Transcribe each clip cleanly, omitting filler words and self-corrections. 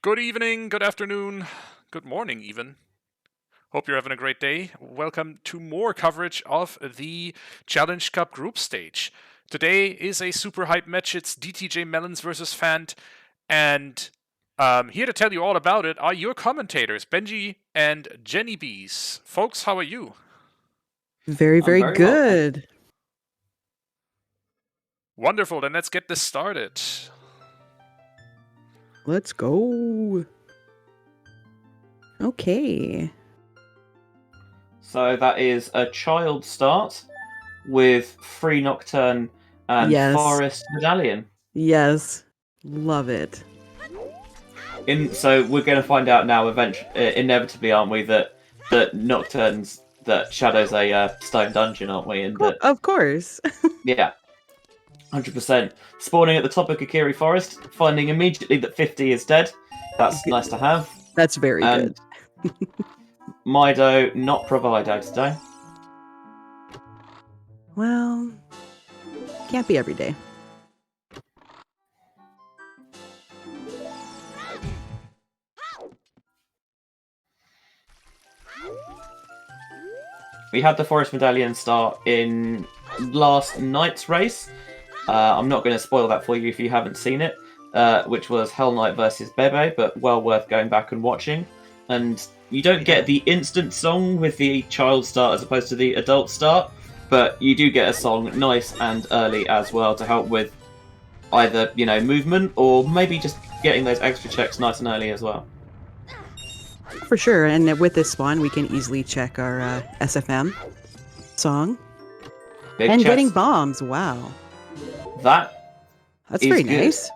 Good evening, good afternoon, good morning even. Hope you're having a great day. Welcome to more coverage of the Challenge Cup group stage. Today is a super hype match. It's dtjmelons versus Phant. And here to tell you all about it are your commentators, Benjy and jenniebeez. Folks, how are you? Very, very Well. good. Wonderful, then let's get this started. Let's go. Okay. So that is a child start with free Nocturne and Yes. Forest Medallion. Yes. Love it. So we're going to find out now, inevitably, aren't we, that Shadow's a stone dungeon, aren't we? And that, Of course. yeah, 100%. Spawning at the top of Kakiri Forest, finding immediately that 50 is dead. That's nice to have. That's very good. Mido, not Provido today. Well, can't be every day. We had the Forest Medallion start in last night's race. I'm not going to spoil that for you if you haven't seen it, which was Hell Knight versus Bebe, but well worth going back and watching. And you don't get the instant song with the child start as opposed to the adult start, but you do get a song nice and early as well to help with either, movement or maybe just getting those extra checks nice and early as well. For sure. And with this spawn, we can easily check our SFM song. Big and chest. getting bombs. Wow. That's very good. nice.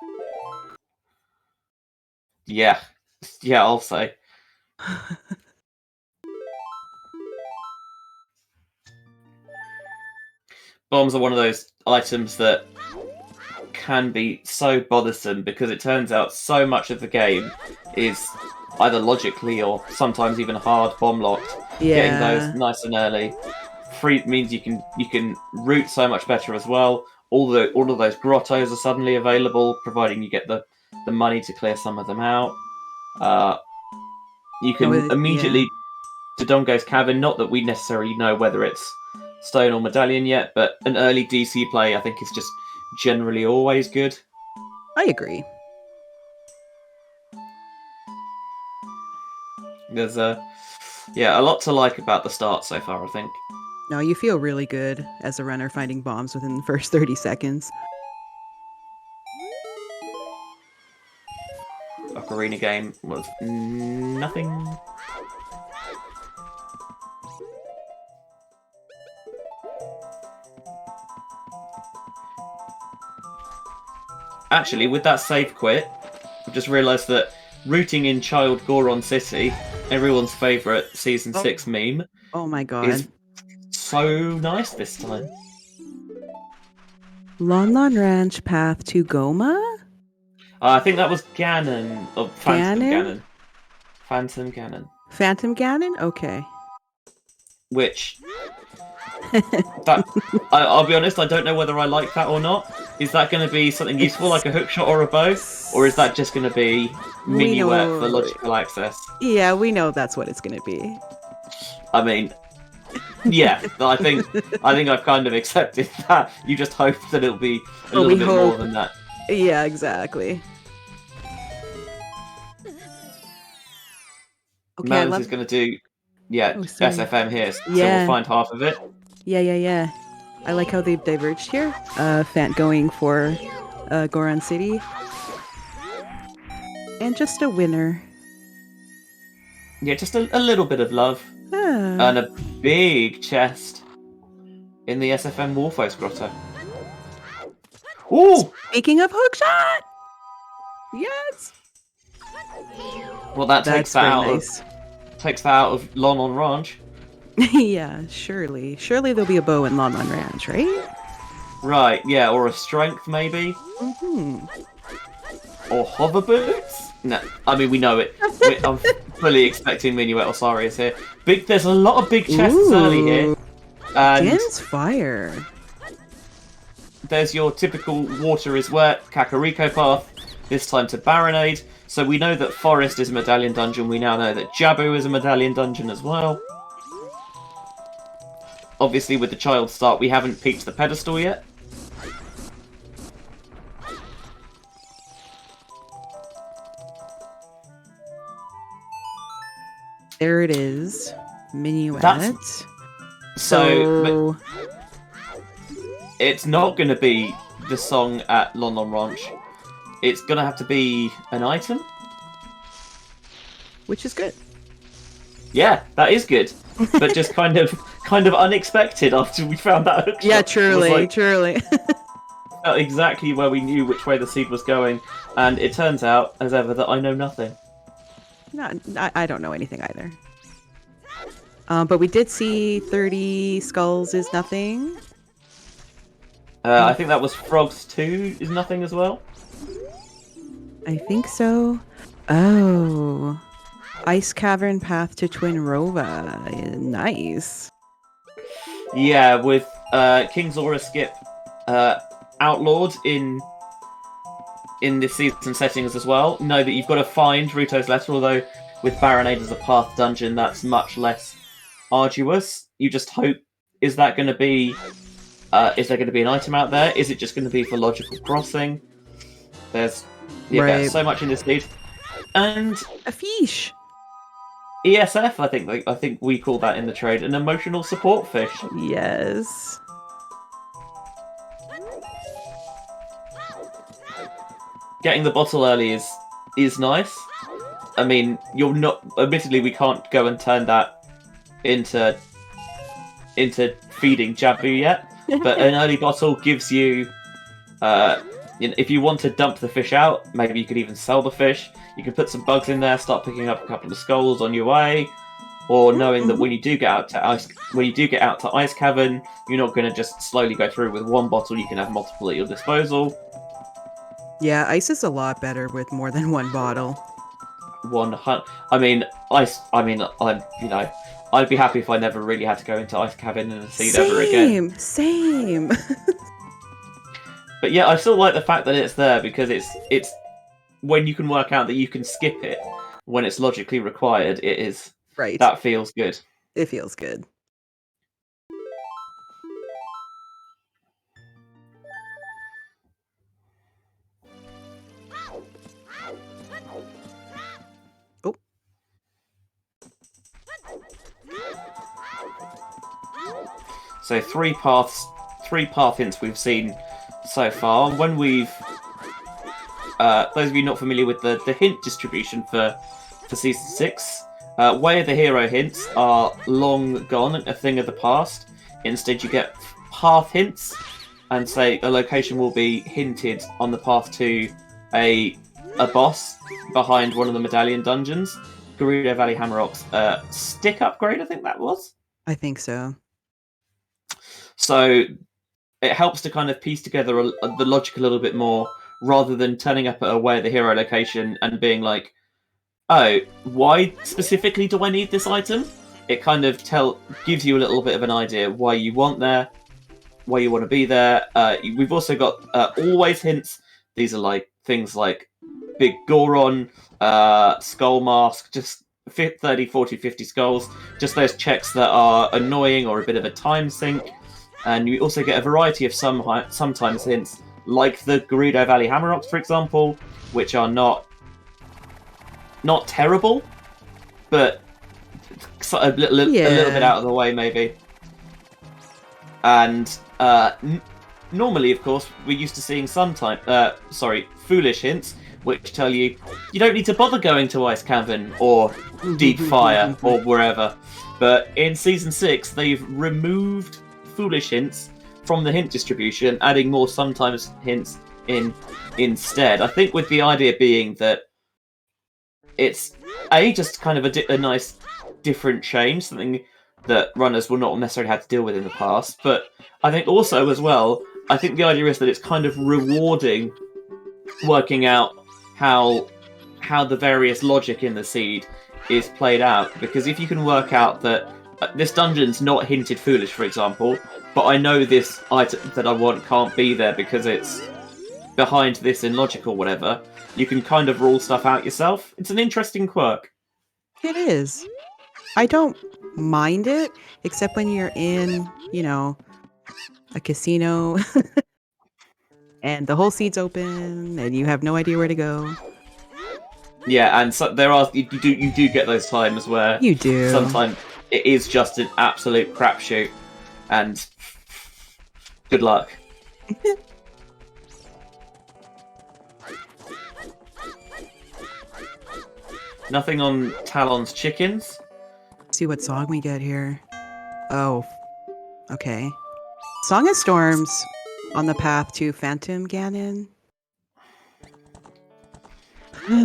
Yeah, I'll say. Bombs are one of those items that can be so bothersome because it turns out so much of the game is either logically or sometimes even hard bomb locked. Yeah. Getting those nice and early free means you can route so much better as well. All of those grottos are suddenly available, providing you get the money to clear some of them out. You can immediately to Dongo's Cavern. Not that we necessarily know whether it's Stone or Medallion yet, but an early DC play I think is just generally always good. I agree. There's a lot to like about the start so far, I think. No, you feel really good as a runner finding bombs within the first 30 seconds. Ocarina game was nothing. Actually, with that save quit, I've just realised that rooting in Child Goron City, everyone's favourite Season 6 meme, oh my god, is so nice this time. Lon Lon Ranch path to Goma? I think that was Ganon, or Phantom Ganon? Ganon. Phantom Ganon. Phantom Ganon? Okay. Which... I'll be honest, I don't know whether I like that or not. Is that going to be something useful, like a hookshot or a bow? Or is that just going to be minuet for logical access? Yeah, we know that's what it's going to be. I mean, yeah, I think I've kind of accepted that. You just hope that it'll be a little bit more than that. Yeah, exactly. Okay, Melons is going to do, SFM here, so we'll find half of it. Yeah. I like how they've diverged here. Phant going for Goron City. And just a winner. Yeah, just a little bit of love. And a big chest in the SFM Warfos Grotto. Ooh! Speaking of hookshot! Yes! Well, that takes that out of Lon on Ranch. Yeah, surely. Surely there'll be a bow in Lon Lon Ranch, right? Right, yeah, or a strength maybe. Mm-hmm. Or hover boots? No, I mean we know it. I'm fully expecting Minuet Osiris here. There's a lot of big chests early here. And Gen's fire. there's your typical water is wet, Kakariko path. this time to Baronade. So we know that Forest is a medallion dungeon. We now know that Jabu is a medallion dungeon as well. Obviously, with the child start, we haven't peaked the pedestal yet. There it is. Minuet. So it's not going to be the song at Lon Lon Ranch. It's going to have to be an item. Which is good. Yeah, that is good. But just kind of unexpected after we found that hook Yeah, shot. truly. Felt exactly where we knew which way the seed was going, and it turns out, as ever, that I know nothing. I don't know anything either. But we did see 30 skulls is nothing. I think that was Frogs 2 is nothing as well. I think so. Oh. Ice Cavern Path to Twin Rova. Nice. Yeah, with King's Aura skip outlawed in this season settings as well. Know that you've got to find Ruto's letter, although with Baronade as a path dungeon, that's much less arduous. You just hope, is there going to be an item out there? Is it just going to be for logical crossing? There's so much in this lead. And a fish. ESF, I think we call that in the trade an emotional support fish. Yes. Getting the bottle early is nice. I mean, you're not. Admittedly, we can't go and turn that into feeding Jabu yet. But an early bottle gives you. If you want to dump the fish out, maybe you could even sell the fish. You can put some bugs in there, start picking up a couple of skulls on your way, or knowing that when you do get out to Ice Cavern, you're not going to just slowly go through with one bottle. You can have multiple at your disposal. Yeah, ice is a lot better with more than one bottle. 100. I mean, ice. I mean, I'd be happy if I never really had to go into Ice Cavern and seed ever again. Same. But yeah, I still like the fact that it's there because it's when you can work out that you can skip it when it's logically required. It is right. That feels good. It feels good. Oh. So three path hints we've seen so far. When we've those of you not familiar with the hint distribution for season 6, Way of the Hero hints are long gone, a thing of the past. Instead, you get path hints, and say a location will be hinted on the path to a boss behind one of the medallion dungeons. Gerudo Valley Hammerocks stick upgrade, I think that was. I think so. So it helps to kind of piece together the logic a little bit more, rather than turning up at a Way of the Hero location and being like, oh, why specifically do I need this item? It kind of gives you a little bit of an idea why you want why you want to be there. We've also got always hints. These are like things like Big Goron, Skull Mask, just 30, 40, 50 skulls. Just those checks that are annoying or a bit of a time sink. And you also get a variety of sometimes hints, like the Gerudo Valley Hammerocks, for example, which are not terrible, but a little bit out of the way, maybe. And normally, of course, we're used to seeing foolish hints, which tell you don't need to bother going to Ice Cavern or Deep Fire or wherever. But in Season 6, they've removed foolish hints from the hint distribution, adding more sometimes hints in instead. I think with the idea being that it's just kind of a nice different change, something that runners will not necessarily have to deal with in the past. But I think also as well, I think the idea is that it's kind of rewarding working out how the various logic in the seed is played out, because if you can work out that this dungeon's not hinted foolish, for example, but I know this item that I want can't be there because it's behind this in logic or whatever, You can kind of rule stuff out yourself. It's an interesting quirk. It is. I don't mind it, except when you're in, a casino and the whole seat's open and you have no idea where to go. Yeah, and so you do get those times where You do. sometimes it is just an absolute crapshoot, and good luck. Nothing on Talon's chickens. See what song we get here. Oh, okay. Song of Storms on the path to Phantom Ganon.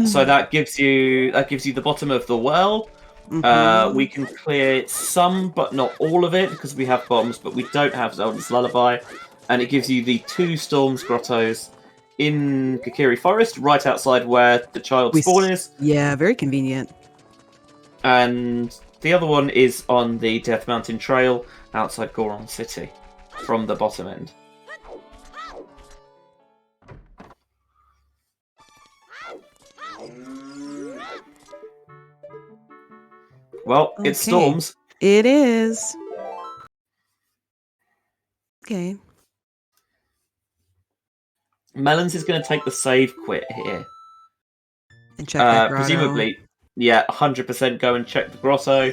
So that gives you the bottom of the well. Mhm. We can clear some, but not all of it, because we have bombs, but we don't have Zelda's Lullaby. And it gives you the 2 Storms grottos in Kokiri Forest, right outside where the child spawn is. Yeah, very convenient. And the other one is on the Death Mountain Trail outside Goron City, from the bottom end. Well, it's Okay. Storms. It is. Okay. Melons is going to take the save quit here. And check that grotto. Presumably, yeah, 100% go and check the grotto.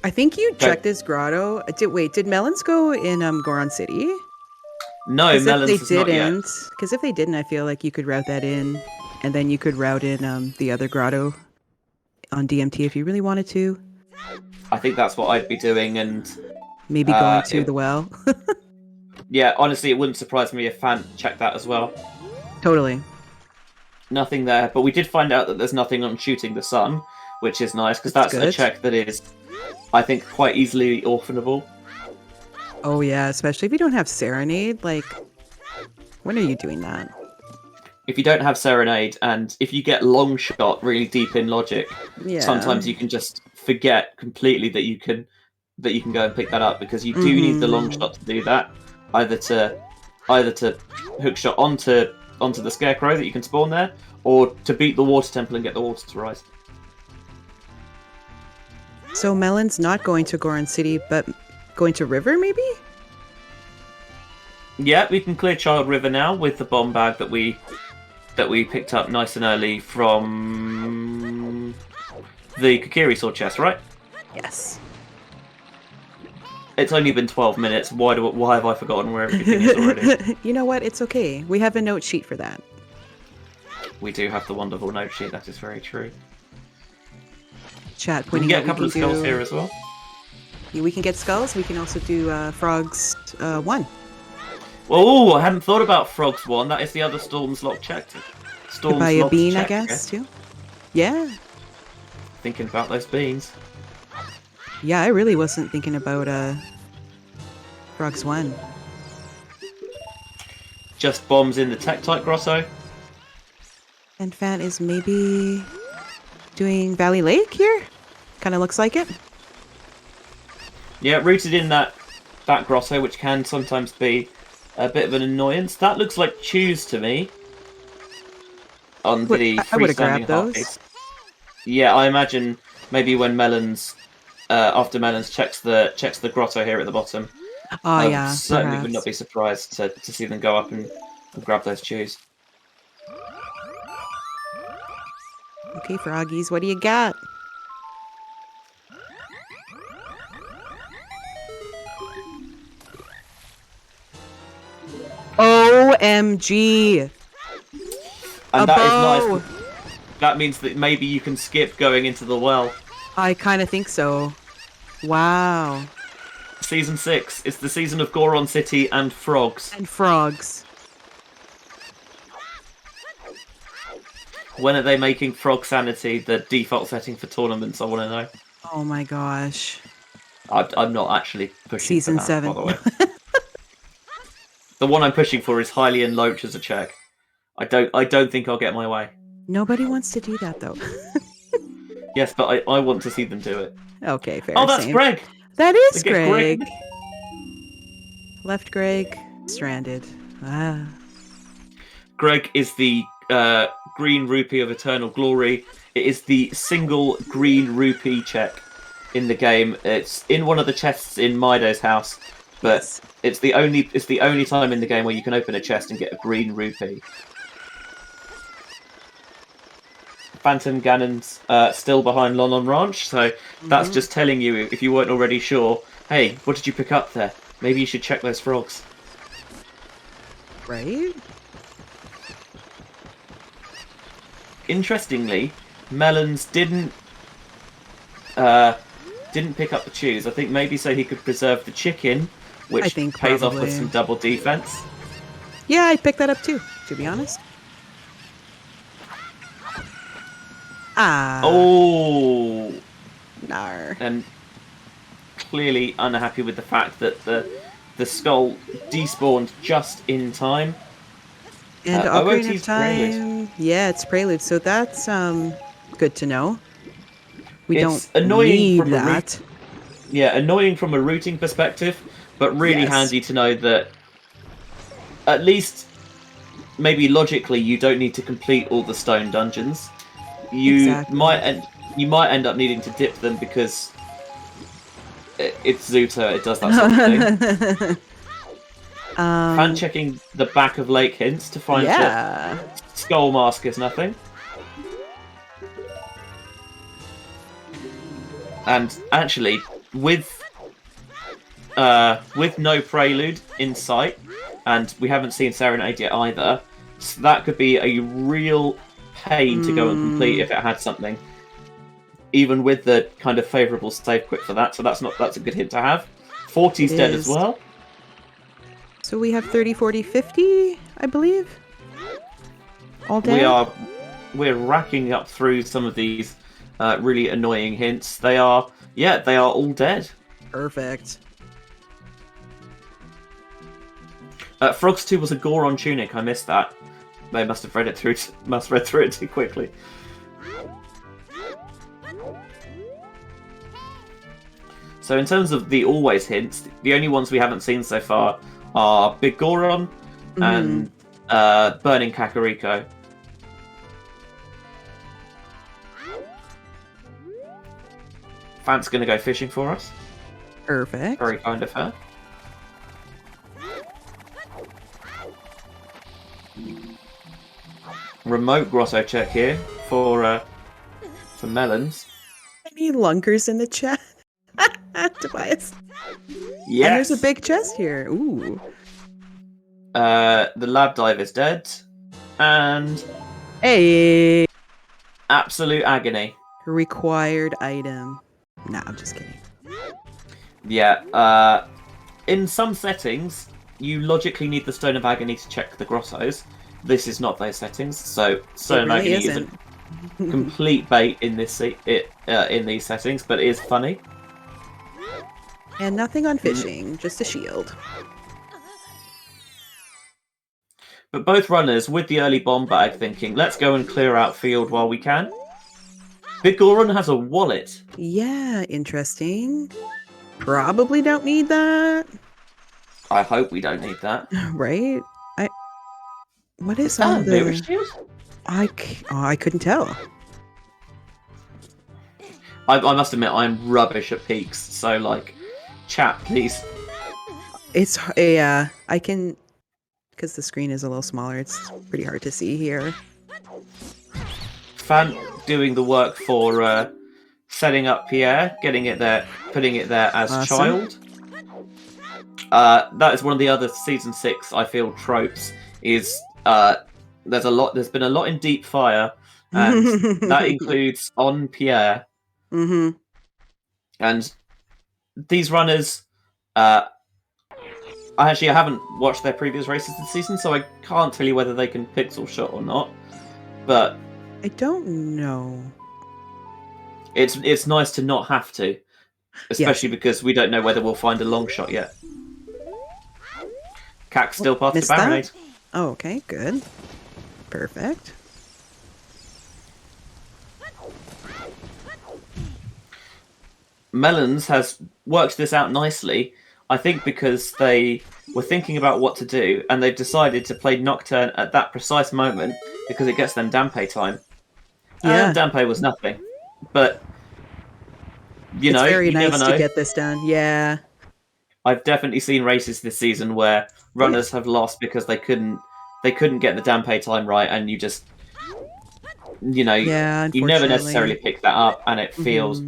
I think you Okay. checked this grotto. Did Melons go in Goron City? No, Because Melons if has they not yet. didn't, because if they didn't, I feel like you could route that in, and then you could route in the other grotto on DMT if you really wanted to. I think that's what I'd be doing, and Maybe going to the well. yeah, honestly, it wouldn't surprise me if Phant checked that as well. Totally. Nothing there, but we did find out that there's nothing on shooting the sun, which is nice, because That's that's a good. check that is, I think, quite easily orphanable. Oh yeah, especially if you don't have Serenade. Like, when are you doing that? If you don't have Serenade, and if you get long shot really deep in logic, Yeah. sometimes you can just forget completely that you can go and pick that up, because you do need the long shot to do that, either to hook shot onto the scarecrow that you can spawn there, or to beat the water temple and get the water to rise. So Melon's not going to Goron City, but going to River, maybe? Yeah, we can clear Child River now with the bomb bag that we picked up nice and early from the Kokiri sword chest, right? Yes. It's only been 12 minutes. Why have I forgotten where everything is already? You know what? It's okay. We have a note sheet for that. We do have the wonderful note sheet. That is very true. Chat We can pointing get out a couple of skulls here as well. We can get skulls. We can also do Frogs 1. Oh, I hadn't thought about Frogs 1. That is the other Storm's Lock check. Could buy a Locked bean, check, I guess, too. Yeah. Thinking about those beans. Yeah, I really wasn't thinking about Frogs 1. Just bombs in the Tektite Grotto. And Phant is maybe doing Valley Lake here? Kind of looks like it. Yeah, rooted in that grotto, which can sometimes be a bit of an annoyance. That looks like Choose to me. On the I would have freestanding grabbed those. heartbeats. Yeah, I imagine maybe when Melons, after Melons checks the grotto here at the bottom. Oh, I yeah. certainly would perhaps. not be surprised to see them go up and grab those Chews. Okay, Froggies, what do you got? OMG! And that is bow! nice. That means that maybe you can skip going into the well. I kind of think so. Wow. Season 6 is the season of Goron City and frogs. And frogs. When are they making Frog Sanity the default setting for tournaments? I want to know. Oh my gosh. I'm not actually pushing Season for that, 7. by the way. The one I'm pushing for is Hylian Loach as a check. I don't think I'll get my way. Nobody wants to do that though. Yes, but I want to see them do it. Okay, fair. Oh, that's same. Greg! That is They get Greg. Left Greg stranded. Ah. Greg is the green rupee of eternal glory. It is the single green rupee check in the game. It's in one of the chests in Mido's house, but Yes. it's the only time in the game where you can open a chest and get a green rupee. Phantom Ganon's still behind Lon Ranch, so that's just telling you, if you weren't already sure, hey, what did you pick up there? Maybe you should check those frogs. Right? Interestingly, Melons didn't pick up the chews. I think maybe so he could preserve the chicken, which think pays off with probably. some double defense. Yeah, I picked that up too, to be honest. Ah. Oh, Nar. and clearly unhappy with the fact that the skull despawned just in time. And OOT's Ocarina of Time. Prelude. Yeah, it's Prelude, so that's good to know. We It's don't annoying need from that. annoying from a routing perspective, but really Yes. handy to know that at least maybe logically you don't need to complete all the stone dungeons. You Exactly. might end up needing to dip them because it's Zuta. It does that sort of thing. Phant checking the back of Lake Hints to find yeah. that Skull Mask is nothing. And actually, with no Prelude in sight, and we haven't seen Serenade yet either, so that could be a real pain to go and complete if it had something. Even with the kind of favourable save quit for that, so that's a good hint to have. 40's dead as well. So we have 30, 40, 50, I believe. All dead? We're racking up through some of these really annoying hints. They are all dead. Perfect. Frogs 2 was a Goron tunic. I missed that. They must have read through it too quickly. So in terms of the always hints, the only ones we haven't seen so far are Big Goron and Burning Kakariko. Phant's going to go fishing for us. Perfect. Very kind of her. Remote grotto check here for melons. Any lunkers in the chat? Tobias. Yes. And there's a big chest here. Ooh. The lab dive is dead. And Hey. absolute agony. Required item. Nah, I'm just kidding. Yeah. In some settings, you logically need the Stone of Agony to check the grottos. This is not those settings, so Stone of really Agony isn't. isn't complete bait in this in these settings, but it is funny. And nothing on fishing, just a shield. But both runners with the early bomb bag thinking, let's go and clear out field while we can. Big Goron has a wallet. Yeah, interesting. Probably don't need that. I hope we don't need that. Right? What is that on a mirror the... shield? I couldn't tell. I must admit, I'm rubbish at peaks, so, like, chat, please. It's a, I can... Because the screen is a little smaller, it's pretty hard to see here. Phant doing the work for setting up Pierre, getting it there, putting it there as Awesome. child. That is one of the other Season 6, I feel, tropes, is there's been a lot in Deep Fire, and that includes on Pierre. Mm-hmm. And these runners, I haven't watched their previous races this season, so I can't tell you whether they can pixel shot or not. But I don't know. it's nice to not have to, especially because we don't know whether we'll find a long shot yet. Cack still past the Missed that? barricade. Oh, okay, good. Perfect. Melons has worked this out nicely. I think because they were thinking about what to do, and they've decided to play Nocturne at that precise moment because it gets them Dampe time. Yeah. Dampe was nothing, but It's very you never nice to know. get this done. Yeah. I've definitely seen races this season where runners have lost because they couldn't get the Dampe time right, and you just Yeah, you never unfortunately. necessarily pick that up, and it feels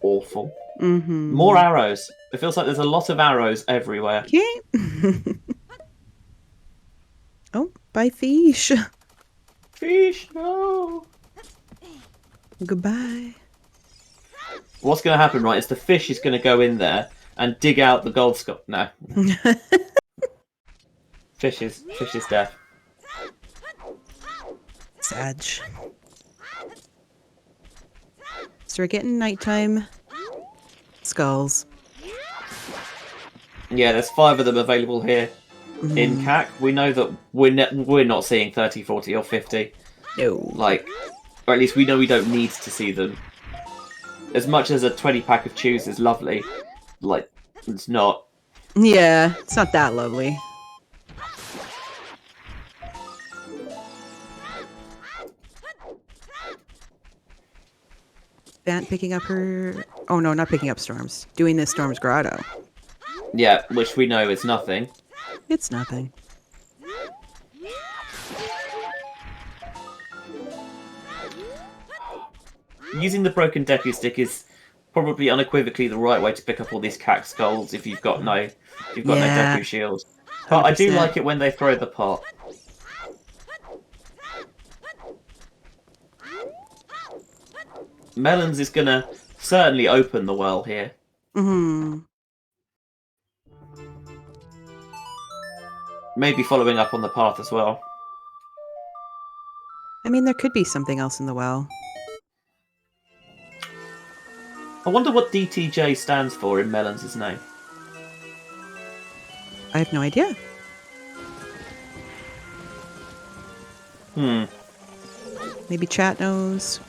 awful. More Mm-hmm. arrows. It feels like there's a lot of arrows everywhere. Okay. Oh, bye, fish. Fish, no. Goodbye. What's going to happen, right, is the fish is going to go in there and dig out the gold skull. No. Fish is deaf. Sag. So we're getting nighttime skulls. Yeah, there's 5 of them available here in Mm, CAC. We know that we're not seeing 30, 40, or 50. no. Or at least we know we don't need to see them. As much as a 20 pack of chews is lovely, it's not. Yeah, it's not that lovely. Phant picking up her... Oh, no, not picking up Storms. Doing this Storm's Grotto. Yeah, which we know is nothing. It's nothing. Using the broken Deku stick is probably unequivocally the right way to pick up all these CAC skulls if you've got no Yeah. Deku shield. But I do 100%. like it when they throw the pot. Melons is gonna certainly open the well here. Mm-hmm. Maybe following up on the path as well. I mean, there could be something else in the well. I wonder what DTJ stands for in Melons' name. I have no idea. Maybe chat knows.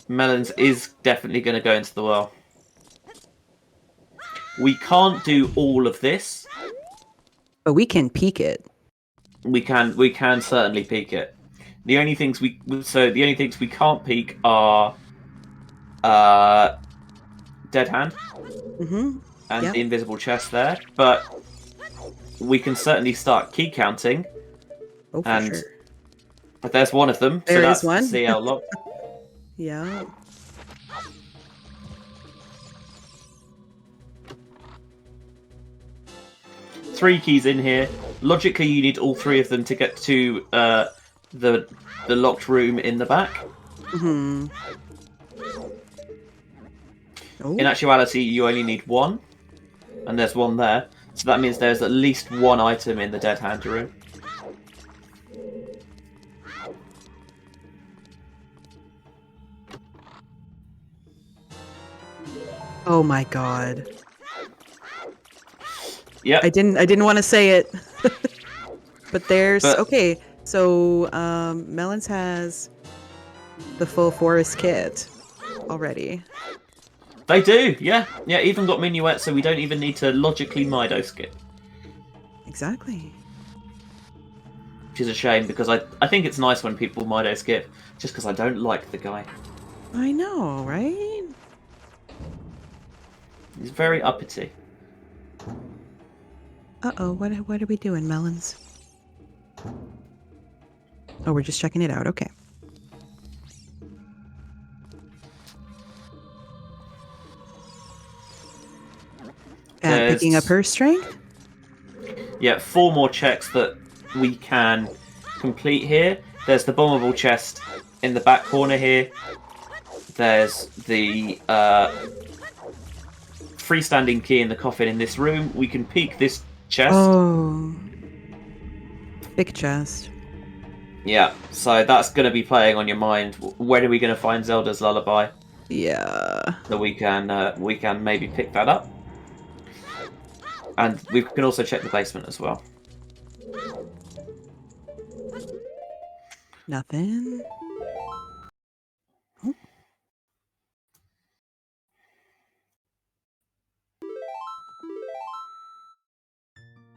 Melons is definitely going to go into the well. We can't do all of this. But we can peek it. We can certainly peek it. The only things we can't peek are Dead Hand Mm-hmm. and Yep. the invisible chest there, but we can certainly start key counting. Oh, for And sure. but there's one of them, There so is that's one. the CL lock. Yeah. Three keys in here. Logically, you need all 3 of them to get to the locked room in the back. Mm-hmm. Oh. In actuality, you only need 1, and there's 1 there. So that means there's at least 1 item in the Dead Hand room. Oh my god. Yep. I didn't want to say it. But there's But- okay. So Melons has the full forest kit already. They do, yeah. Yeah, even got Minuet, so we don't even need to logically Mido skip. Exactly. Which is a shame, because I think it's nice when people Mido skip, just because I don't like the guy. I know, right? He's very uppity. Uh-oh, what are we doing, Melons? Oh, we're just checking it out. Okay. And picking up her strength? Yeah, 4 more checks that we can complete here. There's the bombable chest in the back corner here. There's the freestanding key in the coffin in this room. We can peek this chest. Oh. Big chest. Yeah, so that's going to be playing on your mind. When are we going to find Zelda's Lullaby? Yeah. So we can maybe pick that up. And we can also check the basement as well. Nothing.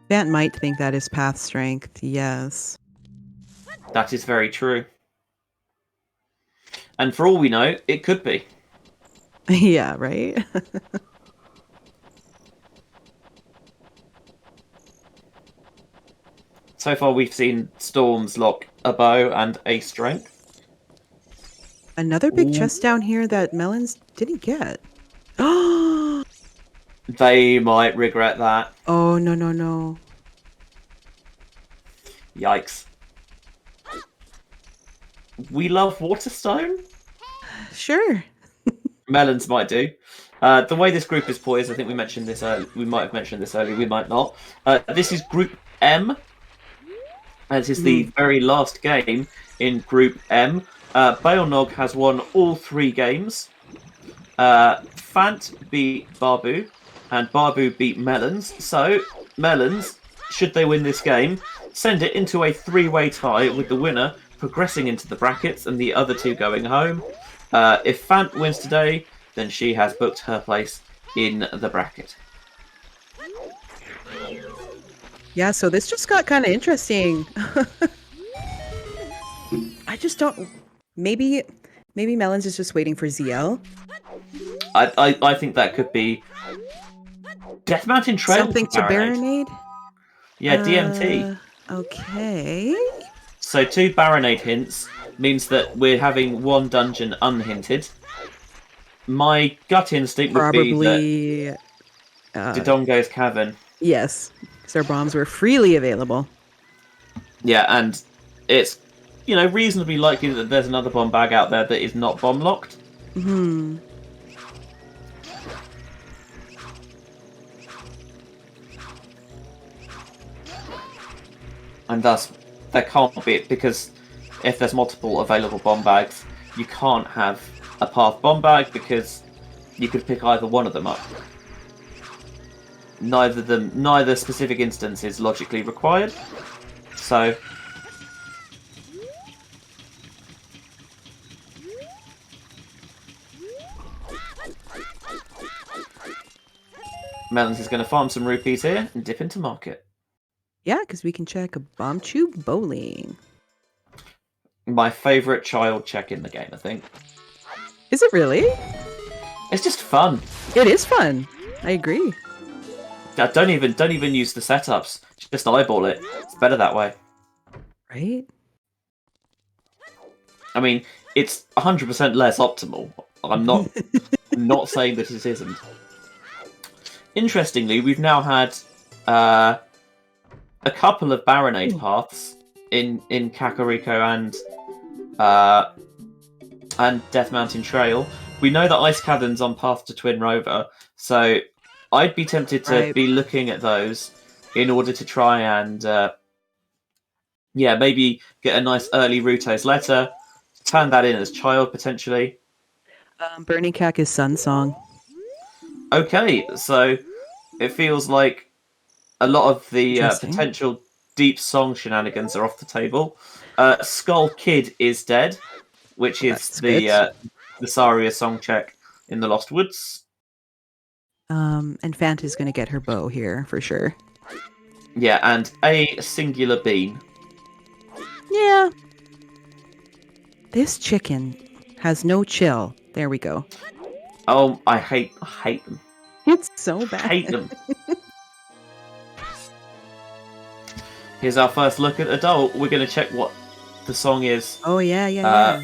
Phant might think that is path strength, yes. That is very true. And for all we know, it could be. Yeah, right? So far, we've seen Storms lock a bow and a strength. Another big Ooh. chest down here that Melons didn't get. Oh, They might regret that. no, no, no. Yikes. We love Waterstone? Sure. Melons might do. The way this group is poised, I think we mentioned this earlier. We might have mentioned this earlier. We might not. This is Group M. This is the very last game in Group M. Bailnog has won all 3 games. Phant beat Barbu, and Barbu beat Melons. So, Melons, should they win this game, send it into a 3-way tie with the winner progressing into the brackets and the other 2 going home. If Phant wins today, then she has booked her place in the bracket. Yeah, so this just got kind of interesting. I just don't... Maybe Melons is just waiting for ZL. I think that could be Death Mountain Trail. Something to Baronade? Yeah, DMT. Okay. So 2 Baronade hints means that we're having 1 dungeon unhinted. My gut instinct would be that Dodongo's Cavern. Yes, because our bombs were freely available. Yeah, and it's, reasonably likely that there's another bomb bag out there that is not bomb locked. Hmm. And thus, there can't be, because if there's multiple available bomb bags, you can't have a path bomb bag because you could pick either one of them up. Neither specific instance is logically required. So Melons is going to farm some rupees here and dip into market. Yeah, because we can check a bomb tube bowling. My favourite child check in the game, I think. Is it really? It's just fun. It is fun. I agree. Don't even use the setups. Just eyeball it. It's better that way. Right? I mean, it's 100% less optimal. I'm not saying that it isn't. Interestingly, we've now had a couple of Baronade paths in Kakariko and Death Mountain Trail. We know that Ice Cavern's on path to Twin Rover, so I'd be tempted to be looking at those in order to try and maybe get a nice early Ruto's letter, turn that in as child potentially. Burning Cack is Sun Song. Okay, so it feels like a lot of the potential deep song shenanigans are off the table. Skull Kid is dead, which is the Saria song check in the Lost Woods. And Phant is going to get her bow here for sure. Yeah, and a singular bean. Yeah. This chicken has no chill. There we go. Oh, I hate them. It's so bad. Hate them. Here's our first look at Adult. We're going to check what the song is. Oh, yeah.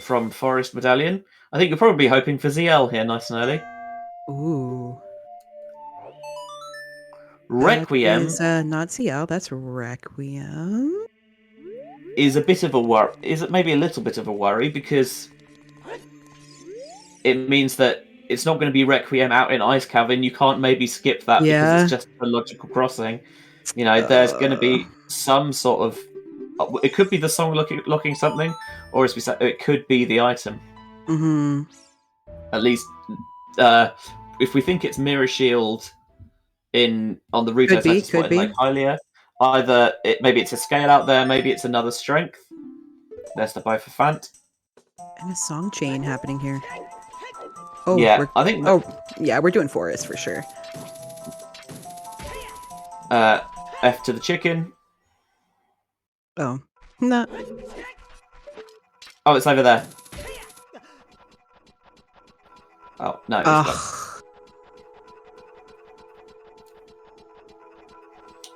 From Forest Medallion. I think you're probably hoping for ZL here, nice and early. Ooh. Requiem is not ZL, that's Requiem. Is a bit of a worry. Is it maybe a little bit of a worry because it means that it's not going to be Requiem out in Ice Cavern. You can't maybe skip that because it's just a logical crossing. There's going to be some sort of. It could be the song locking something, or as we said, it could be the item. Mm-hmm. At least, if we think it's Mirror Shield on the Ruto's letter spot in Lake Hylia, either maybe it's a scale out there, maybe it's another strength. There's the bow for Phant. And a song chain happening here. Oh yeah, I think. Oh yeah, we're doing forest for sure. F to the chicken. Oh. No. Oh, it's over there. Oh, no, it's gone. Ugh.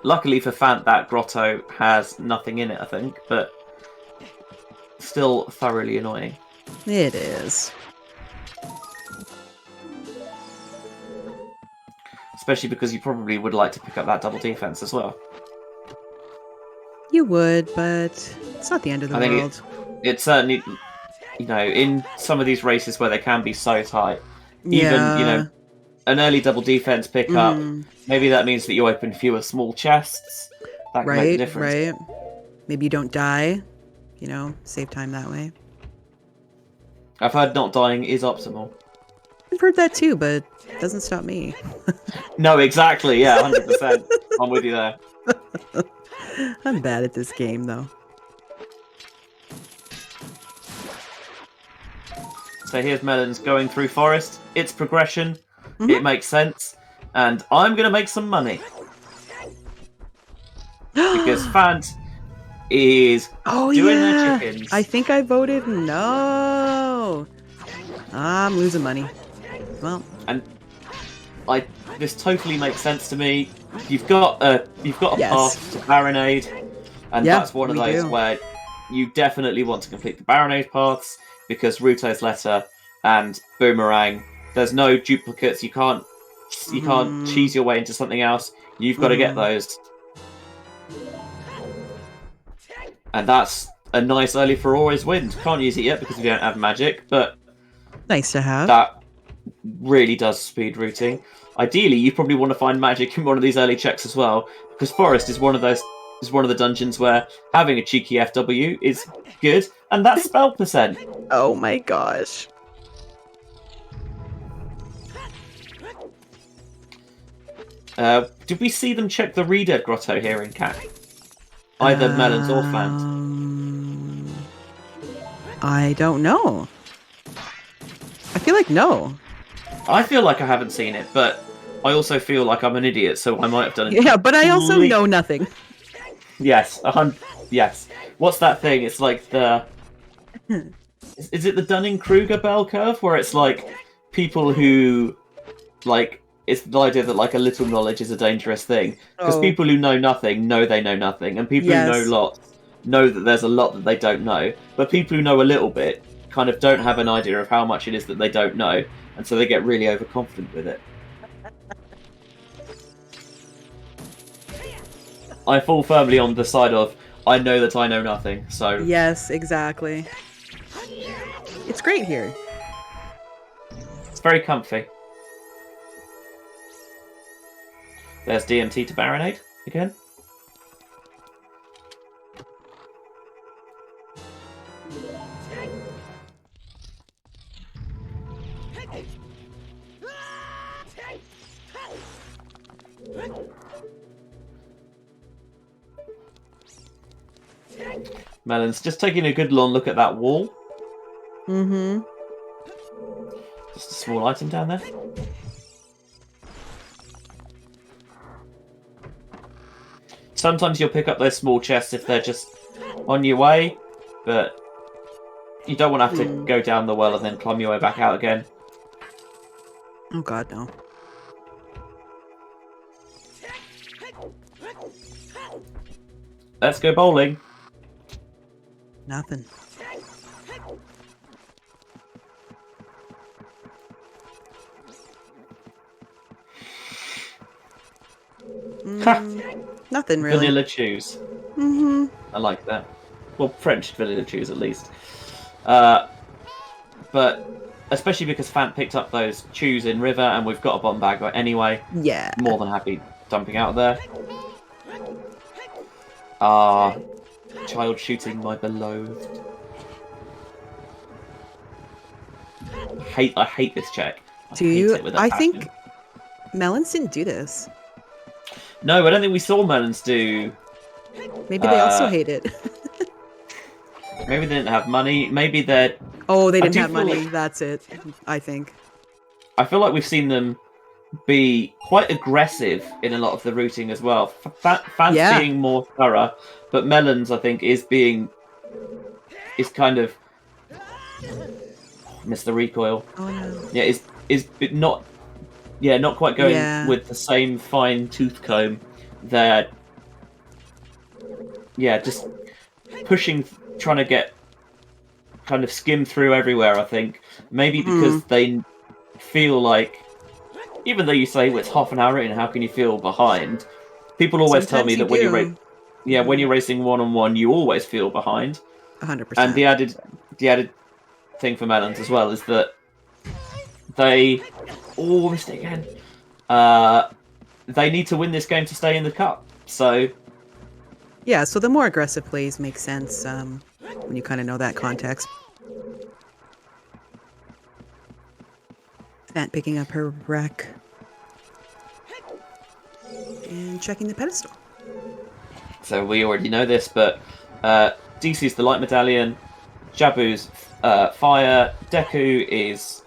Luckily for Phant, that grotto has nothing in it, I think, but still thoroughly annoying. It is. Especially because you probably would like to pick up that double defense as well. You would, but it's not the end of the I think world. It's certainly, in some of these races where they can be so tight, even, Yeah. an early double defense pickup, Mhm. maybe that means that you open fewer small chests. That can make the Right, difference. right. Maybe you don't die. Save time that way. I've heard not dying is optimal. I've heard that too, but it doesn't stop me. No, exactly. Yeah, 100%. I'm with you there. I'm bad at this game, though. So here's Melons going through forest. It's progression. Mhm. It makes sense. And I'm going to make some money. Because Phant is Oh, doing yeah. their chickens. I think I voted no. I'm losing money. Well, And this totally makes sense to me. You've got a Yes. path to Baronade, and Yeah, that's one of we those do. where you definitely want to complete the Baronade paths because Ruto's Letter and Boomerang. There's no duplicates. You can't Mhm. cheese your way into something else. You've got to get Mhm. those, and that's a nice early for always wins. Can't use it yet because we don't have magic, but Nice to have. that really does speed routing. Ideally, you probably want to find magic in one of these early checks as well, because Forest is one of the dungeons where having a cheeky FW is good, and that's spell percent. Oh my gosh. Did we see them check the Reader Grotto here in CAC? Either Melons or Phant. I don't know. I feel like no. I feel like I haven't seen it, but I also feel like I'm an idiot, so I might have done it. Yeah, but I also know nothing. Yes, yes. What's that thing? It's like the... Is it the Dunning-Kruger bell curve? Where it's like people who... It's the idea that a little knowledge is a dangerous thing. Because Oh. people who know nothing know they know nothing. And people who know Yes. lots know that there's a lot that they don't know. But people who know a little bit kind of don't have an idea of how much it is that they don't know. And so they get really overconfident with it. I fall firmly on the side of, I know that I know nothing, so... Yes, exactly. It's great here. It's very comfy. There's DMT to Baronade again. Melon's just taking a good long look at that wall. Mm-hmm. Just a small item down there. Sometimes you'll pick up those small chests if they're just on your way, but you don't want to have to go down the well and then climb your way back out again. Oh god, no. Let's go bowling. Nothing. Nothing really. Vanilla chews. Mm-hmm. I like that. Well, French vanilla chews at least. But especially because Phant picked up those chews in River and we've got a bomb bag anyway. Yeah. More than happy dumping out there. Ah, child shooting my beloved. I hate this check. Do you? I think Melons didn't do this. No, I don't think we saw Melons do. Maybe they also hate it. Maybe they didn't have money. Maybe they're... Oh, they didn't do have feel money. like- That's it. I think. I feel like we've seen them be quite aggressive in a lot of the routing as well. Phant's Yeah. being more thorough, but Melons, I think, is kind of miss the recoil. Oh no. Yeah, is not not quite going Yeah. with the same fine tooth comb. They're just pushing, trying to get kind of skim through everywhere. I think maybe because they feel like, even though you say, well, it's half an hour in, how can you feel behind? People always tell Sometimes me you that when do. when you're racing 1-on-1, you always feel behind. 100%. And the added thing for Melons as well is that they missed it again. They need to win this game to stay in the cup. So Yeah, so the more aggressive plays make sense when you kind of know that context. Phant picking up her wreck. And checking the pedestal. So we already know this, but DC's the light medallion, Jabu's fire, Deku is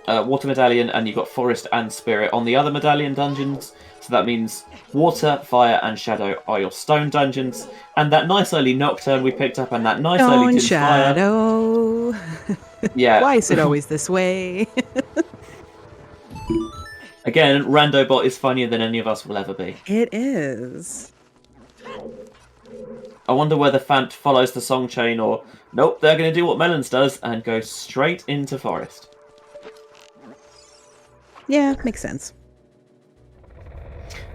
water medallion, and you've got forest and spirit on the other medallion dungeons. So that means water, fire, and shadow are your stone dungeons. And that nice early nocturne we picked up, and that nice early Stone tin fire. shadow. Yeah. Why is it always this way? Again, Randobot is funnier than any of us will ever be. It is. I wonder whether Phant follows the song chain, or nope, they're going to do what Melons does and go straight into forest. Yeah, makes sense.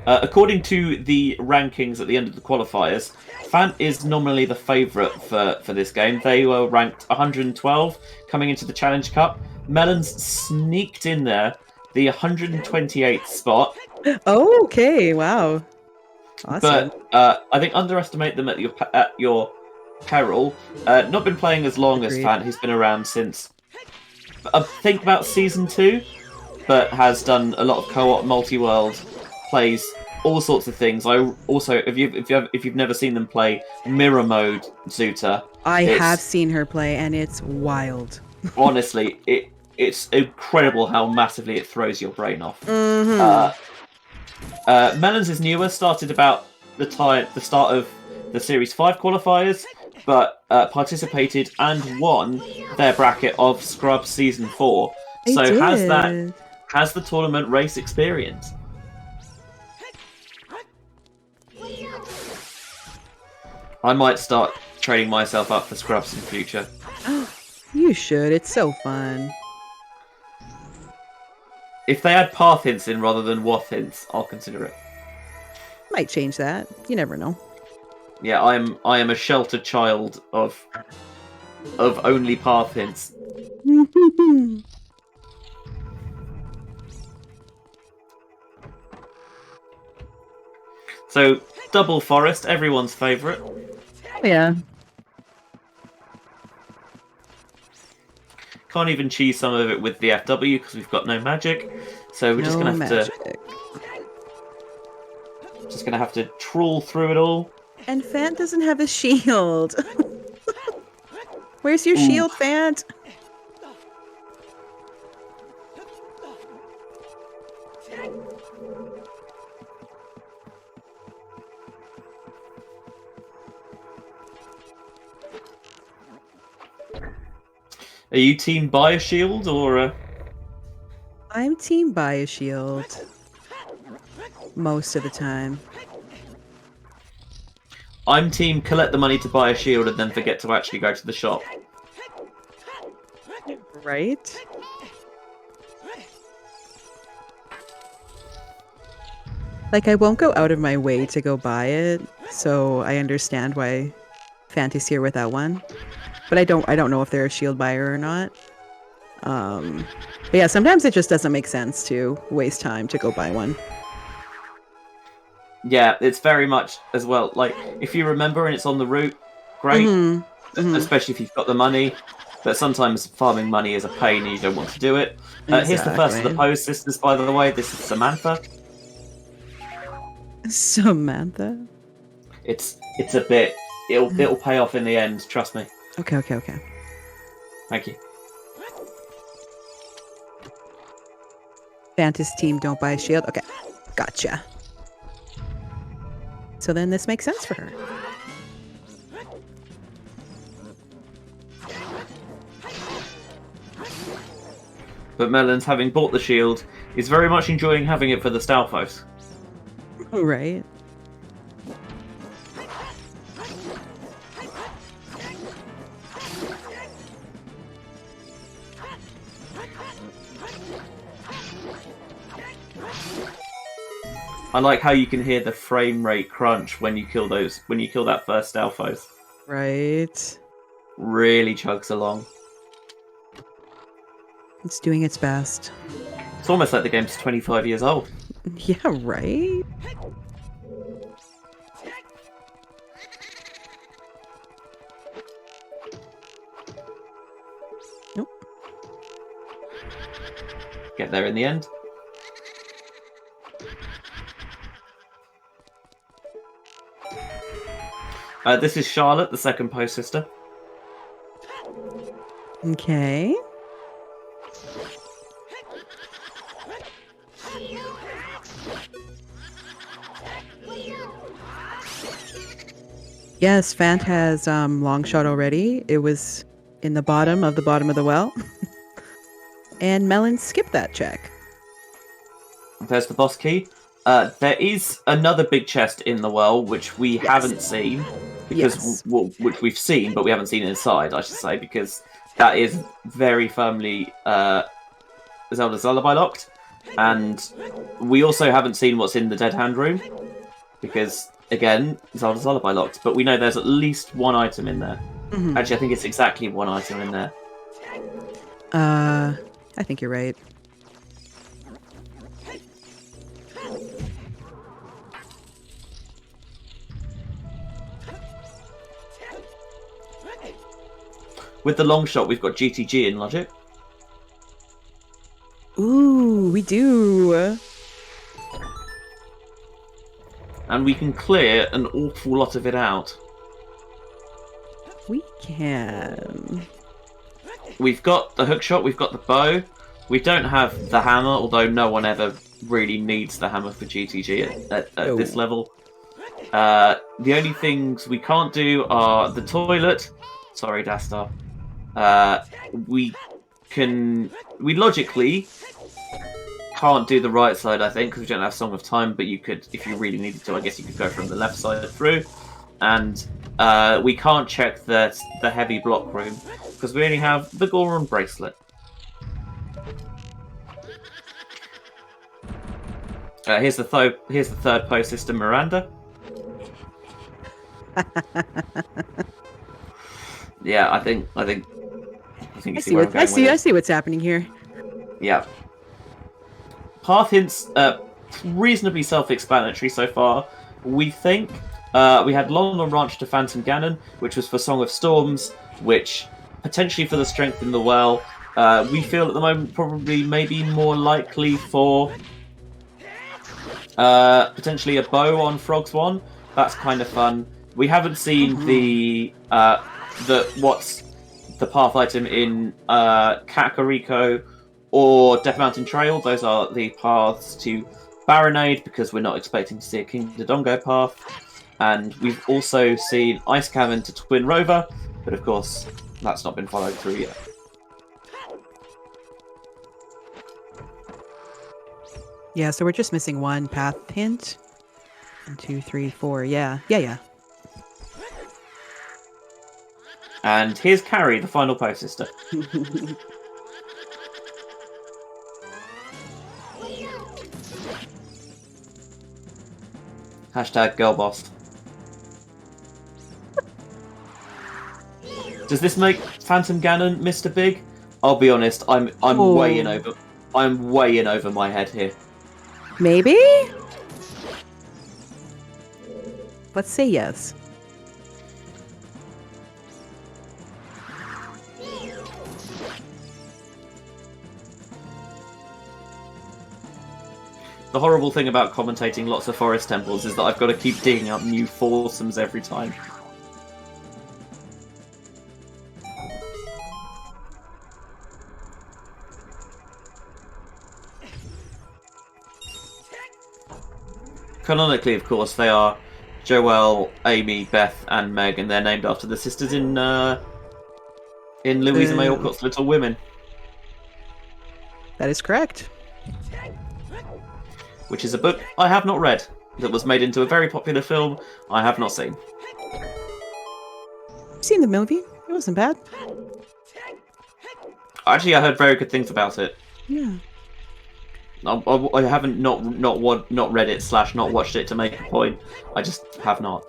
According to the rankings at the end of the qualifiers, Phant is nominally the favourite for this game. They were ranked 112 coming into the Challenge Cup. Melons sneaked in there, the 128th spot. Oh, okay, wow. Awesome. But I think underestimate them at your peril. Not been playing as long Agreed. as Phant. He's been around since I think about season 2, but has done a lot of co-op, multi-world plays, all sorts of things. I also, if you've never seen them play Mirror Mode Zuta, I have seen her play, and it's wild. Honestly, it's incredible how massively it throws your brain off. Melons is newer, started about the start of the Series 5 qualifiers, but participated and won their bracket of Scrubs Season 4. They So did. has the tournament race experience. I might start training myself up for Scrubs in the future. You should. It's so fun. If they add path hints in rather than wath hints, I'll consider it. Might change that. You never know. Yeah, I am a sheltered child of only path hints. So double forest, everyone's favourite. Yeah. Can't even cheese some of it with the FW because we've got no magic. So we're just gonna have to trawl through it all. And Phant doesn't have a shield. Where's your shield, Phant? Are you team Bioshield or? I'm team Bioshield. Most of the time. I'm team collect the money to buy a shield and then forget to actually go to the shop. Right? Like, I won't go out of my way to go buy it, so I understand why Phant here without one. But I don't know if they're a shield buyer or not. But yeah, sometimes it just doesn't make sense to waste time to go buy one. Yeah, it's very much as well. Like, if you remember and it's on the route, great. Especially if you've got the money. But sometimes farming money is a pain and you don't want to do it. Here's the first of the Pose sisters, by the way. This is Samantha. Samantha? It's a bit. It'll pay off in the end. Trust me. Okay. Thank you. Phant's team don't buy a shield. Okay, gotcha. So then this makes sense for her. But Melons, having bought the shield, is very much enjoying having it for the Stalfos. Right. I like how you can hear the frame rate crunch when you kill that first Stalfos. Right. Really chugs along. It's doing its best. It's almost like the game's 25 years old. Yeah, right? Nope. Get there in the end. This is Charlotte, the second post sister. Okay. Yes, Phant has long shot already. It was in the bottom of the well. And Melon skipped that check. There's the boss key. There is another big chest in the well, which we haven't seen. Because which we've seen, but we haven't seen inside, I should say, because that is very firmly Zelda's Lullaby locked. And we also haven't seen what's in the Dead Hand room, because, again, Zelda's Lullaby locked. But we know there's at least one item in there. Mm-hmm. Actually, I think it's exactly one item in there. I think you're right. With the long shot, we've got GTG in logic. Ooh, we do. And we can clear an awful lot of it out. We can. We've got the hook shot, we've got the bow. We don't have the hammer, although no one ever really needs the hammer for GTG at this level. The only things we can't do are the toilet. Sorry, Dastar. We logically can't do the right side, I think, because we don't have Song of Time, but you could, if you really needed to, I guess you could go from the left side through. And we can't check the heavy block room, because we only have the Goron bracelet. Here's the third post sister, Miranda. Yeah, I think you see where I'm going with it. I see what's happening here. Yeah. Path hints reasonably self-explanatory so far. We think we had London Ranch to Phantom Ganon, which was for Song of Storms, which potentially for the Strength in the Well. We feel at the moment probably maybe more likely for potentially a bow on Frog's One. That's kind of fun. We haven't seen the what's the path item in Kakariko or Death Mountain Trail. Those are the paths to Baronade, because we're not expecting to see a King Dodongo path. And we've also seen Ice Cavern to Twin Rover, but of course that's not been followed through yet. Yeah, so we're just missing one path hint. 1, 2, 3, 4. Yeah. And here's Carrie, the final post sister. Hashtag girlboss. Does this make Phantom Ganon Mr. Big? I'll be honest, I'm way in over my head here. Maybe? Let's say yes. The horrible thing about commentating lots of forest temples is that I've got to keep digging up new foursomes every time. Canonically, of course, they are Joelle, Amy, Beth, and Meg, and they're named after the sisters in Louisa May Alcott's Little Women. That is correct. Which is a book I have not read, that was made into a very popular film I have not seen. I've seen the movie. It wasn't bad. Actually, I heard very good things about it. Yeah. I haven't not read it / not watched it to make a point. I just have not.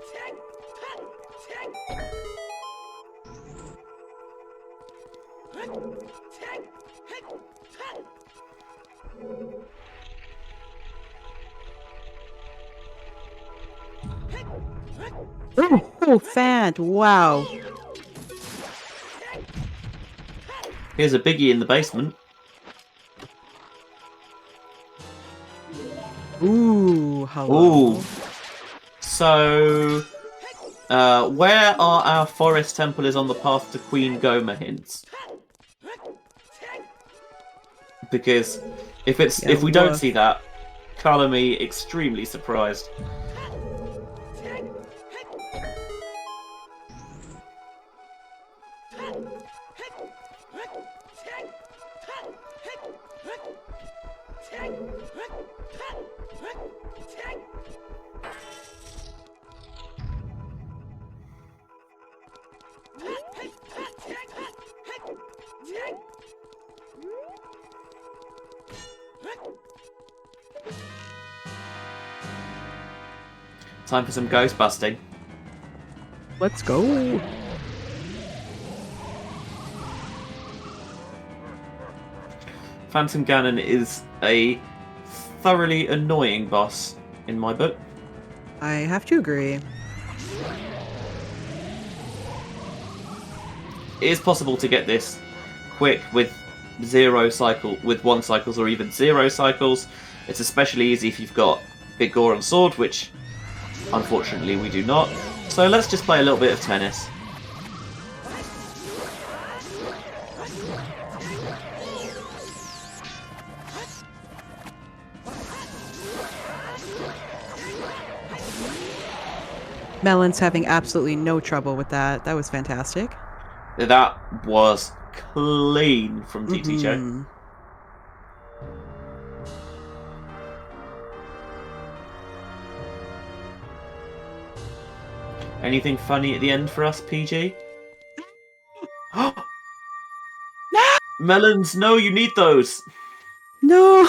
Oh, Phant! Wow. Here's a biggie in the basement. Ooh, hello. Ooh. So, where are our forest temple is on the path to Queen Goma hints? Because if we don't see that, colour me extremely surprised. Time for some ghost busting. Let's go. Phantom Ganon is a thoroughly annoying boss in my book. I have to agree. It is possible to get this quick with 1 cycles or even 0 cycles. It's especially easy if you've got Big Goron Sword, which unfortunately we do not. So let's just play a little bit of tennis. Melon's having absolutely no trouble with that. That was fantastic. That was clean from DTJ. Mm-hmm. Anything funny at the end for us, PG? Melons, no, you need those. No.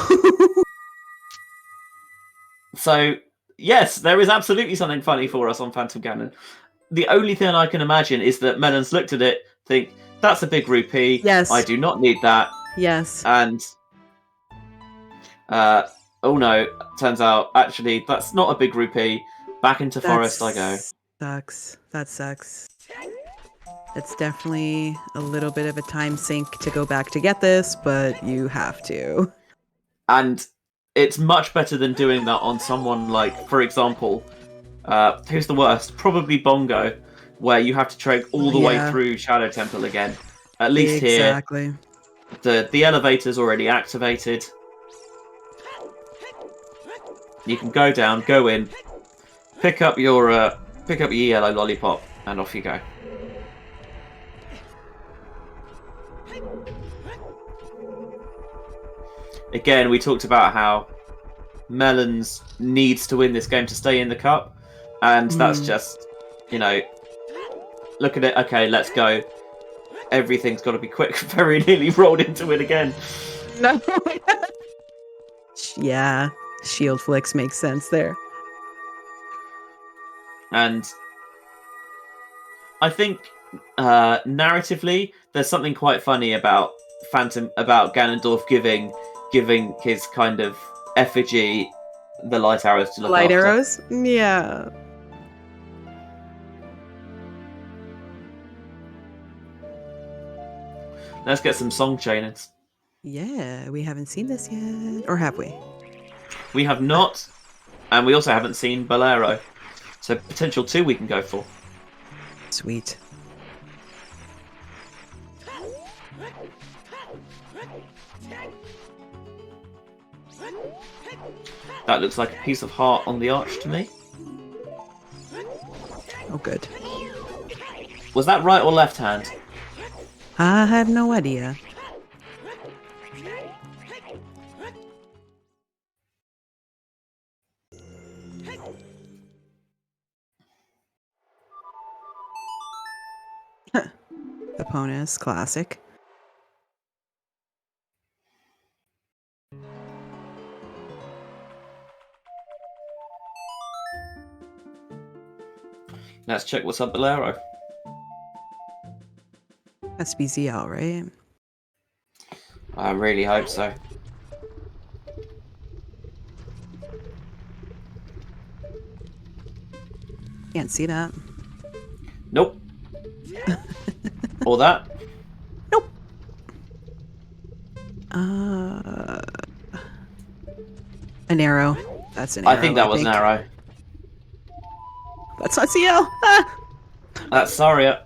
So, yes, there is absolutely something funny for us on Phantom Ganon. The only thing I can imagine is that Melons looked at it, think, that's a big rupee. Yes. I do not need that. Yes. And, oh no, turns out, actually, that's not a big rupee. Back into forest I go. Sucks. That sucks. It's definitely a little bit of a time sink to go back to get this, but you have to. And it's much better than doing that on someone like, for example, who's the worst? Probably Bongo, where you have to trek all the way through Shadow Temple again. At least here, the elevator's already activated. You can go down, go in, pick up your yellow lollipop, and off you go. Again, we talked about how Melons needs to win this game to stay in the cup, and that's just, you know, look at it. Okay, let's go. Everything's got to be quick. Very nearly rolled into it again. No. Yeah, shield flicks makes sense there. And I think narratively, there's something quite funny about Ganondorf giving his kind of effigy the light arrows to look Light after. arrows? Yeah. Let's get some song chainers. Yeah, we haven't seen this yet. Or have we? We have not, and we also haven't seen Bolero. So potential 2 we can go for. Sweet. That looks like a piece of heart on the arch to me. Oh, good. Was that right or left hand? I have no idea. Eponus, classic. Let's check what's up Bolero. Has to be ZL, right? I really hope so. Can't see that. Nope. Or that. Nope. An arrow. That's an arrow. I think that was an arrow. That's not CL. Ah! That's Saria.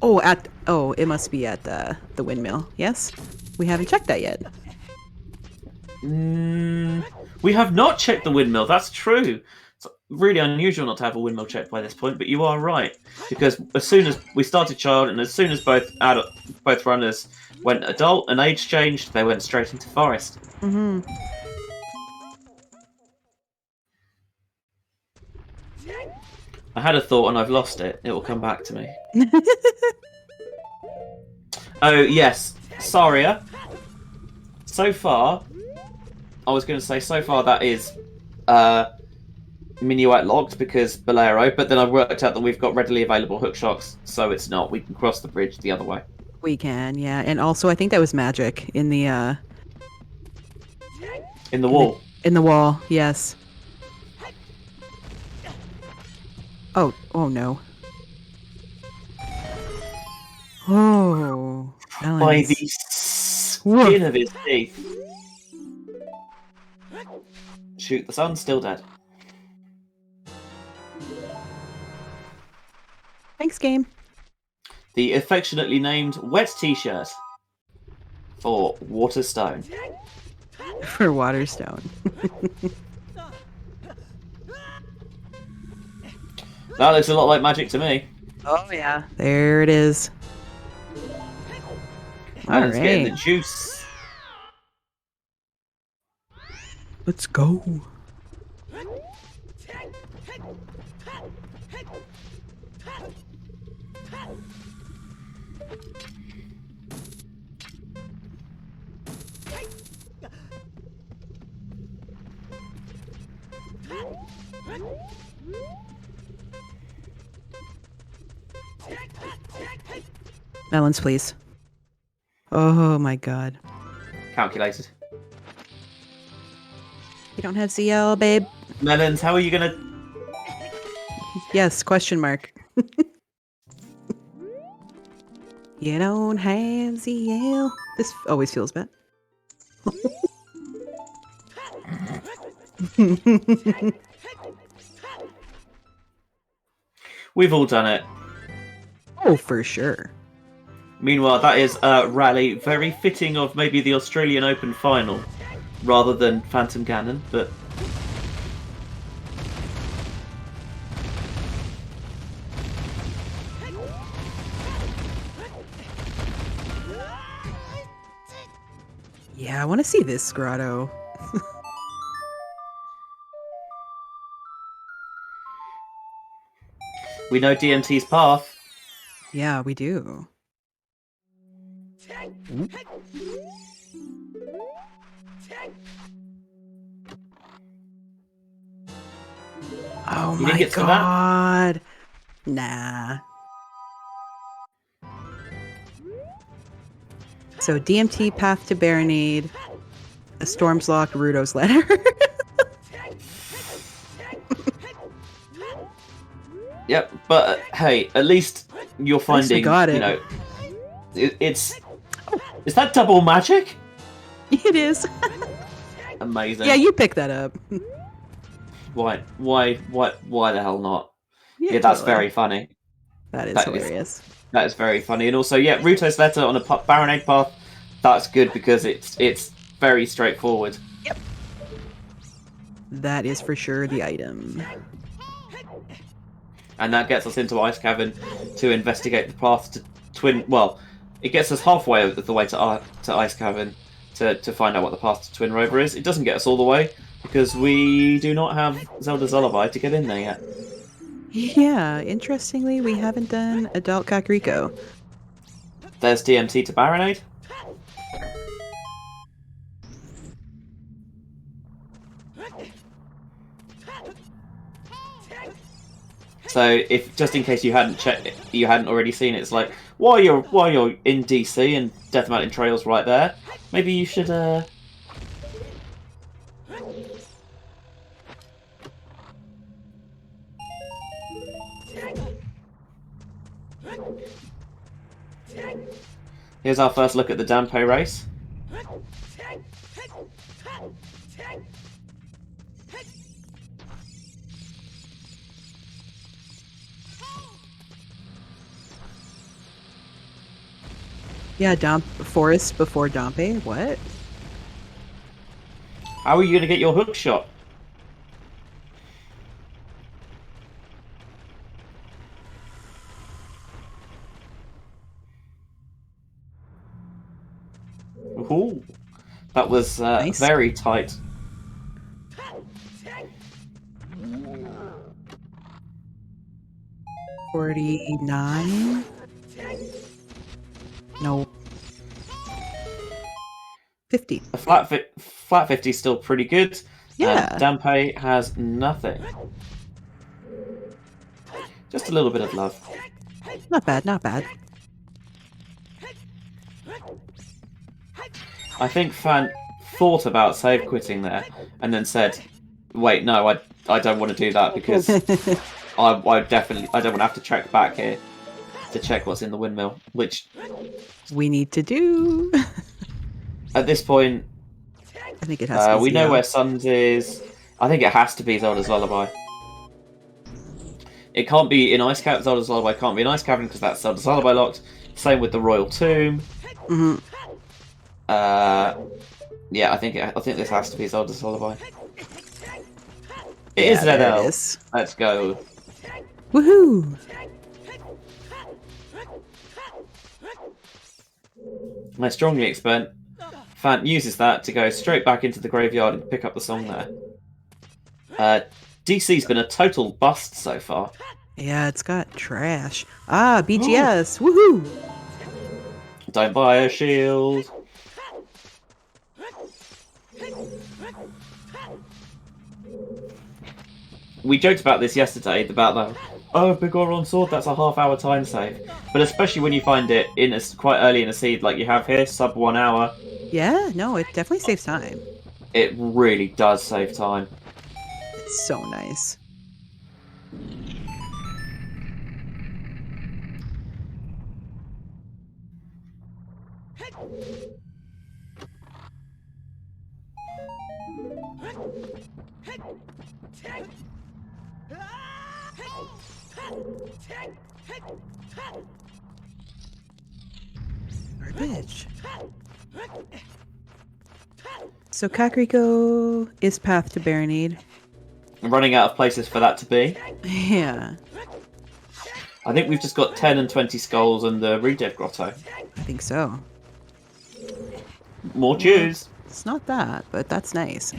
Oh, it must be at the windmill. Yes, we haven't checked that yet. We have not checked the windmill. That's true. It's really unusual not to have a windmill checked by this point, but you are right, because as soon as we started child, and as soon as both runners went adult and age changed, they went straight into forest. Mm-hmm. I had a thought and I've lost it. It will come back to me. Oh yes, Saria. So far, I was going to say so far that is minuet locked because Bolero, but then I worked out that we've got readily available hook shocks, so it's not. We can cross the bridge the other way. We can, yeah, and also I think that was magic in the wall. In the wall, yes. Oh no. Oh, by the skin of his teeth. Shoot, the sun's still dead. Thanks, game. The affectionately named Wet T-shirt for Waterstone. For Waterstone. That looks a lot like magic to me. Oh yeah, there it is. Alan's All getting right. the juice. Let's go. Melons, please. Oh my god. Calculated. You don't have CL, babe? Melons, how are you gonna... Yes, question mark. You don't have ZL. This always feels bad. We've all done it. Oh, for sure. Meanwhile, that is Rally, very fitting of maybe the Australian Open final, rather than Phantom Ganon, but... Yeah, I want to see this grotto. We know DMT's path. Yeah, we do. Oh You didn't my get to that? god. Nah. So DMT path to Baronade, a Storm's Lock, Rudo's letter. Yep, but hey, at least you're finding, got it. you know, it's... Is that double magic? It is. Amazing. Yeah, you pick that up. Why the hell not? Yeah, That's totally. very funny. That is That is- hilarious. That is very funny. And also, yeah, Ruto's letter on a Baronade path, that's good because it's very straightforward. That is for sure the item. And that gets us into Ice Cavern to investigate the path to Twin... Well, it gets us halfway of the way to Ice Cavern to find out what the path to Twin Rover is. It doesn't get us all the way, because we do not have Zelda's Lullaby to get in there yet. Yeah, interestingly, we haven't done Adult Kakariko. There's DMT to Baronade. So, if just in case you hadn't already seen it, it's like while you're in DC and Death Mountain Trail's right there, maybe you should. Here's our first look at the Dampe race. Yeah, Forest before Dampe. What? How are you going to get your hook shot? Ooh, that was Nice. very tight. $49. No. 50. The flat 50 is still pretty good. Yeah. And Dampe has nothing. Just a little bit of love. Not bad, not bad. I think Phant thought about save quitting there and then said, "Wait, no, I don't want to do that because I don't want to have to check back here to check what's in the windmill." Which we need to do. at this point, I think it has to be we know Zio. where Suns is. I think it has to be Zelda's Lullaby. It can't be in Ice Cavern. Zelda's Lullaby can't be in Ice Cavern because that's Zelda's Lullaby locked. Same with the Royal Tomb. Mm-hmm. Yeah, I think this has to be Zelda's Lullaby. It Yeah, is there ZL. it is. Let's go. Woohoo! I strongly expect Phant uses that to go straight back into the graveyard and pick up the song there. DC's been a total bust so far. Yeah, it's got trash. Ah, BGS. Woohoo! Don't buy a shield. We joked about this yesterday, about the Big Oron Sword, that's a half-hour time save. But especially when you find it quite early in a seed like you have here, sub 1 hour. Yeah, no, it definitely saves time. It really does save time. It's so nice. Garbage. So Kakariko is path to Baronade. I'm running out of places for that to be. Yeah, I think we've just got 10 and 20 skulls and the Redev Grotto. I think so. More chews. It's not that, but that's nice.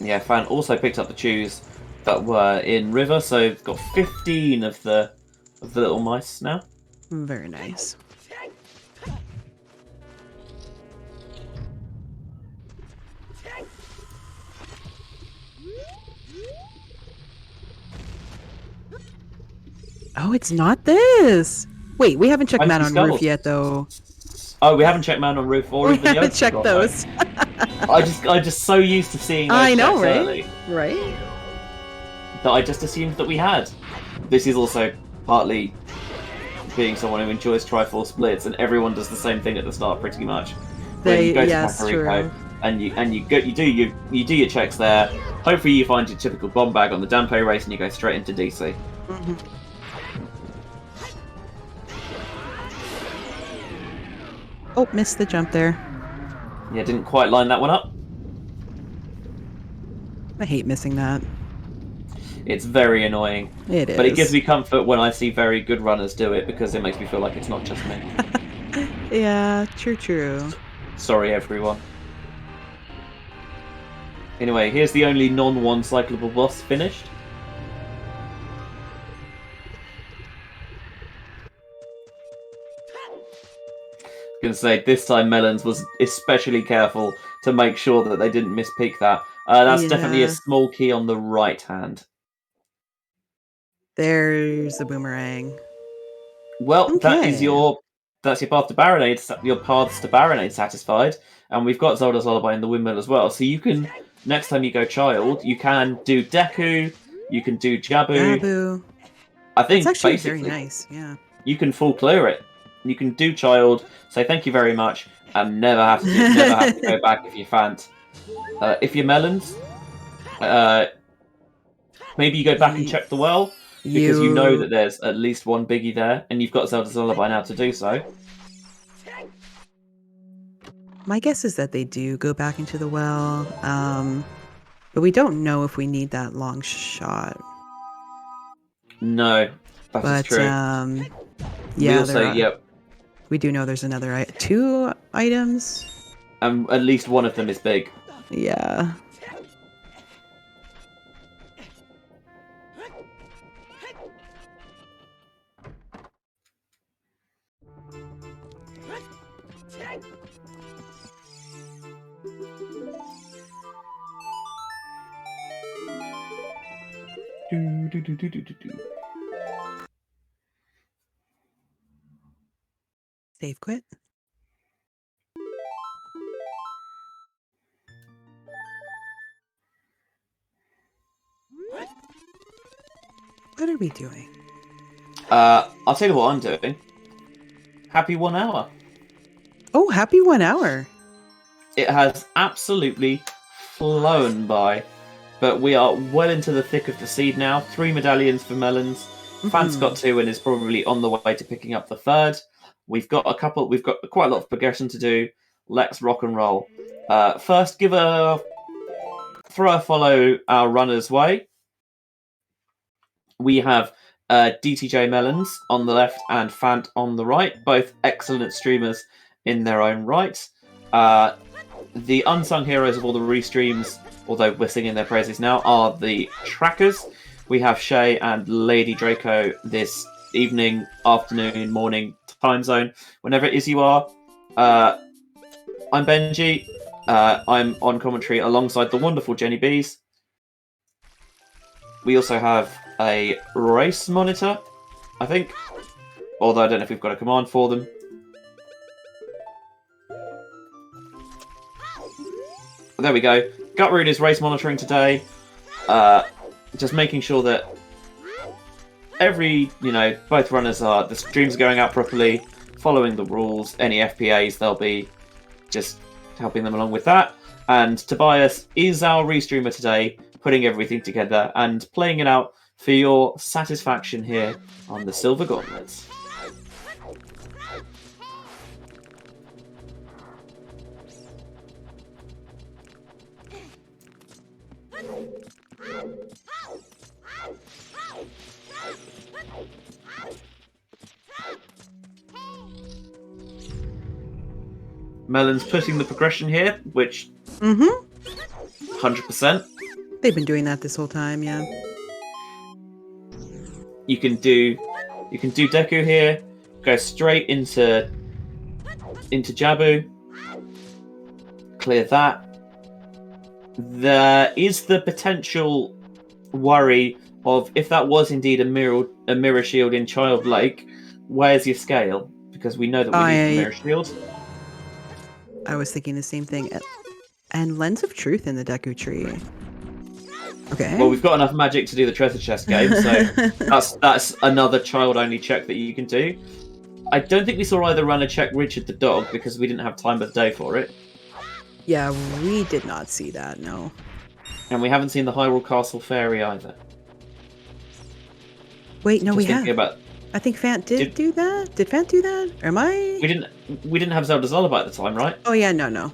Yeah, Fan also picked up the chews that were in River, so we've got 15 of the little mice now. Very nice. Oh, it's not this. Wait, we haven't checked Man on skulls. Roof yet, though. Oh, we haven't checked Man on Roof or We even the haven't Oak checked Grotto. those. I just so used to seeing those I know, checks right? early Right? that I just assumed that we had. This is also partly being someone who enjoys Triforce splits, and everyone does the same thing at the start, pretty much. Where you go to Kakariko, true. and you do your checks there. Hopefully, you find your typical bomb bag on the Dampe race, and you go straight into DC. Mm-hmm. Oh, missed the jump there. Yeah, didn't quite line that one up. I hate missing that. It's very annoying. It is. But it gives me comfort when I see very good runners do it because it makes me feel like it's not just me. Yeah, true. Sorry, everyone. Anyway, here's the only non-one cyclable boss finished. I'm gonna say this time Melons was especially careful to make sure that they didn't mispeak that. That's definitely a Yeah. small key on the right hand. There's the boomerang. Well, Okay. that's your path to Baronade. Your paths to Baronade satisfied, and we've got Zelda's Lullaby in the windmill as well. So you can next time you go Child, you can do Deku, you can do Jabu. Jabu. I think That's actually basically very nice. Yeah. you can full clear it. You can do Child, say thank you very much, and never have to go back if you're Phant. If you're Melons, maybe you go back and check the well. Because you know that there's at least one biggie there, and you've got Zelda's Lullaby now to do so. My guess is that they do go back into the well, but we don't know if we need that long shot. No, that is true. Yeah, we also, yep. We do know there's another 2 items. And at least one of them is big. Yeah. Save quit. What are we doing? I'll tell you what I'm doing. Happy 1 hour. Oh, happy 1 hour. It has absolutely flown by. But we are well into the thick of the seed now. 3 medallions for Melons. Phant's got 2 and is probably on the way to picking up the 3rd. We've got quite a lot of progression to do. Let's rock and roll. First, throw a follow our runner's way. We have dtjmelons on the left and Phant on the right, both excellent streamers in their own right. The unsung heroes of all the restreams, although we're singing their praises now, are the trackers. We have Shay and Lady Draco this evening, afternoon, morning time zone, whenever it is you are. I'm Benjy. I'm on commentary alongside the wonderful jenniebeez. We also have a race monitor, I think. Although I don't know if we've got a command for them. There we go. Gutroon is race monitoring today. Just making sure that both runners the streams are going out properly, following the rules. Any FPAs, they'll be just helping them along with that. And Tobias is our restreamer today, putting everything together and playing it out for your satisfaction here on the Silver Gauntlets. Melon's putting the progression here, which 100%. They've been doing that this whole time, yeah. You can do Deku here, go straight into Jabu, clear that. There is the potential worry of if that was indeed a mirror shield in Child Lake, where's your scale? Because we know that we need the mirror shield. I was thinking the same thing. And Lens of Truth in the Deku Tree. Okay. Well, we've got enough magic to do the treasure chest game, so that's another child-only check that you can do. I don't think we saw either runner check Richard the dog because we didn't have time of the day for it. Yeah, we did not see that, no. And we haven't seen the Hyrule Castle Fairy either. Wait, no, we have. I think Phant did do that. Did Phant do that? Or am I? We didn't have Zelda's Lullaby at the time, right? Oh yeah, no.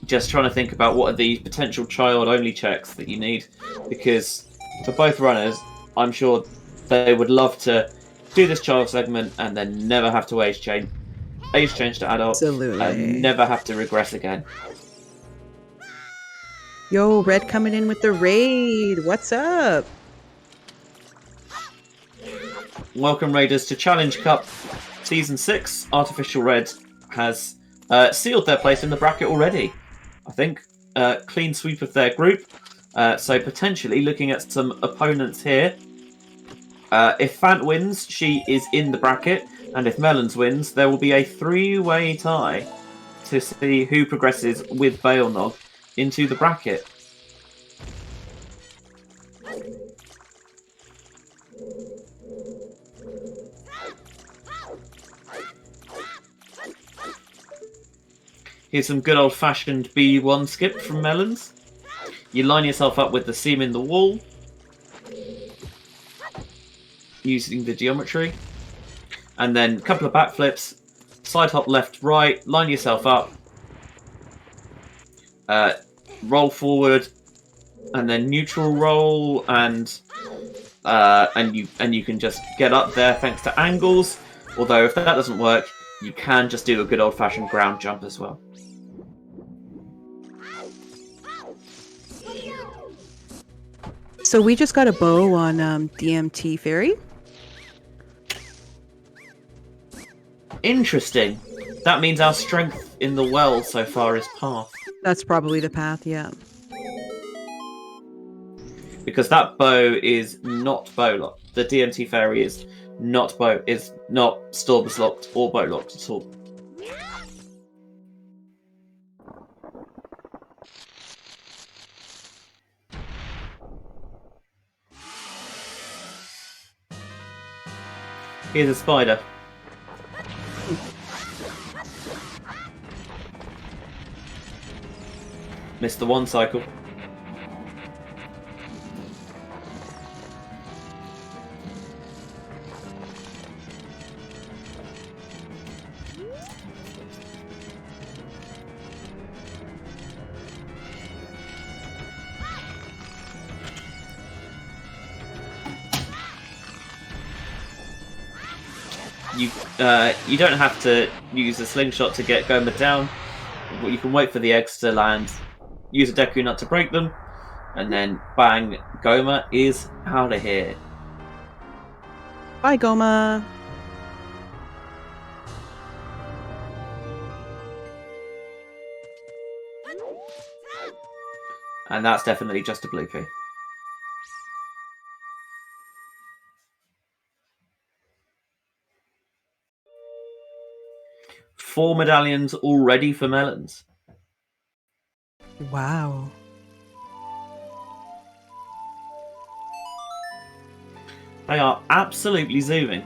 Just trying to think about what are the potential child-only checks that you need, because for both runners, I'm sure they would love to do this child segment and then never have to age change to adult, Absolutely. and never have to regress again. Yo, Red coming in with the raid. What's up? Welcome, Raiders, to Challenge Cup Season 6. Artificial Red has sealed their place in the bracket already. I think clean sweep of their group. So potentially looking at some opponents here. If Phant wins, she is in the bracket. And if Melons wins, there will be a 3-way tie to see who progresses with Bailnog into the bracket. Here's some good old-fashioned B1 skip from Melons. You line yourself up with the seam in the wall, using the geometry, and then a couple of backflips, side hop left, right, line yourself up, roll forward, and then neutral roll, and you can just get up there thanks to angles. Although if that doesn't work, you can just do a good old-fashioned ground jump as well. So we just got a bow on DMT Fairy. Interesting. That means our strength in the well so far is path. That's probably the path, yeah. Because that bow is not bow locked. The DMT Fairy is not Storbus locked or bow locked at all. Here's a spider. Missed the one cycle. You don't have to use a slingshot to get Goma down. You can wait for the eggs to land, use a Deku Nut to break them, and then bang, Goma is out of here. Bye, Goma. And that's definitely just a blue pea. Four medallions already for Melons. Wow. They are absolutely zooming.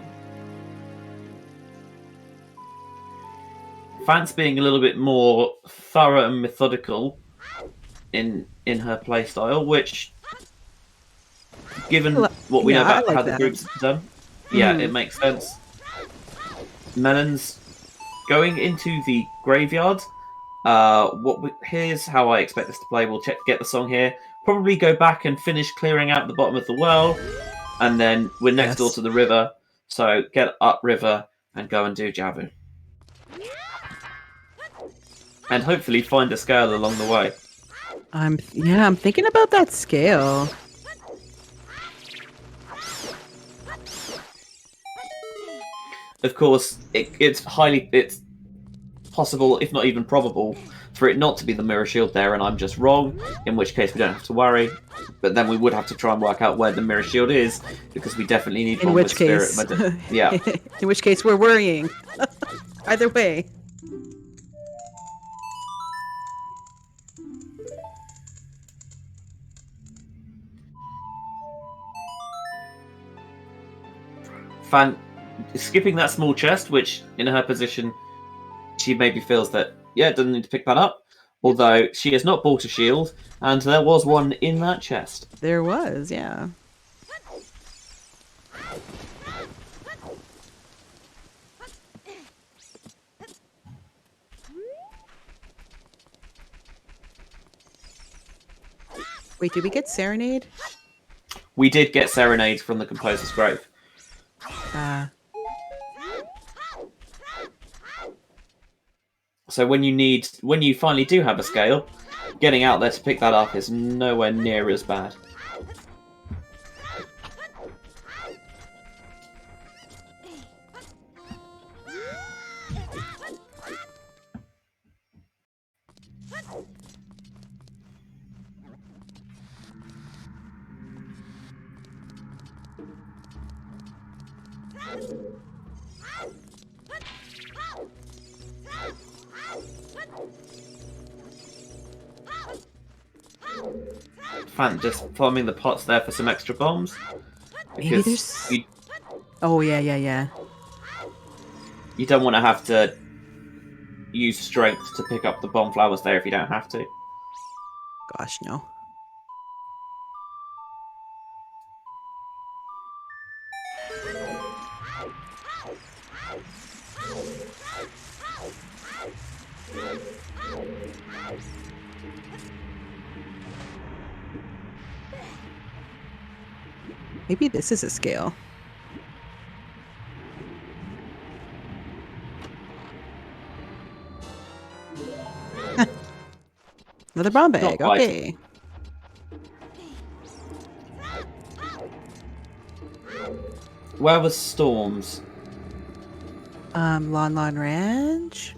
Phant's being a little bit more thorough and methodical in her playstyle, which, given what we know about how the group's done, yeah, it makes sense. Melons going into the graveyard. Here's how I expect this to play. We'll get the song here. Probably go back and finish clearing out the bottom of the well, and then we're next door to the river. So get up river and go and do Javu, and hopefully find a scale along the way. I'm thinking about that scale. Of course, it's possible, if not even probable, for it not to be the mirror shield there, and I'm just wrong. In which case, we don't have to worry. But then we would have to try and work out where the mirror shield is, because we definitely need one with spirit. Yeah. In which case, we're worrying. Either way. Phant skipping that small chest, which in her position, she maybe feels that, yeah, doesn't need to pick that up. Although she has not bought a shield, and there was one in that chest. There was, yeah. Wait, did we get Serenade? We did get Serenade from the Composer's Grove. So when you finally do have a scale, getting out there to pick that up is nowhere near as bad. Phant just farming the pots there for some extra bombs. Maybe there's... Oh, yeah. You don't want to have to use strength to pick up the bomb flowers there if you don't have to. Gosh, no. Maybe this is a scale. Another bomb bag, okay. Where was Storms? Lon Ranch?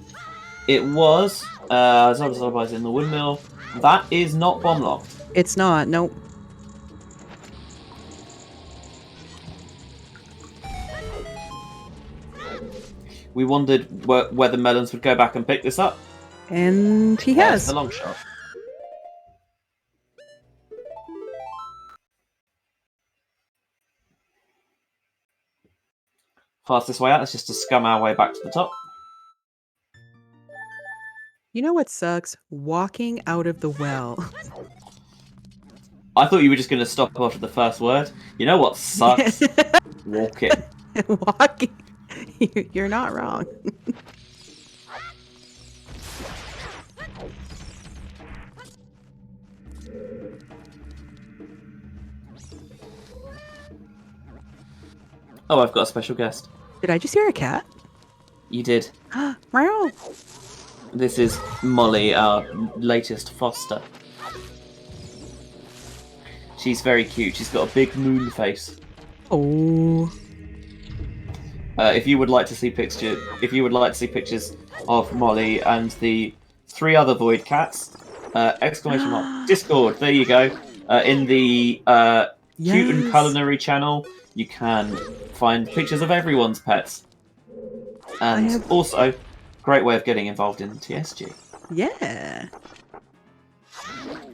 It was, Zolba's in the windmill. That is not bomb locked. It's not, nope. We wondered whether Melons would go back and pick this up. And he has. The long shot. Fastest way out is just to scum our way back to the top. You know what sucks? Walking out of the well. I thought you were just going to stop after the first word. You know what sucks? Walking. Walking. You're not wrong. Oh, I've got a special guest. Did I just hear a cat? You did. Meow. This is Molly, our latest foster. She's very cute. She's got a big moon face. Oh. If you would like to see pictures of Molly and the 3 other void cats, exclamation mark Discord. There you go. In the Cute and Culinary channel, you can find pictures of everyone's pets, and also great way of getting involved in TSG. Yeah.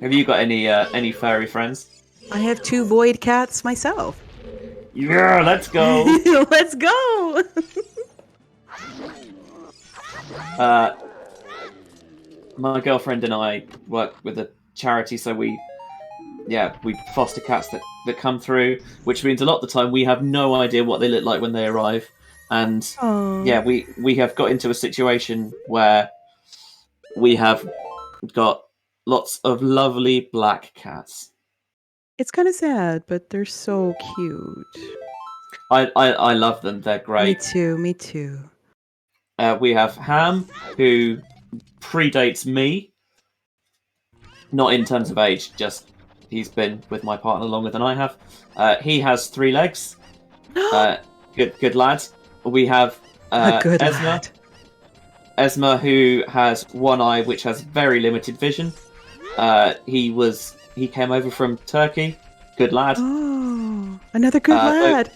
Have you got any furry friends? I have 2 void cats myself. Yeah, let's go. Let's go. My girlfriend and I work with a charity, so we foster cats that come through, which means a lot of the time we have no idea what they look like when they arrive. And we have got into a situation where we have got lots of lovely black cats. It's kind of sad, but they're so cute. I love them. They're great. Me too. We have Ham, who predates me. Not in terms of age, just he's been with my partner longer than I have. He has 3 legs. Good lad. We have Good Esma. lad. Esma, who has 1 eye, which has very limited vision. He came over from Turkey. Good lad. Oh, another good lad.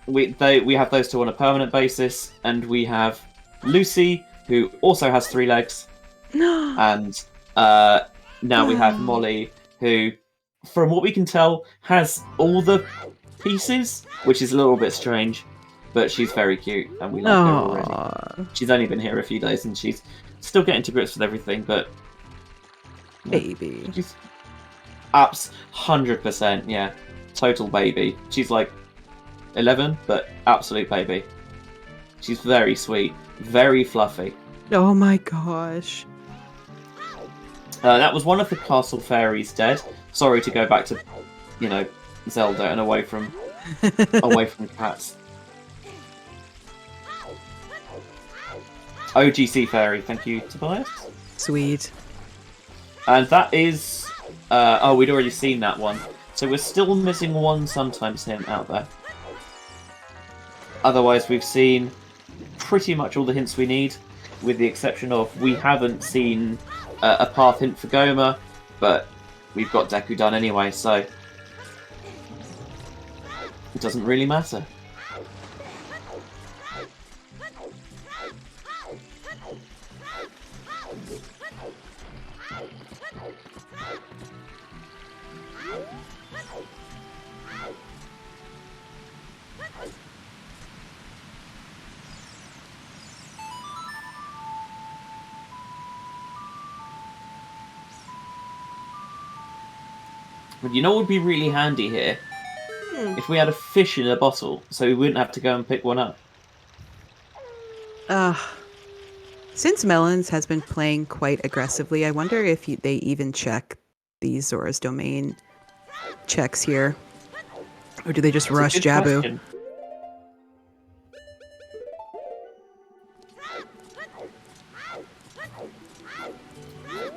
We have those 2 on a permanent basis, and we have Lucy, who also has 3 legs, and now we have Molly, who, from what we can tell, has all the pieces, which is a little bit strange, but she's very cute, and we like her already. She's only been here a few days, and she's still getting to grips with everything, but Baby. She's apps 100%, yeah. Total baby. She's like 11, but absolute baby. She's very sweet, very fluffy. Oh my gosh. That was one of the castle fairies dead. Sorry to go back to, you know, Zelda and away from cats. OGC fairy, thank you, Tobias. Sweet. And that is... oh, we'd already seen that one. So we're still missing one sometimes hint out there. Otherwise, we've seen pretty much all the hints we need, with the exception of we haven't seen a path hint for Goma, but we've got Deku done anyway, so it doesn't really matter. But you know what would be really handy here? If we had a fish in a bottle, so we wouldn't have to go and pick one up. Since Melons has been playing quite aggressively, I wonder if they even check these Zora's Domain checks here. Or do they just rush It's a good Jabu? question.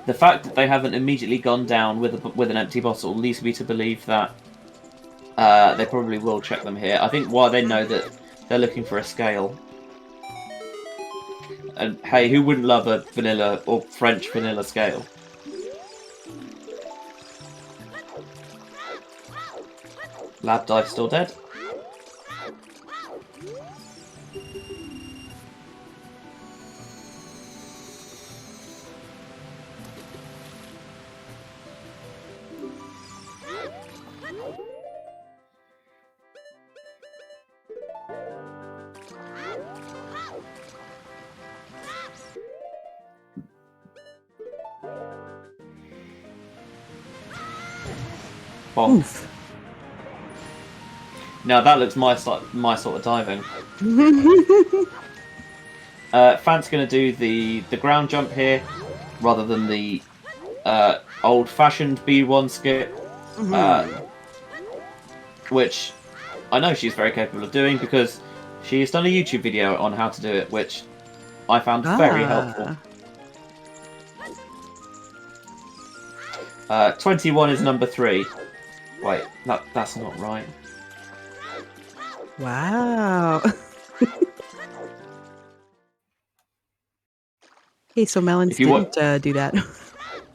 The fact that they haven't immediately gone down with an empty bottle leads me to believe that they probably will check them here. I think while they know that they're looking for a scale. And hey, who wouldn't love a vanilla or French vanilla scale? Lab dive still dead. Bonk. Oof. Now that looks my sort of diving. Phant's going to do the ground jump here, rather than the old-fashioned B1 skip, which I know she's very capable of doing because she has done a YouTube video on how to do it, which I found very helpful. 21 is number 3. Wait, that's not right. Wow. Hey, so Melons didn't do that.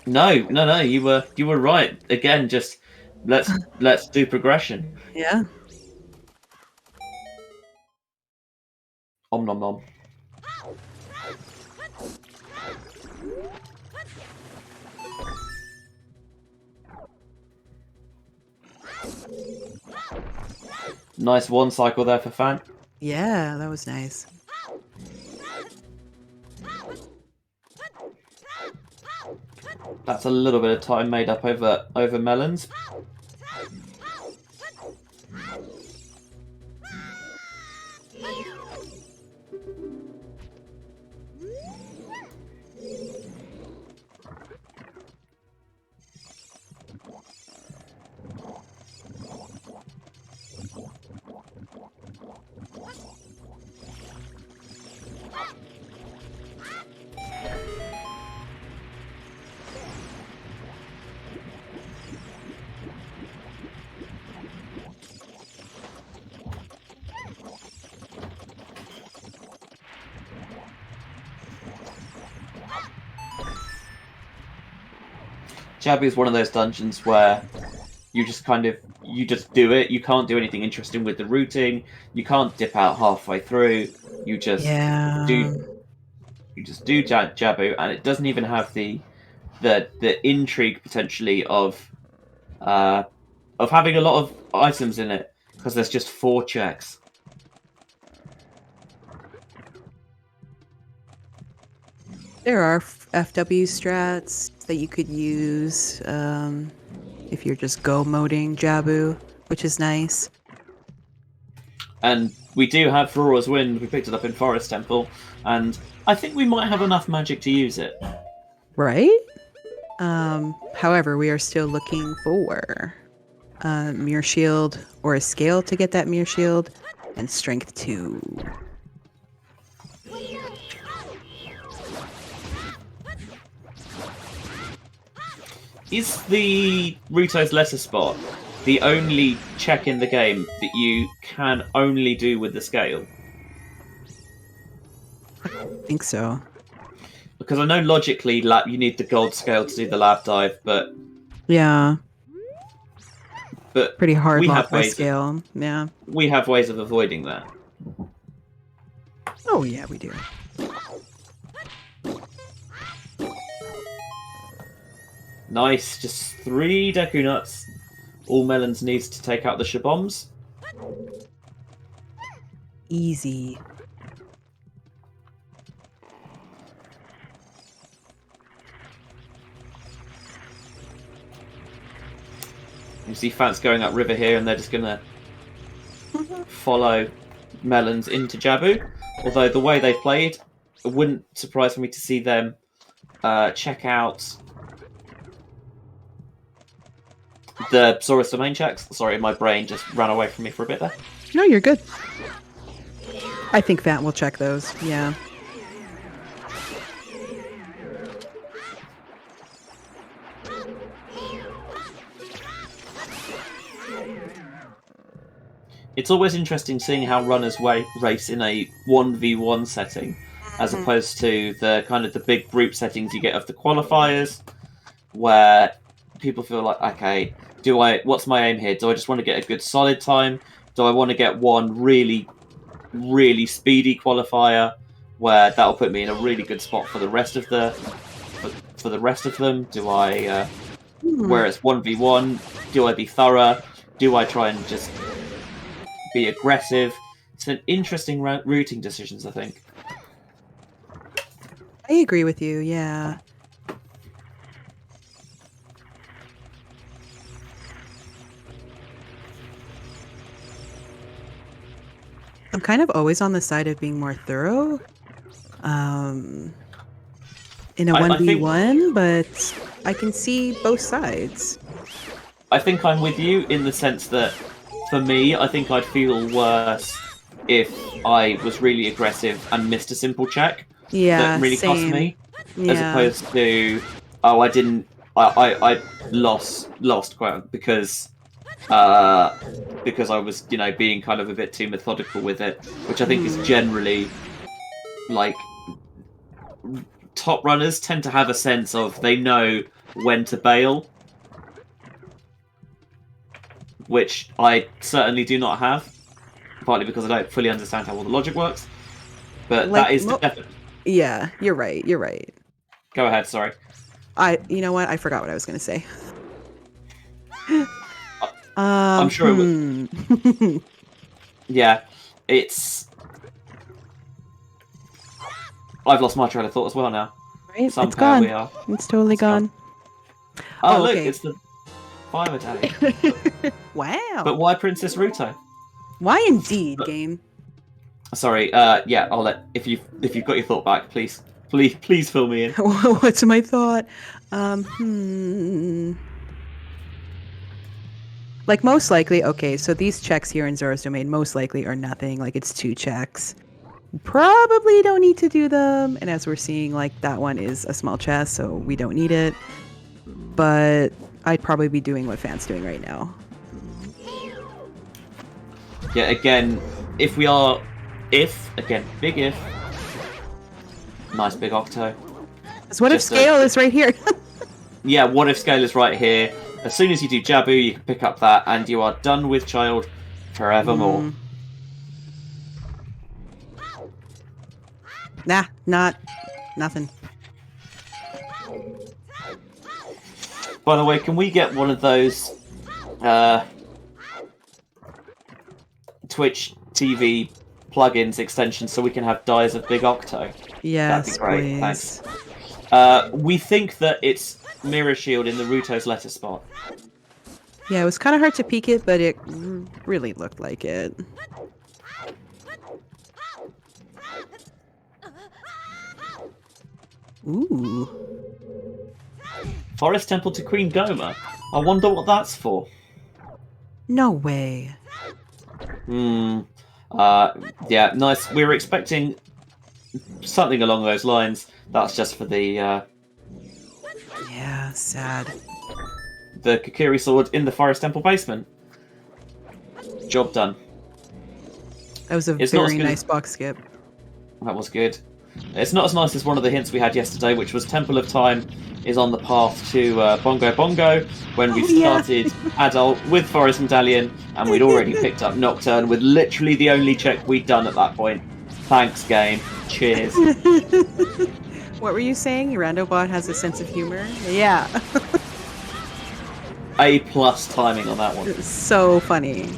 No, you were right. Again, just let's do progression. Yeah. Om nom nom. Nice one cycle there for Phant. Yeah, that was nice. That's a little bit of time made up over Melons. Jabu is one of those dungeons where you just do it. You can't do anything interesting with the routing. You can't dip out halfway through. You just do Jabu, and it doesn't even have the intrigue potentially of having a lot of items in it, because there's just 4 checks. There are FW strats that you could use if you're just go moding Jabu, which is nice. And we do have Flora's Wind. We picked it up in Forest Temple, and I think we might have enough magic to use it. Right? However, we are still looking for Mirror Shield or a scale to get that Mirror Shield, and Strength 2. Is the Ruto's Lesser Spot the only check in the game that you can only do with the scale? I think so. Because I know logically you need the gold scale to do the lab dive, but Yeah. Pretty hard we lock have by ways scale. Yeah. we have ways of avoiding that. Oh, yeah, we do. Nice, just 3 Deku Nuts. All Melons needs to take out the Shabombs. Easy. You see Phant's going up river here, and they're just gonna follow Melons into Jabu. Although the way they played, it wouldn't surprise me to see them check out the Saurus domain checks. Sorry, my brain just ran away from me for a bit there. No, you're good. I think Phant will check those. Yeah. It's always interesting seeing how runners race in a 1v1 setting, as opposed to the kind of the big group settings you get of the qualifiers, where people feel like, okay, what's my aim here? Do I just want to get a good solid time? Do I want to get one really, really speedy qualifier where that'll put me in a really good spot for the rest of for the rest of them? Do I where it's 1v1, do I be thorough? Do I try and just be aggressive? It's an interesting routing decisions, I think. I agree with you, yeah. I'm kind of always on the side of being more thorough in a 1v1, but I can see both sides. I think I'm with you in the sense that, for me, I think I'd feel worse if I was really aggressive and missed a simple check. Yeah, that really same. cost me, Yeah. as opposed to, oh, I lost quite because I was, being kind of a bit too methodical with it, which I think is generally, like, top runners tend to have a sense of they know when to bail, which I certainly do not have, partly because I don't fully understand how all the logic works, but Like, that is definitely... Yeah, you're right. You're right. Go ahead, sorry. You know what? I forgot what I was going to say. I'm sure it would. Yeah, it's... I've lost my train of thought as well now. Right? Somehow it's gone. we are. It's totally gone. Oh, look, okay. it's the 5 a day. Wow. But why Princess Ruto? Why indeed, game? Sorry, yeah, I'll let... If you've got your thought back, please fill me in. What's my thought? Like, most likely, okay, so these checks here in Zora's Domain most likely are nothing. Like, it's 2 checks. Probably don't need to do them. And as we're seeing, like, that one is a small chest, so we don't need it. But I'd probably be doing what Phant's doing right now. Yeah, again, big if, nice big octo. Because what if scale is right here? Yeah, what if scale is right here? As soon as you do Jabu, you can pick up that, and you are done with child forevermore. Nah, nothing. By the way, can we get one of those Twitch TV plugins extensions so we can have dyes of Big Octo? Yes, that'd be great. please. Thanks. We think that it's Mirror Shield in the Ruto's letter spot. Yeah, it was kind of hard to peek it, but it really looked like it. Ooh. Forest Temple to Queen Goma. I wonder what that's for. No way. Yeah, nice. We were expecting something along those lines. That's just for the Yeah, sad. Kokiri sword in the Forest Temple basement. Job done. That was a It's not as very good nice as- box skip. That was good. It's not as nice as one of the hints we had yesterday, which was Temple of Time is on the path to Bongo Bongo, when we Oh, yeah. started Adult with Forest Medallion, and we'd already picked up Nocturne with literally the only check we'd done at that point. Thanks, game. Cheers. What were you saying? Randobot has a sense of humor? Yeah. A+ timing on that one. It's so funny.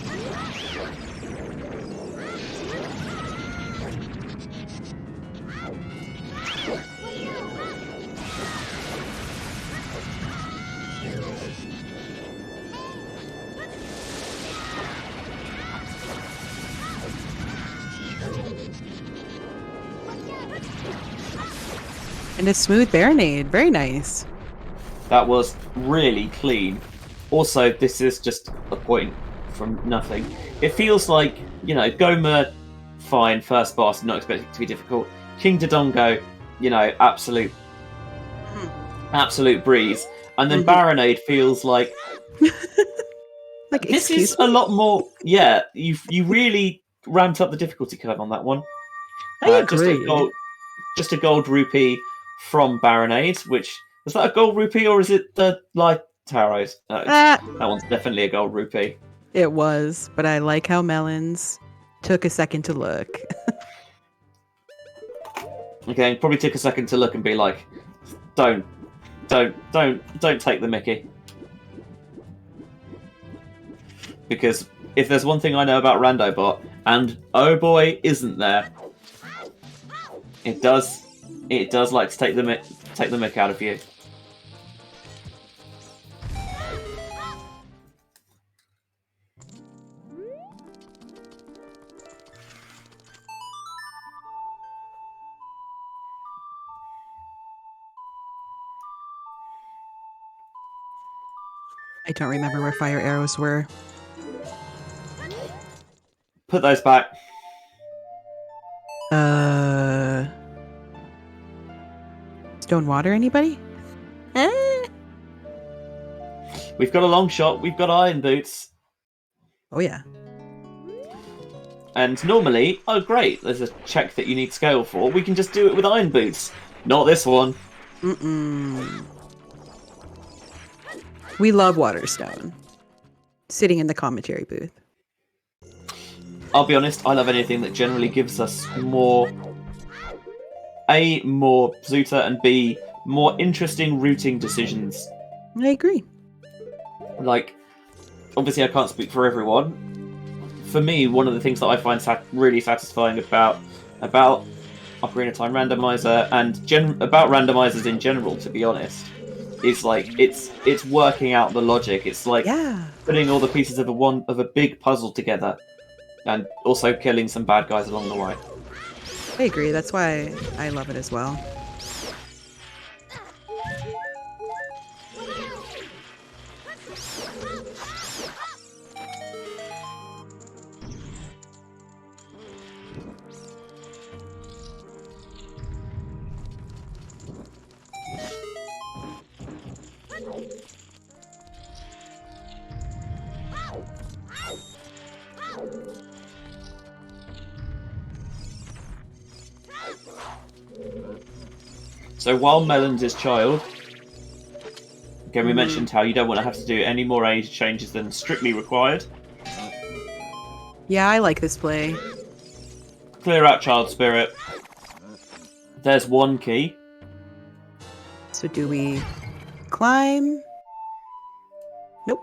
And a smooth Baronade. Very nice. That was really clean. Also, this is just a point from nothing. It feels like, Goma, fine, first boss, not expecting it to be difficult. King Dodongo, absolute breeze. And then Baronade feels like Like, this excuse is me? a lot more. Yeah, you really ramped up the difficulty curve on that one. I agree. Just a gold rupee from Baronade. Which is that a gold rupee or is it the light taros? No, that one's definitely a gold rupee. It was, but I like how Melons took a second to look. Okay, probably took a second to look and be like, don't take the mickey. Because if there's one thing I know about Randobot, and oh boy, isn't there, it does like to take the mick out of you. I don't remember where fire arrows were. Put those back. Stone water, anybody? We've got a long shot. We've got iron boots. Oh, yeah. And normally, oh great, there's a check that you need scale for. We can just do it with iron boots. Not this one. Mm-mm. We love Waterstone. Sitting in the commentary booth. I'll be honest, I love anything that generally gives us more Zuta, and B, more interesting routing decisions. I agree. Like, obviously I can't speak for everyone. For me, one of the things that I find really satisfying about Ocarina of Time Randomizer, and about randomizers in general, to be honest, is like it's working out the logic. It's like putting all the pieces of a big puzzle together, and also killing some bad guys along the way. I agree. That's why I love it as well. So while Melons is child, again we mentioned how you don't want to have to do any more age changes than strictly required. Yeah, I like this play. Clear out child spirit. There's one key. So do we climb? Nope.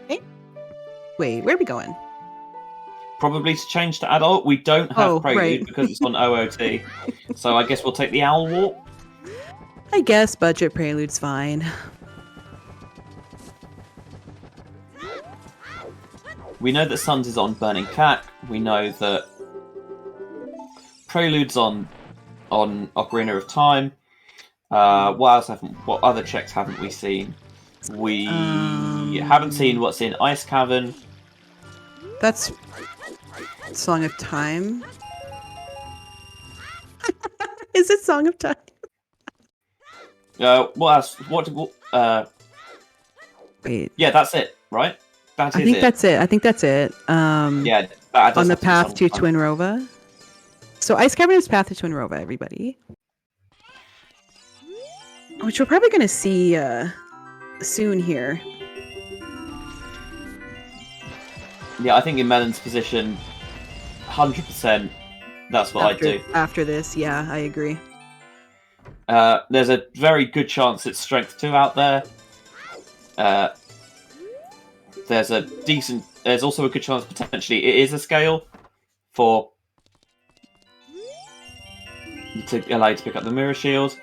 Okay. Wait, where are we going? probably to change to adult. We don't have Oh, Prelude right. because it's on OOT. So I guess we'll take the Owl Walk. I guess budget Prelude's fine. We know that Suns is on Burning Cack. We know that Prelude's on Ocarina of Time. What other checks haven't we seen? We haven't seen what's in Ice Cavern. That's Song of Time. Is it Song of Time? What else? Wait. Yeah, that's it, right? I think that's it. I think that's it. Yeah, that does on the have to be path Song to of Time. Twin Rova. So Ice Cavern is path to Twin Rova, everybody. Which we're probably going to see soon here. Yeah, I think in Melon's position, 100%, that's what I'd do. After this, yeah, I agree. There's a very good chance it's Strength 2 out there. There's also a good chance potentially it is a scale to allow you to pick up the Mirror Shield.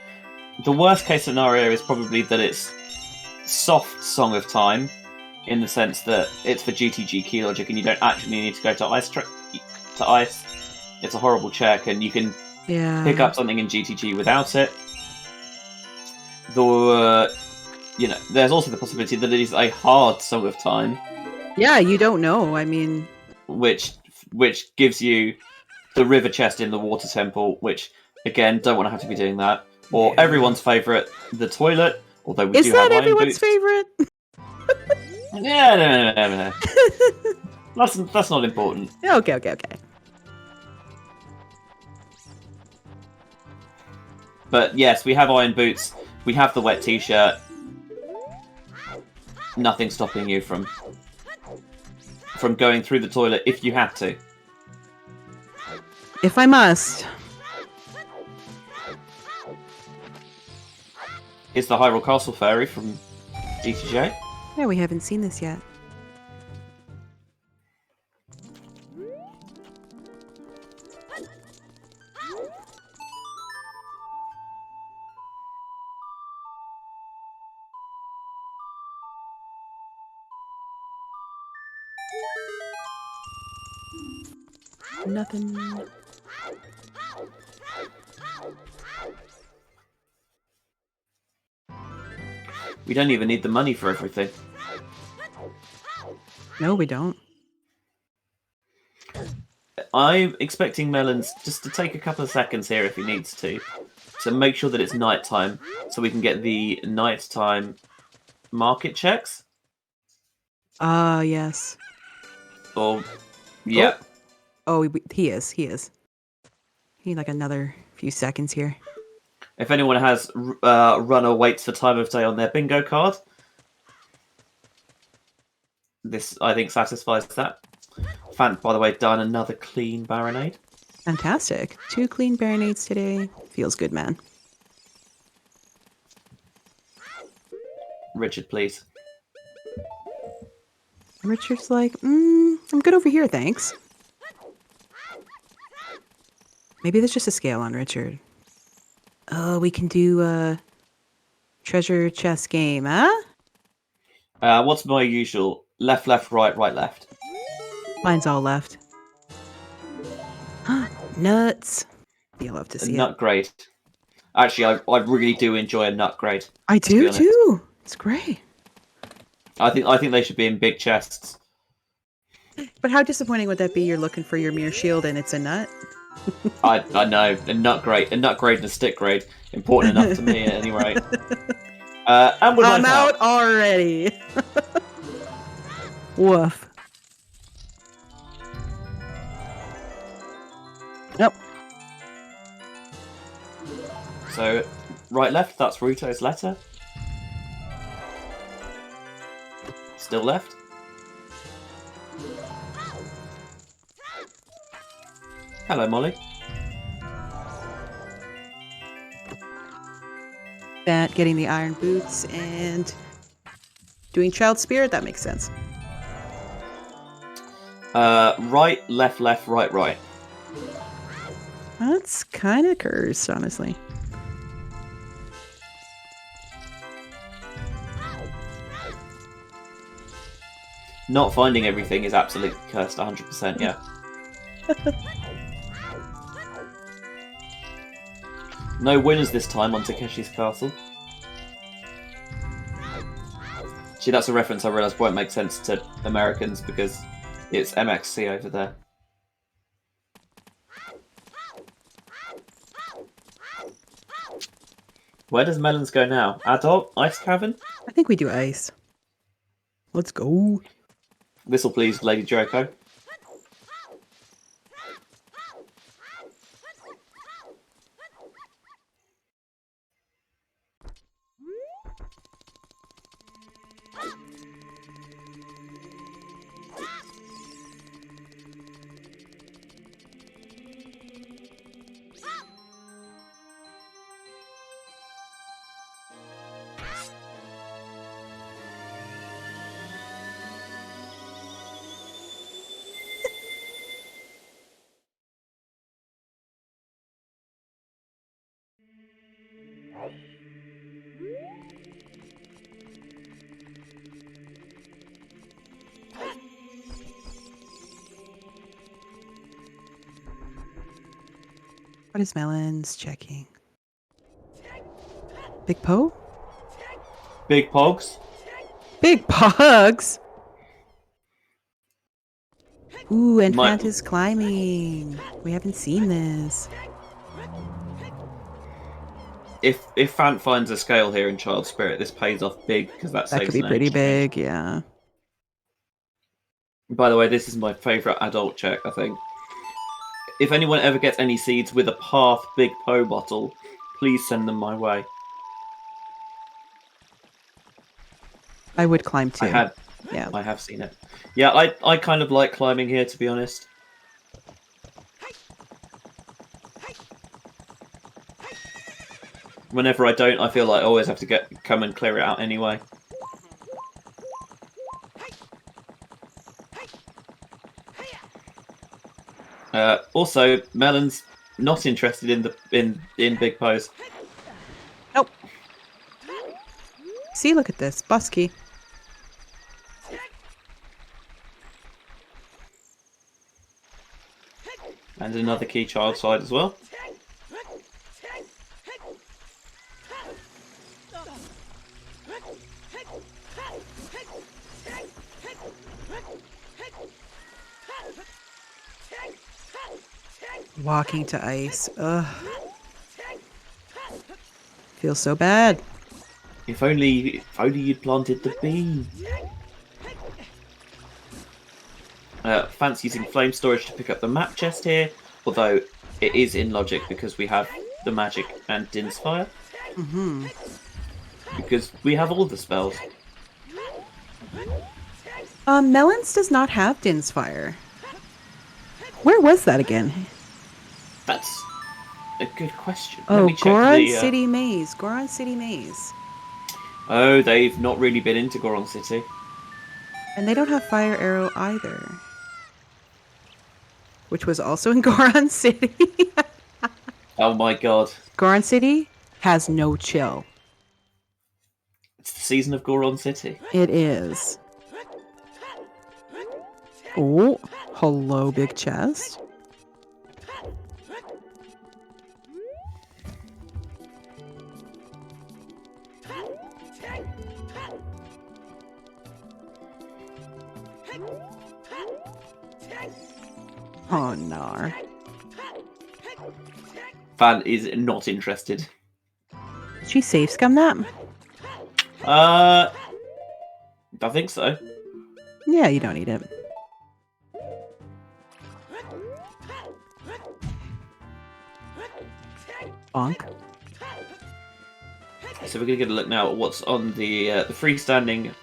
The worst case scenario is probably that it's soft Song of Time, in the sense that it's for GTG key logic and you don't actually need to go to ice. It's a horrible check and you can pick up something in GTG without it. Though, there's also the possibility that it is a hard Song of Time. Yeah, you don't know. I mean, which gives you the river chest in the water temple, which again don't want to have to be doing that. Or everyone's favourite, the toilet. Although we is do that have everyone's favorite? No. That's not important. Okay. But yes, we have iron boots. We have the wet t-shirt. Nothing stopping you from going through the toilet if you had to. If I must. It's the Hyrule Castle Fairy from DTJ. Yeah, we haven't seen this yet. Nothing. We don't even need the money for everything. No, we don't. I'm expecting Melons just to take a couple of seconds here if he needs to make sure that it's nighttime, so we can get the nighttime market checks. Yes. Or, yeah. Oh, he is. He need like another few seconds here. If anyone has runner waits for time of day on their bingo card, this, I think, satisfies that. Phant, by the way, done another clean Baronade. Fantastic. 2 clean Baronades today. Feels good, man. Richard, please. Richard's like, I'm good over here, thanks. Maybe there's just a scale on Richard. Oh, we can do a treasure chest game, huh? What's my usual? Left, right, left. Mine's all left. Nuts. You'll love to see Nut grade. Actually, I really do enjoy a nut grade. I do too. It's great. I think they should be in big chests. But how disappointing would that be? You're looking for your mirror shield and it's a nut. I know a nut grade and a stick grade, important enough to me at any rate. And we're I'm out already. Woof. Nope. So, right, left. That's Ruto's letter. Still left. Hello, Molly. That getting the iron boots and doing child spirit, that makes sense. Right, left, left, right, right. That's kind of cursed, honestly. Not finding everything is absolutely cursed, 100%, yeah. No winners this time on Takeshi's Castle. See, that's a reference I realise won't make sense to Americans because it's MXC over there. Where does Melons go now? Adult? Ice Cavern? I think we do ice. Let's go. This'll please Lady Jericho. What is Melons checking? Big Poe? Big Pogs. Big Pugs! Ooh, and Might- Phant is climbing. We haven't seen this. If Phant finds a scale here in Child Spirit, this pays off big because that That saves could be an pretty HP. big, yeah. By the way, this is my favourite adult check, I think. If anyone ever gets any seeds with a Path Big Po bottle, please send them my way. I would climb too. I have seen it. Yeah, I kind of like climbing here, to be honest. Whenever I don't, I feel like I always have to come and clear it out anyway. Also, Melon's not interested in Big Pose. Nope. See, look at this. Busky. And another key child side as well. Walking to ice. Ugh. Feels so bad. If only you'd planted the bee. Phant's using flame storage to pick up the map chest here, although it is in logic because we have the magic and Din's Fire. Mm-hmm. Because we have all the spells. Melons does not have Din's Fire. Where was that again? That's a good question. Oh, Let me check Goron the, City Maze. Goron City Maze. Oh, they've not really been into Goron City. And they don't have Fire Arrow either. Which was also in Goron City. Oh my god. Goron City has no chill. It's the season of Goron City. It is. Oh, hello, big chest. Oh, no. Phant is not interested. Did she safe scum that? I think so. Yeah, you don't need it. Bonk. So we're gonna get a look now at what's on the freestanding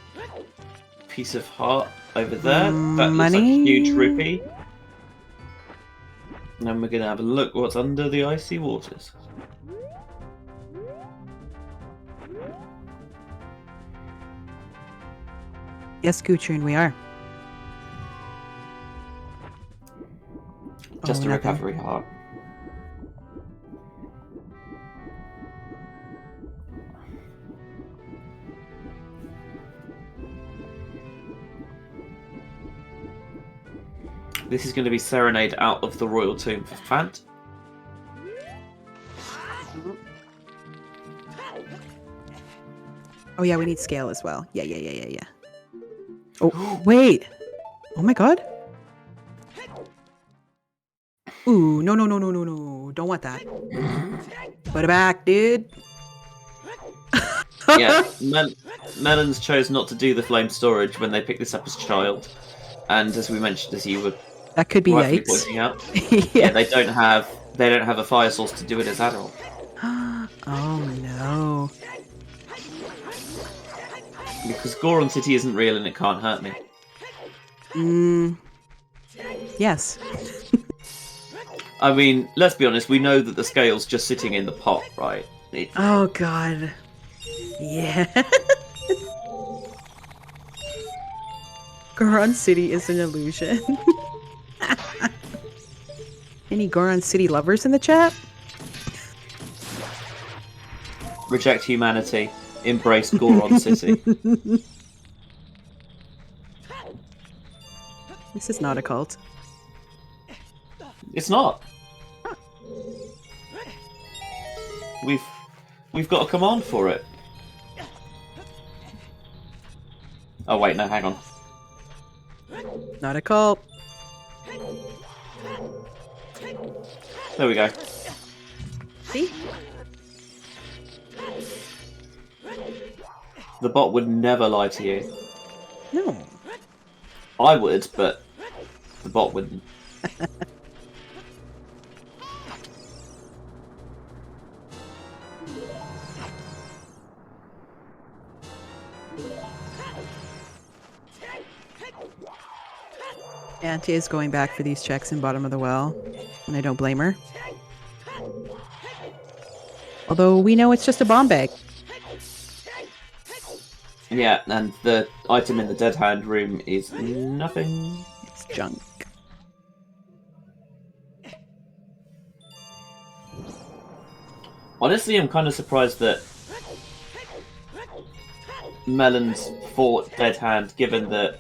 piece of heart over there. That looks like a huge rupee. And then we're gonna have a look what's under the icy waters. Yes, Gutrun, we are. Just a nothing. recovery heart. This is going to be Serenade out of the Royal Tomb for Phant. Oh yeah, we need scale as well. Yeah. Oh wait. Oh my god. Ooh, no. Don't want that. Put it back, dude. Yeah, Melons chose not to do the flame storage when they picked this up as a child, and as we mentioned, as you were That could be rightfully yikes. pointing out, Yeah. they don't have a fire source to do it as adult. Oh no. Because Goron City isn't real and it can't hurt me. Yes. I mean, let's be honest, we know that the scale's just sitting in the pot, right? Oh god. Yeah. Goron City is an illusion. Any Goron City lovers in the chat? Reject humanity, embrace Goron City. This is not a cult. It's not. We've got a command for it. Oh wait, no, hang on. Not a cult. There we go. See? The bot would never lie to you. No. I would, but the bot wouldn't. Auntie is going back for these checks in bottom of the well, and I don't blame her. Although we know it's just a bomb bag. Yeah, and the item in the dead hand room is nothing. It's junk. Honestly, I'm kind of surprised that Melons fought Dead Hand, given that...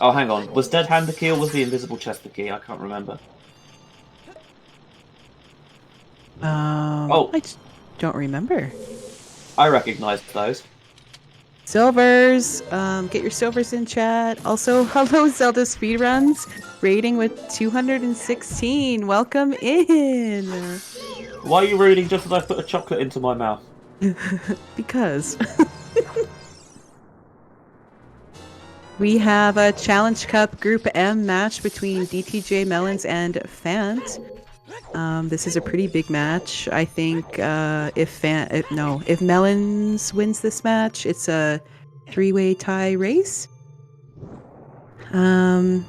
Oh, hang on. Was Dead Hand the key or was the invisible chest the key? I can't remember. I just don't remember. I recognised those. Silvers, get your silvers in chat. Also, hello Zelda speedruns, rating with 216. Welcome in. Why are you reading just as I put a chocolate into my mouth? Because we have a Challenge Cup Group M match between dtjmelons and Phant. This is a pretty big match. I think if Melons wins this match, it's a 3-way tie race. A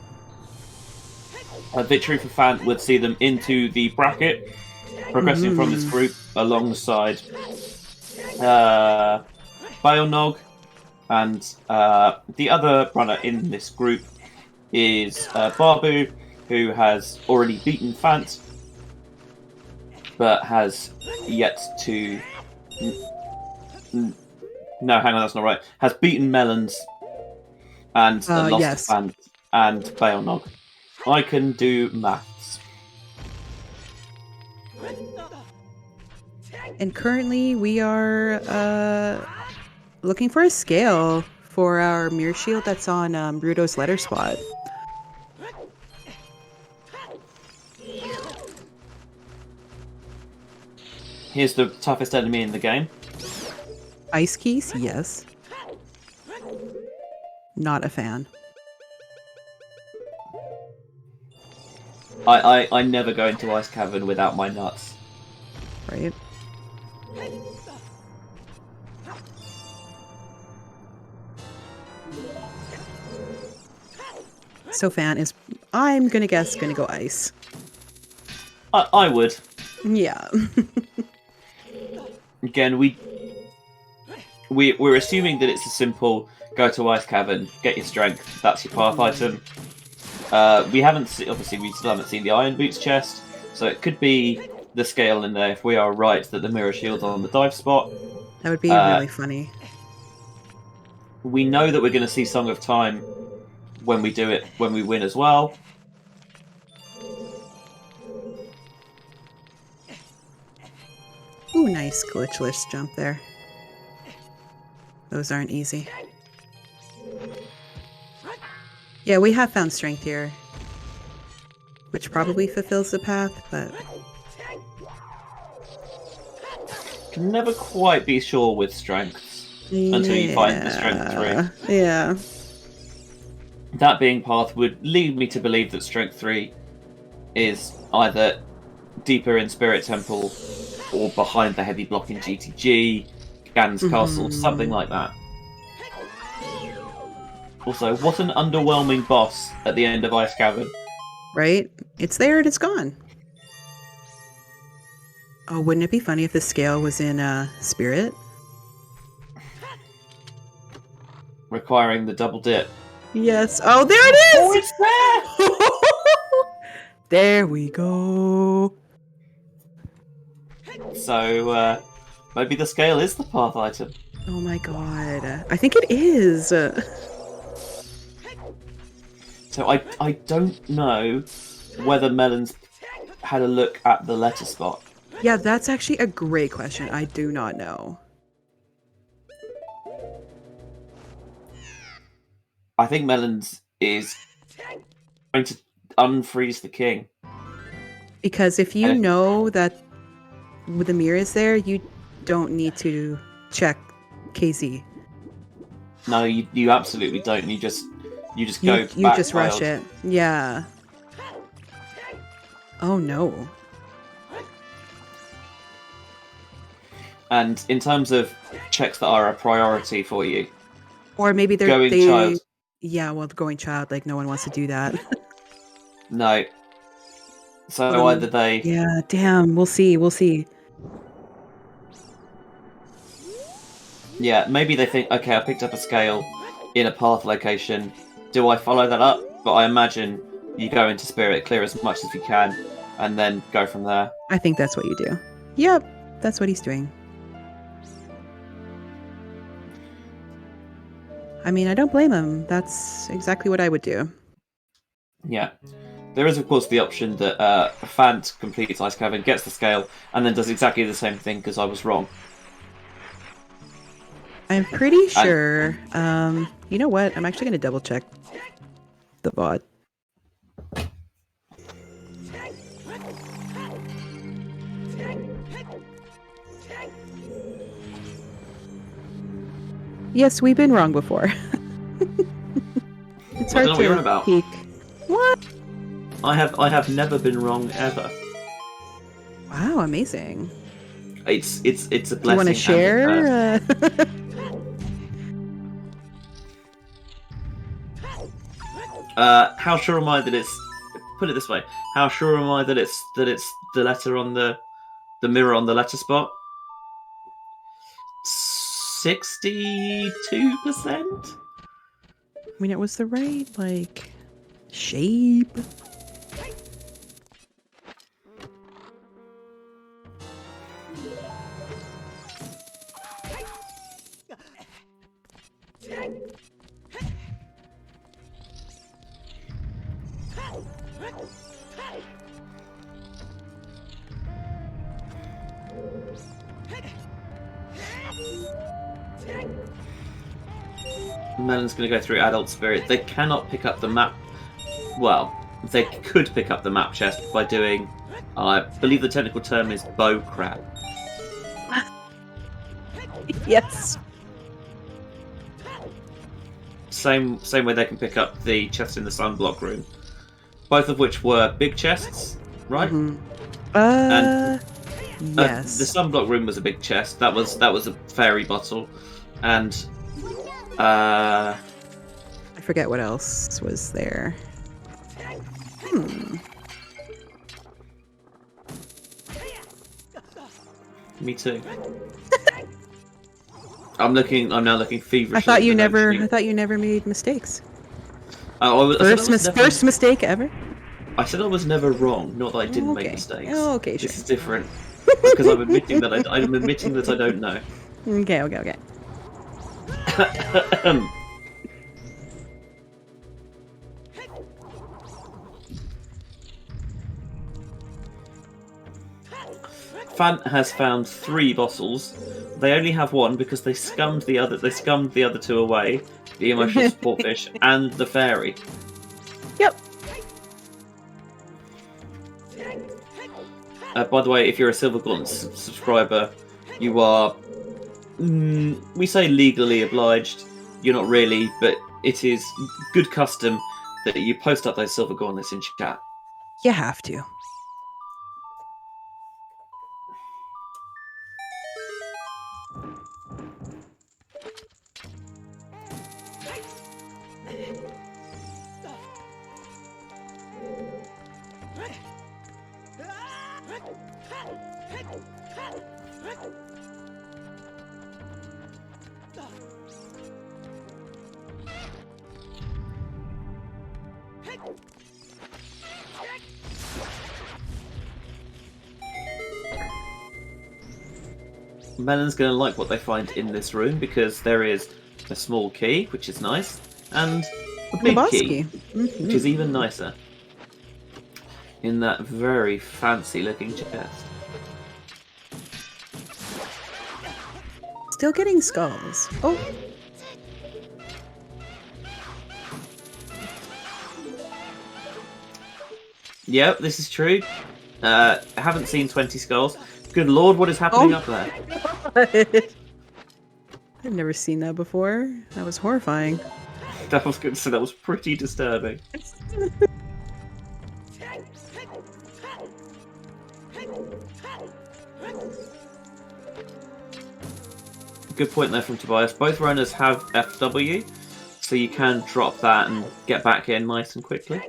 victory for Phant would see them into the bracket, progressing from this group alongside Bionog, and the other runner in this group is Barbu, who has already beaten Phant, but has yet to... No, hang on, that's not right. Has beaten Melons and lost yes. to Phant and Bionog. I can do maths. And currently we are looking for a scale for our mirror shield that's on Bruto's letter spot. Here's the toughest enemy in the game. Ice keys? Yes. Not a fan. I never go into Ice Cavern without my nuts. Right? So Phant is, I'm gonna guess, gonna go ice. I would. Yeah. Again, we're assuming that it's a simple go to Ice Cavern, get your strength, that's your path item. We haven't obviously we still haven't seen the Iron Boots chest, so it could be the scale in there if we are right that the mirror shield's on the dive spot. That would be really funny. We know that we're going to see Song of Time when we do it, when we win as well. Ooh, nice glitchless jump there. Those aren't easy. Yeah, we have found strength here, which probably fulfills the path, but... Can never quite be sure with strengths until you find the strength 3. Yeah. That being path would lead me to believe that strength 3 is either deeper in Spirit Temple or behind the heavy block in GTG, Gan's Castle, something like that. Also, what an underwhelming boss at the end of Ice Cavern. Right? It's there and it's gone. Oh, wouldn't it be funny if the scale was in Spirit? Requiring the double dip. Yes. Oh, there it is! Oh, it's there! There we go. So, maybe the scale is the path item. Oh my god. I think it is. So I don't know whether Melons had a look at the letter spot. Yeah, that's actually a great question. I do not know. I think Melons is trying to unfreeze the king. Because if you know that the mirror is there, you don't need to check KZ. No, you absolutely don't. You just go back. You just rush it. Yeah. Oh no. And in terms of checks that are a priority for you, or maybe they're going child. Yeah, well, going child, like no one wants to do that. No. So either they. Yeah, damn. We'll see. We'll see. Yeah, maybe they think, okay, I picked up a scale in a path location. Do I follow that up? But I imagine you go into Spirit, clear as much as you can, and then go from there. I think that's what you do. Yep, that's what he's doing. I mean, I don't blame him. That's exactly what I would do. Yeah. There is, of course, the option that Phant completes Ice Cavern, gets the scale, and then does exactly the same thing because I was wrong. I'm pretty sure. You know what? I'm actually going to double check the VOD. Yes, we've been wrong before. It's hard what you're on about. Peek. What? I have never been wrong ever. Wow, amazing. It's a blessing. Do you want to share? How sure am I that it's? Put it this way: how sure am I that it's the letter on the mirror on the letter spot? 62%. I mean, it was the right shape. Melon's going to go through Adult Spirit. They cannot pick up the map. Well, they could pick up the map chest by doing, I believe the technical term is bow crab. Yes. Same way they can pick up the chest in the sunblock room. Both of which were big chests, right? Mm-hmm. Yes. The sunblock room was a big chest. That was a fairy bottle, and I forget what else was there. Me too. I'm now looking feverishly. I thought you never made mistakes. First mistake ever? I said I was never wrong, not that I didn't make Okay. mistakes. Oh, okay, sure. This is different. Because I'm admitting that I'm admitting that I don't know. Okay. Phant has found 3 bottles. They only have 1 because they scummed the other. They scummed the other 2 away. The emotional support fish and the fairy. Yep. By the way, if you're a Silver Gauntlet subscriber, you are, we say legally obliged. You're not really, but it is good custom that you post up those Silver Gauntlets in chat. You have to. Melon's going to like what they find in this room because there is a small key, which is nice, and a big key, which is even nicer. In that very fancy looking chest. Still getting skulls. Oh. Yep, this is true. I haven't seen 20 skulls. Good lord, what is happening up there? I've never seen that before. That was horrifying. That was good. So that was pretty disturbing. Good point there from Tobias. Both runners have FW, so you can drop that and get back in nice and quickly.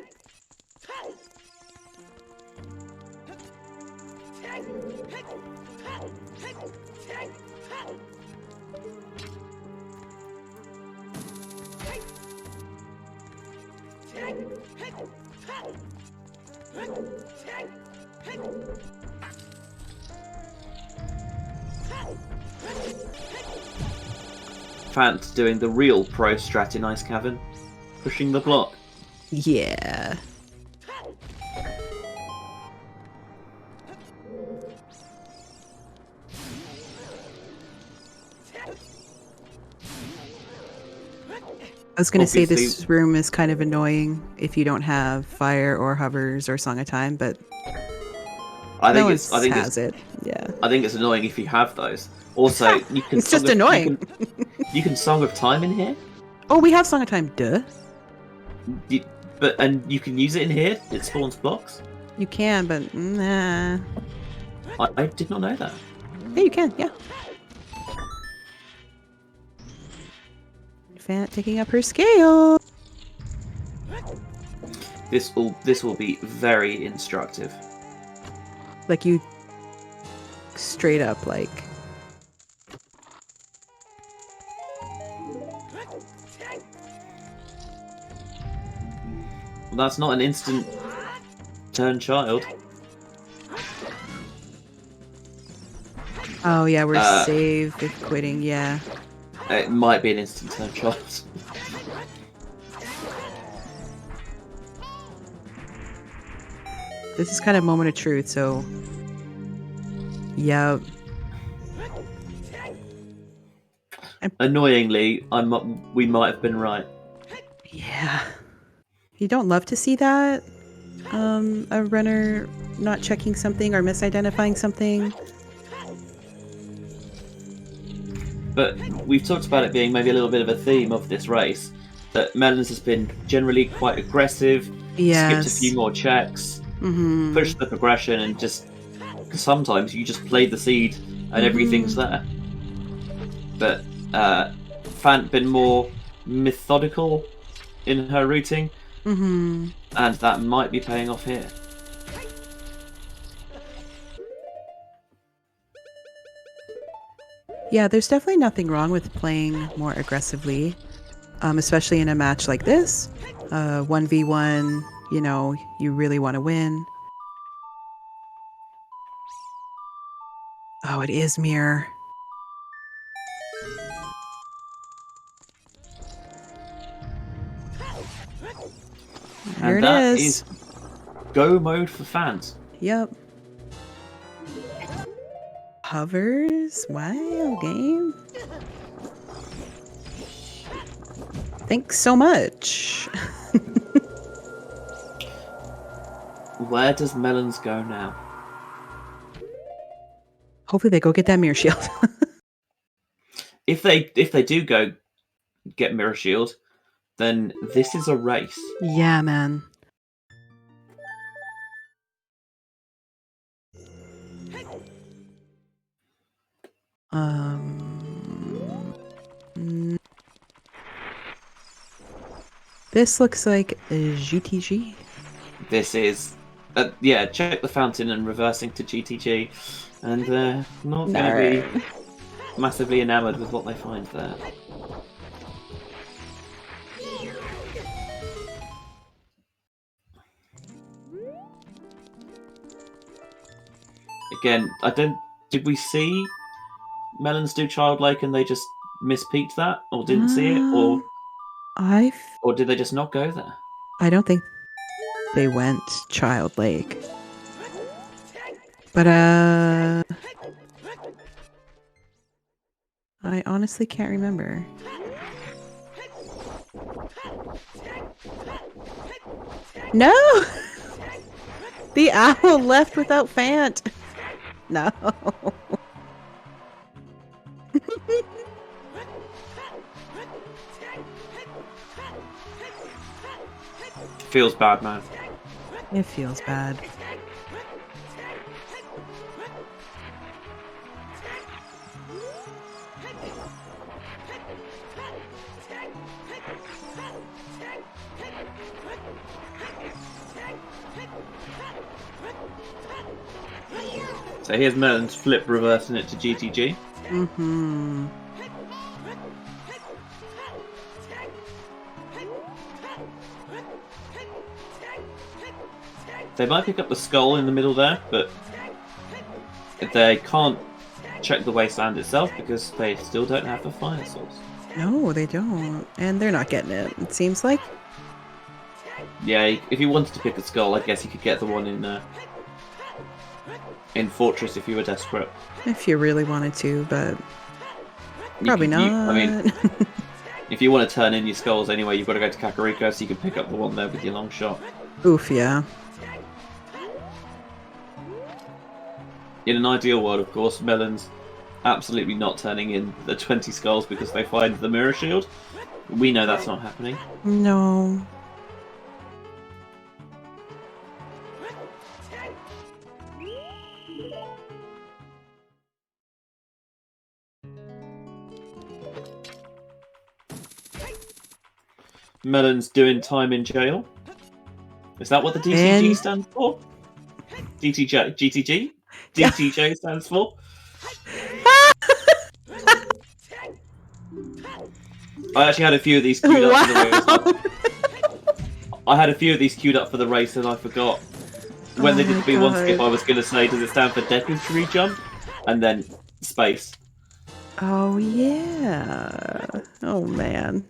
Phant doing the real pro strat in Ice Cavern, pushing the block. Yeah. I was going to say this room is kind of annoying if you don't have fire or hovers or Song of Time, but I think it's annoying if you have those. Also, you can. It's just annoying. You can Song of Time in here. Oh, we have Song of Time, duh. And you can use it in here. It spawns blocks. You can, but nah. I did not know that. Yeah, you can. Yeah. Phant taking up her scale. This will be very instructive. Like you straight up like. Well, that's not an instant turn child. Oh yeah, we're saved with quitting. Yeah. It might be an instant turn child. This is kind of moment of truth, so yeah. Annoyingly, we might have been right. Yeah. You don't love to see that. A runner not checking something or misidentifying something. But we've talked about it being maybe a little bit of a theme of this race. That Melons has been generally quite aggressive, skipped a few more checks, pushed the progression, and just... Because sometimes you just play the seed and everything's there. But Phant been more methodical in her routing, and that might be paying off here. Yeah, there's definitely nothing wrong with playing more aggressively, especially in a match like this. 1v1, you know, you really want to win. Oh, it is mirror. Here And it that is. is go mode for fans. Yep. Hovers? Wow, game. Thanks so much. Where does Melons go now? Hopefully they go get that mirror shield. If they do go get Mirror Shield, then this is a race. Yeah, man. Mm, This looks like a GTG. This is, yeah, check the fountain and reversing to GTG, and they're not going to be massively enamoured with what they find there. Again, I don't. Did we see Melons do Childlike and they just mispeaked that, or didn't see it, or did they just not go there? I don't think they went Child Lake. But I honestly can't remember. No! The owl left without Phant. No. Feels bad, man. It feels bad. So here's Melons flip reversing it to GTG. Mm-hmm. They might pick up the skull in the middle there, but they can't check the wasteland itself because they still don't have the fire source. No, they don't. And they're not getting it, it seems like. Yeah, if you wanted to pick a skull, I guess you could get the one in Fortress if you were desperate. If you really wanted to, but probably not. I mean, if you want to turn in your skulls anyway, you've got to go to Kakariko, so you can pick up the one there with your long shot. Oof, yeah. In an ideal world, of course, Melons absolutely not turning in the 20 skulls because they find the mirror shield. We know that's not happening. No. Melons doing time in jail. Is that what the DTG stands for? GTG? DTJ stands for? I actually had a few of these queued up for the race. I had a few of these queued up for the race and I forgot. When they did the B1 skip, I was going to say, does it stand for Deputy Jump? And then space. Oh, yeah. Oh, man.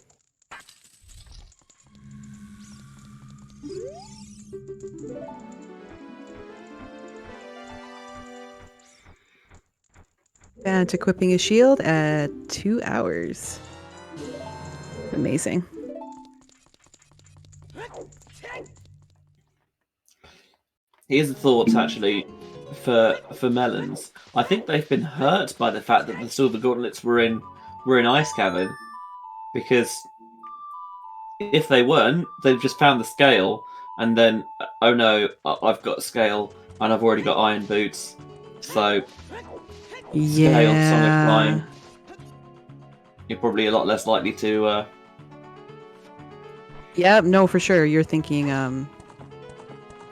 And equipping a shield at 2 hours. Amazing. Here's the thoughts, actually, for Melons. I think they've been hurt by the fact that the Silver Gauntlets were in Ice Cavern, because if they weren't, they've just found the scale, and then, oh no, I've got scale, and I've already got iron boots, so scale, Sonic Line, you're probably a lot less likely to... Yeah, no, for sure. You're thinking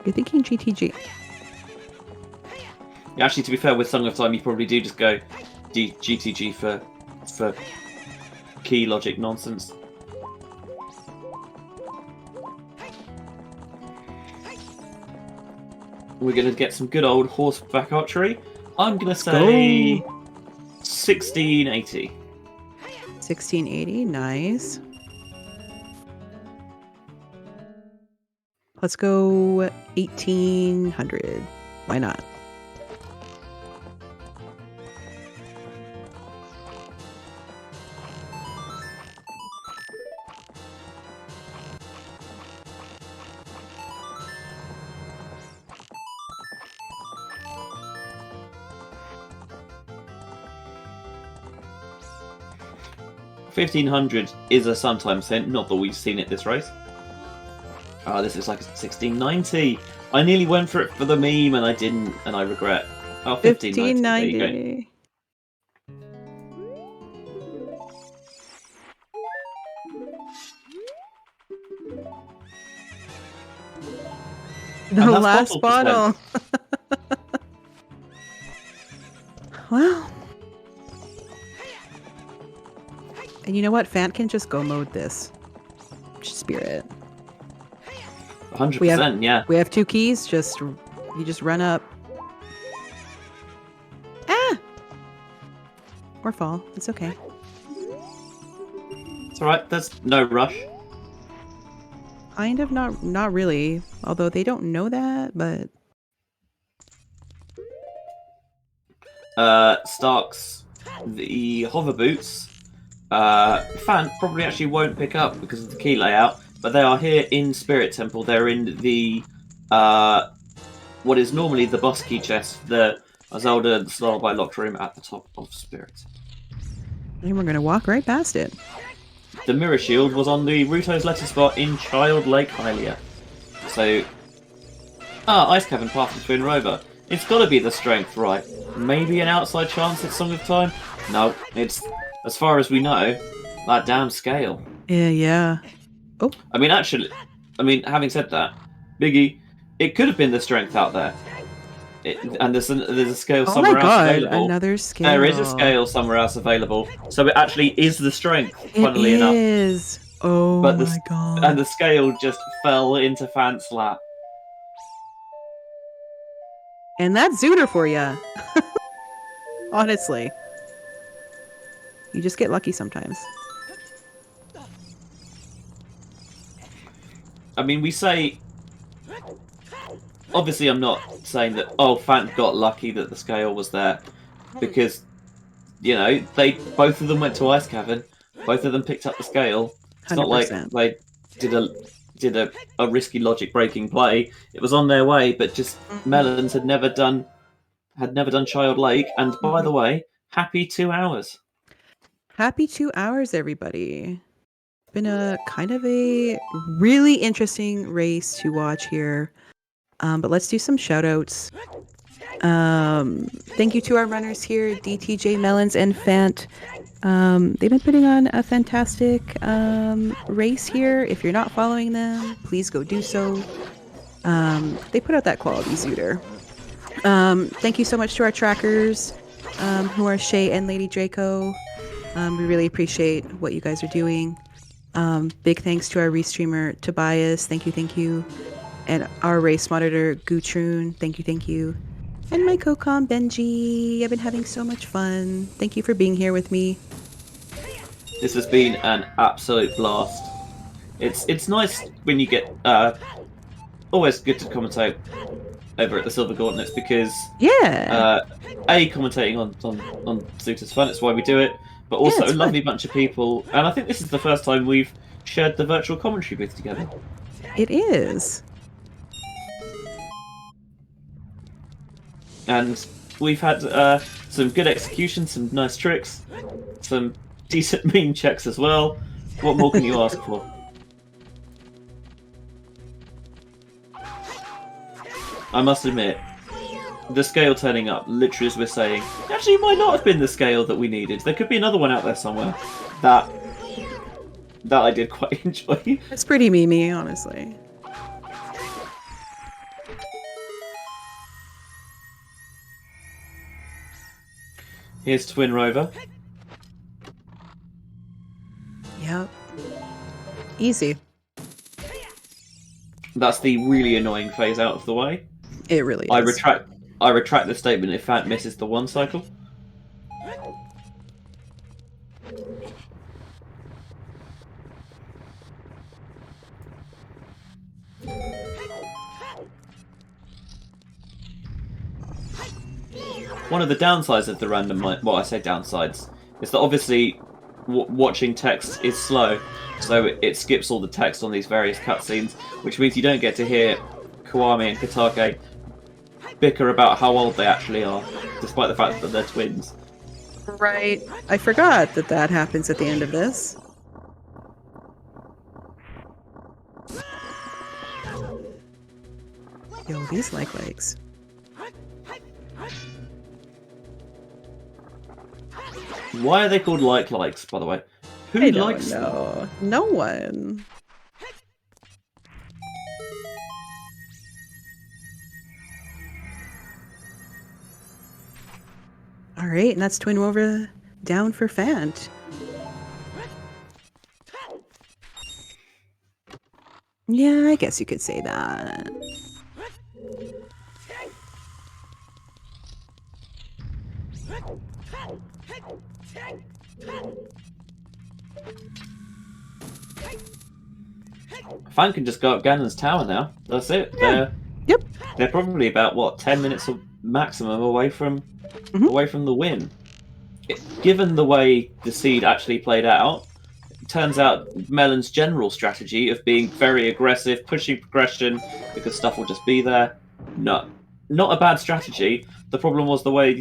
GTG. Actually, to be fair, with Song of Time, you probably do just go GTG for key logic nonsense. we're going to get some good old horseback archery. I'm going to say 1680. 1680, nice. Let's go 1800. Why not? $1,500 is a sometimes thing, not that we've seen it this race. This is like a 1690. I nearly went for it for the meme and I didn't, and I regret. Oh, 1590. There you The And that's last bottle bottle. Well. And you know what? Phant can just go mode this. Spirit. 100%, yeah. We have 2 keys. You just run up. Ah! Or fall. It's okay. It's alright, there's no rush. Kind of not really. Although they don't know that, but Stark's the hover boots. Phant probably actually won't pick up because of the key layout, but they are here in Spirit Temple. They're in the what is normally the boss key chest, the Zelda Lullaby locked room at the top of Spirit. and we're gonna walk right past it. The mirror shield was on the Ruto's letter spot in Child Lake Hylia. So, Ice Cavern Path of Twin Rover. It's got to be the strength, right? Maybe an outside chance at Song of Time? No, it's, as far as we know, that damn scale. Yeah. Oh. I mean, having said that, Biggie, it could have been the strength out there. And there's a scale somewhere else available. Another scale. There is a scale somewhere else available. So it actually is the strength, funnily enough. It is. Oh But my god. And the scale just fell into Phant's lap. And that's Zooter for ya. Honestly. You just get lucky sometimes. I mean, we say... Obviously, I'm not saying that, Phant got lucky that the scale was there. Because, you know, both of them went to Ice Cavern. Both of them picked up the scale. It's 100%. not like they did a risky logic breaking play. It was on their way, but just Melons had never done Child Lake. And by the way, happy 2 hours. Happy 2 hours, everybody. Been a kind of a really interesting race to watch here. But let's do some shout outs. Thank you to our runners here, dtjmelons and Phant. They've been putting on a fantastic race here. If you're not following them, please go do so. They put out that quality Zooter. Thank you so much to our trackers, who are Shay and Lady Draco. We really appreciate what you guys are doing. Big thanks to our restreamer Tobias. Thank you. And our race monitor Gutrun. Thank you. And my co-com Benjy. I've been having so much fun. Thank you for being here with me. This has been an absolute blast. It's nice when you get always good to commentate over at the Silver Gauntlets because commentating on Zooter's fun. It's why we do it. But also a lovely bunch of people, and I think this is the first time we've shared the virtual commentary booth together. It is. And we've had some good execution, some nice tricks, some decent meme checks as well. What more can you ask for? I must admit, the scale turning up, literally as we're saying, actually might not have been the scale that we needed. There could be another one out there somewhere that I did quite enjoy. It's pretty memey, honestly. Here's Twin Rover. Yep. Easy. That's the really annoying phase out of the way. It really I is. retract the statement if Phant misses the 1 cycle. One of the downsides of the randomizer, well, I say downsides, is that obviously watching text is slow, so it skips all the text on these various cutscenes, which means you don't get to hear Kiwami and Katake bicker about how old they actually are, despite the fact that they're twins. Right. I forgot that happens at the end of this. Yo, these like legs. Why are they called likes, by the way? Who I don't likes them? know. No one. All right, and that's Twin Rover down for Phant. Yeah, I guess you could say that. Phant can just go up Ganon's tower now. That's it. Yeah. Yep. They're probably about what 10 minutes maximum away from the win. Given the way the seed actually played out, it turns out Melon's general strategy of being very aggressive, pushing progression because stuff will just be there, not a bad strategy. The problem was the way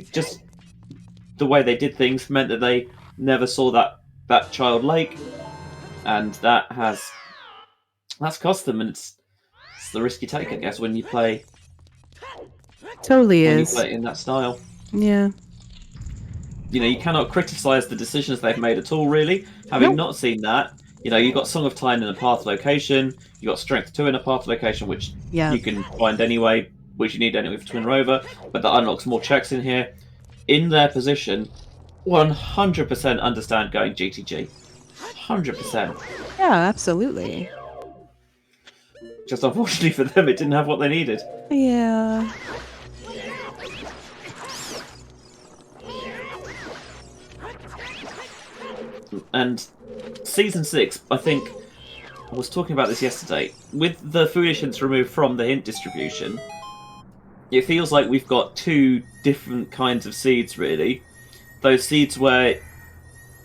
they did things meant that they never saw that child lake, and that's cost them, and it's the risk you take, I guess, when you play. Totally when is. you play it in that style. Yeah. You know, you cannot criticize the decisions they've made at all, really. Having not seen that, you know, you got Song of Time in a path location, you got Strength 2 in a path location, which you can find anyway, which you need anyway for Twin Rover, but that unlocks more checks in here. In their position, 100% understand going GTG. 100%. Yeah, absolutely. Just unfortunately for them, it didn't have what they needed. Yeah. And Season 6, I think, I was talking about this yesterday, with the foolish hints removed from the hint distribution, it feels like we've got 2 different kinds of seeds, really. Those seeds where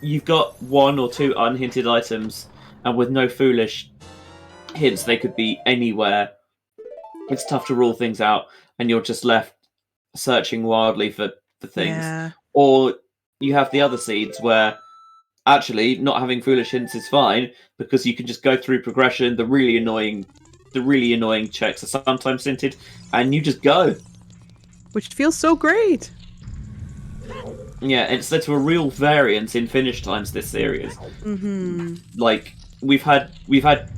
you've got 1 or 2 unhinted items, and with no foolish hints, they could be anywhere. It's tough to rule things out, and you're just left searching wildly for things. Yeah. Or you have the other seeds where actually not having foolish hints is fine, because you can just go through progression. The really annoying checks are sometimes hinted, and you just go. Which feels so great. Yeah, it's led to a real variance in finish times this series. Mm-hmm. Like we've had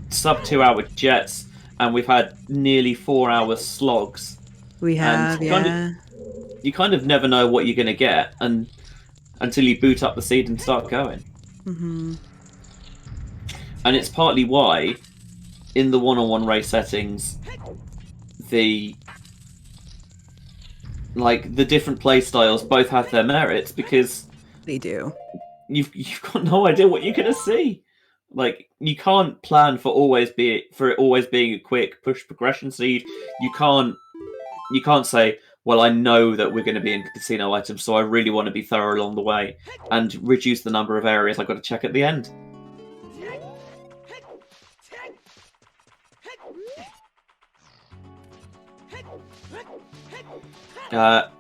sub 2 hour jets, and we've had nearly 4 hour slogs. We have, You kind of never know what you're going to get until you boot up the seed and start going. Mm-hmm. And it's partly why, in the one-on-one race settings, the different play styles both have their merits, because They do. You've got no idea what you're gonna see. Like, you can't plan for it always being a quick push progression seed. You can't say, well, I know that we're going to be in casino items, so I really want to be thorough along the way, and reduce the number of areas I've got to check at the end.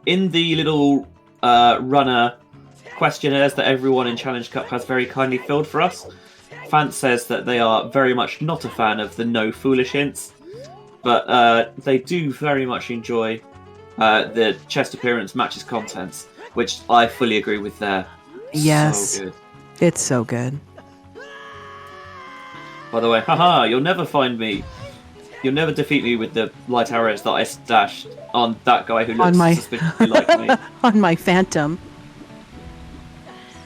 In the little runner questionnaires that everyone in Challenge Cup has very kindly filled for us, Phant says that they are very much not a fan of the no foolish hints, but they do very much enjoy the chest appearance matches contents, which I fully agree with there. Yes. So good. It's so good. By the way, haha, you'll never defeat me with the light arrows that I stashed on that guy who looks suspiciously like me. On my Phantom.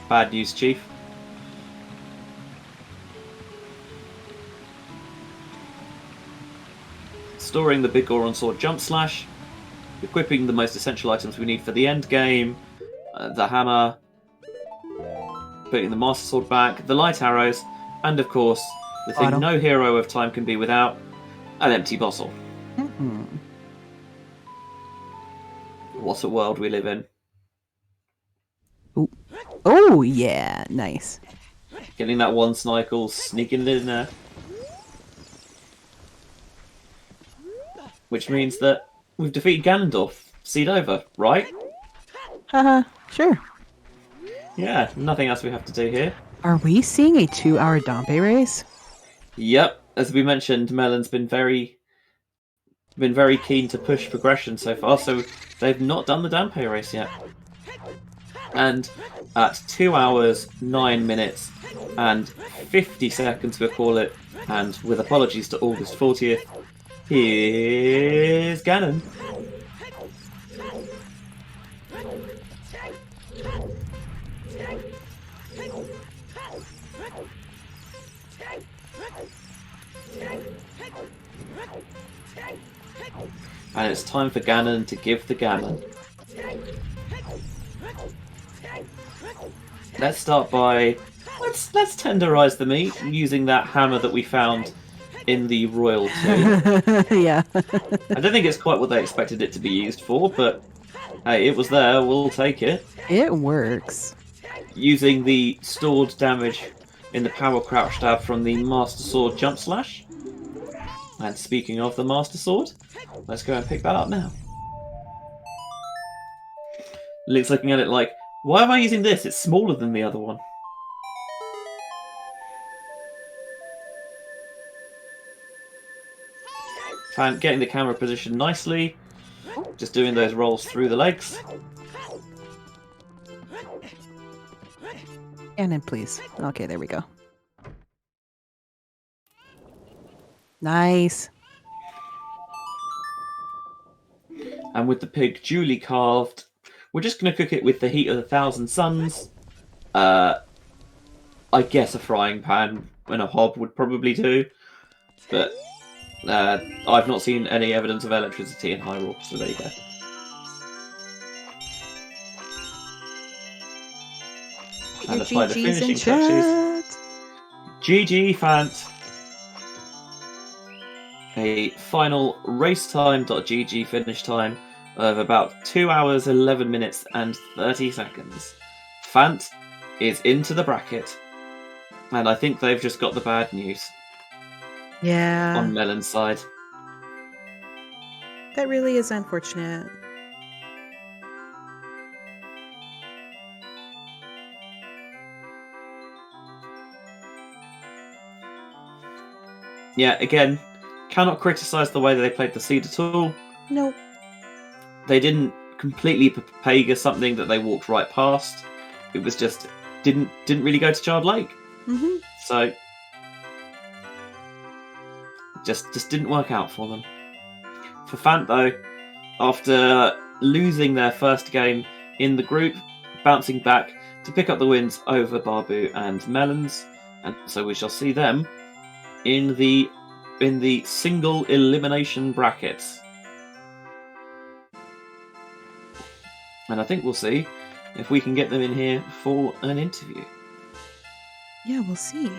Bad news, Chief. Storing the big Goron Sword jump slash. equipping the most essential items we need for the end game, the hammer, putting the Master Sword back, the light arrows, and of course, the thing Auto. no hero of time can be without, an empty bottle. Mhm. What a world we live in. Oh, yeah. Nice. Getting that one Snikel, sneaking in there. Which means that we've defeated Ganondorf. Seed over, right? Haha, sure. Yeah, nothing else we have to do here. Are we seeing a 2-hour Dompe race? Yep, as we mentioned, Melon's been very keen to push progression so far, so they've not done the Dampe race yet. And at 2 hours, 9 minutes, and 50 seconds, we'll call it, and with apologies to August 40th, here's Ganon. And it's time for Ganon to give the Ganon. Let's start by let's tenderize the meat using that hammer that we found in the Royal Tomb. Yeah. I don't think it's quite what they expected it to be used for, but hey, it was there. We'll take it. It works. Using the stored damage in the power crouch stab from the Master Sword jump slash. And speaking of the Master Sword, let's go and pick that up now. Link's looking at it like, why am I using this? It's smaller than the other one. Phant getting the camera positioned nicely. Just doing those rolls through the legs. Ganon, please. Okay, there we go. Nice. And with the pig duly carved, we're just going to cook it with the heat of 1,000 suns. I guess a frying pan and a hob would probably do. But I've not seen any evidence of electricity in Hyrule, so there you go. And apply the finishing touches. GG, Phant. A final racetime.gg finish time of about 2 hours, 11 minutes, and 30 seconds. Phant is into the bracket. And I think they've just got the bad news Yeah. on Melon's side. That really is unfortunate. Yeah, again, cannot criticise the way that they played the seed at all. Nope. They didn't completely Pega something that they walked right past. It was just didn't really go to Child Lake. Mm-hmm. So just didn't work out for them. For Phant though, after losing their first game in the group, bouncing back to pick up the wins over Barbu and Melons, and so we shall see them in the single elimination brackets. And I think we'll see if we can get them in here for an interview. Yeah, we'll see.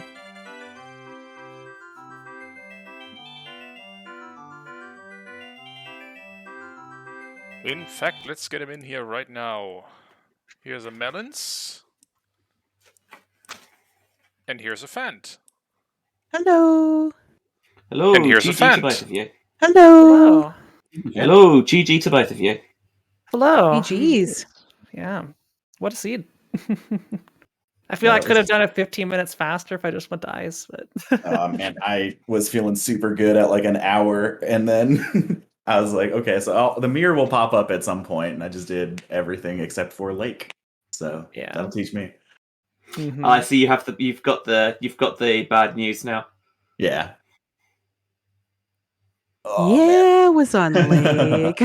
In fact, let's get him in here right now. Here's a Melons. And here's a Phant. Hello. Hello, And here's a GG to Phant. both of you. Hello. Hello, GG to both of you. Hello. GG's. Yeah. What a seed. I feel I could have done it 15 minutes faster if I just went to ice, but Man, I was feeling super good at like an hour, and then I was like, okay, so the mirror will pop up at some point, and I just did everything except for Lake. So Yeah. that'll teach me. Mhm. I see you've got the bad news now. Yeah. Yeah, it was on Lake.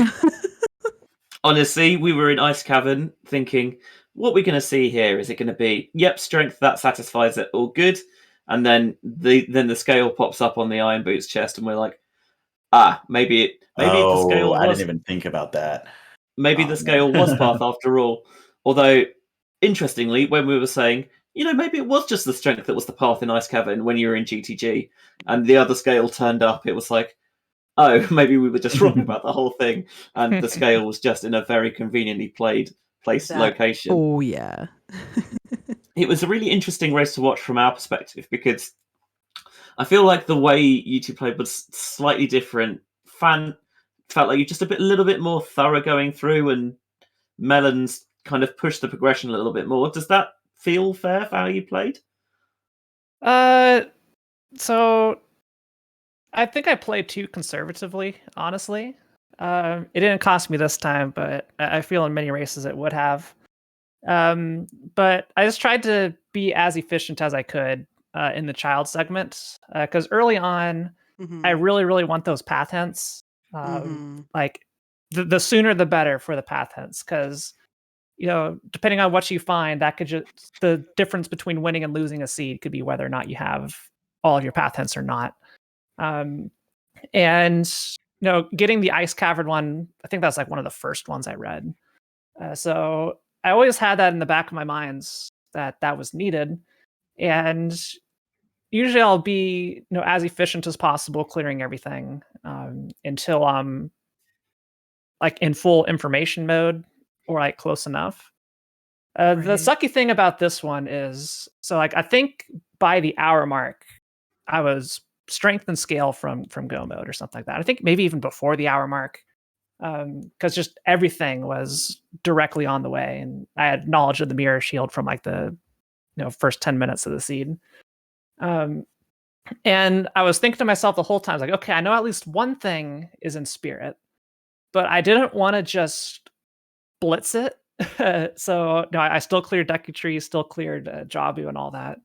Honestly, we were in Ice Cavern thinking, what we're going to see here, is it going to be, yep, strength, that satisfies it, all good. And then the scale pops up on the Iron Boots chest, and we're like, maybe the scale I was didn't even think about that. maybe Oh, the scale was path after all. Although, interestingly, when we were saying, maybe it was just the strength that was the path in Ice Cavern when you were in GTG, and the other scale turned up, it was like, oh, maybe we were just wrong about the whole thing, and the scale was just in a very conveniently placed location. Oh yeah. It was a really interesting race to watch from our perspective because I feel like the way you two played was slightly different. Phant felt like you're just a little bit more thorough going through, and Melons kind of pushed the progression a little bit more. Does that feel fair for how you played? So I think I played too conservatively, honestly. It didn't cost me this time, but I feel in many races it would have. But I just tried to be as efficient as I could in the child segment because early on, Mhm. I really, really want those path hints. Mhm. Like the sooner the better for the path hints because depending on what you find, that could just the difference between winning and losing a seed could be whether or not you have all of your path hints or not. And getting the ice cavern one, I think that's like one of the first ones I read. So I always had that in the back of my mind that was needed, and usually I'll be as efficient as possible clearing everything until I'm like in full information mode or like close enough. The Right. sucky thing about this one is, so like I think by the hour mark, I was strength and scale from go mode or something like that. I think maybe even before the hour mark, because just everything was directly on the way, and I had knowledge of the mirror shield from like the first 10 minutes of the seed. And I was thinking to myself the whole time, like, okay, I know at least one thing is in spirit, but I didn't want to just blitz it. So no, I still cleared Ducky Tree, still cleared Jabu and all that.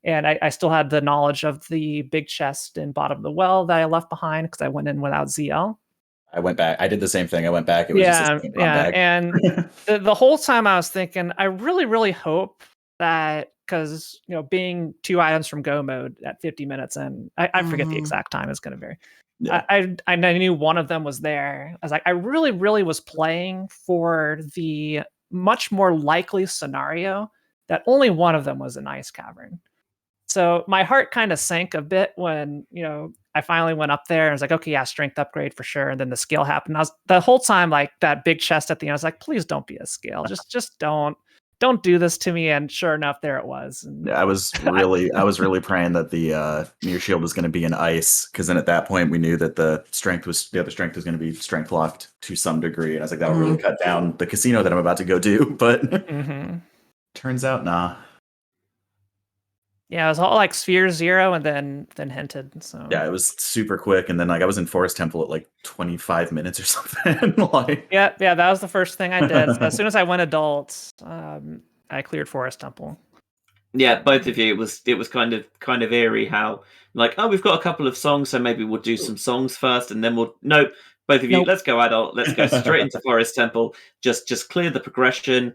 And I still had the knowledge of the big chest in bottom of the well that I left behind because I went in without ZL. I went back. I did the same thing. I went back. It was just a same bag. And the whole time I was thinking, I really, really hope that because being 2 items from go mode at 50 minutes in, I forget the exact time. It's going to vary. Yeah. I knew one of them was there. I was like, I really, really was playing for the much more likely scenario that only one of them was an ice cavern. So my heart kind of sank a bit when, I finally went up there and I was like, okay, yeah, strength upgrade for sure. And then the scale happened. I was the whole time, like that big chest at the end, I was like, please don't be a scale. Just don't do this to me. And sure enough, there it was. And I was really praying that the mirror shield was going to be in ice, because then at that point we knew that the other strength was going to be strength locked to some degree, and I was like, that would really cut down the casino that I'm about to go do. But turns out, nah. Yeah, it was all like sphere 0 and then hinted. So Yeah, it was super quick, and then like I was in Forest Temple at like 25 minutes or something. Like, yeah, that was the first thing I did. So as soon as I went adult, I cleared Forest Temple. Yeah, both of you. It was kind of eerie how like, oh, we've got a couple of songs, so maybe we'll do some songs first, and then both of you, let's go adult, let's go straight into Forest Temple, just clear the progression.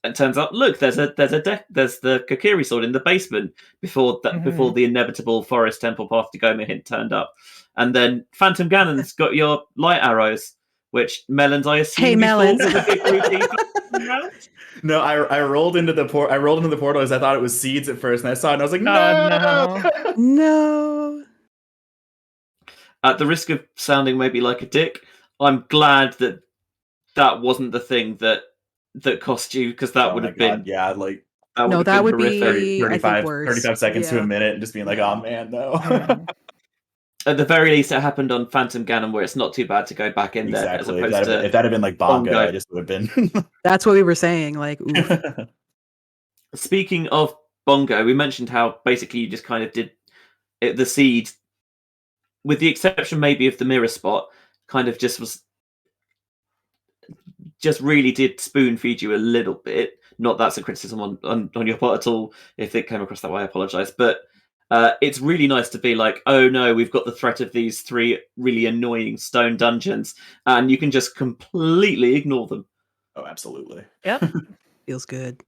It turns out, look, there's the Kokiri sword in the basement before the inevitable Forest Temple path to Goma hint turned up, and then Phantom Ganon's got your light arrows, which Melons, I assume. Hey, Melons. Was a big routine. No, I rolled into the portal as I thought it was seeds at first, and I saw it and I was like, no. No. At the risk of sounding maybe like a dick, I'm glad that wasn't the thing that cost you, because that would have been like that would be horrific. 35 seconds to a Yeah. minute, and just being like, oh man, no. At the very least, it happened on Phantom Ganon, where it's not too bad to go back in there. As opposed to if that had been like Bongo, I just would have been. That's what we were saying. Like, oof. Speaking of Bongo, we mentioned how basically you just kind of did the seed, with the exception maybe of the mirror spot, kind of just really did spoon feed you a little bit. Not that's a criticism on your part at all. If it came across that way, I apologize. But it's really nice to be like, oh no, we've got the threat of these 3 really annoying stone dungeons, and you can just completely ignore them. Oh, absolutely. Yep. Feels good.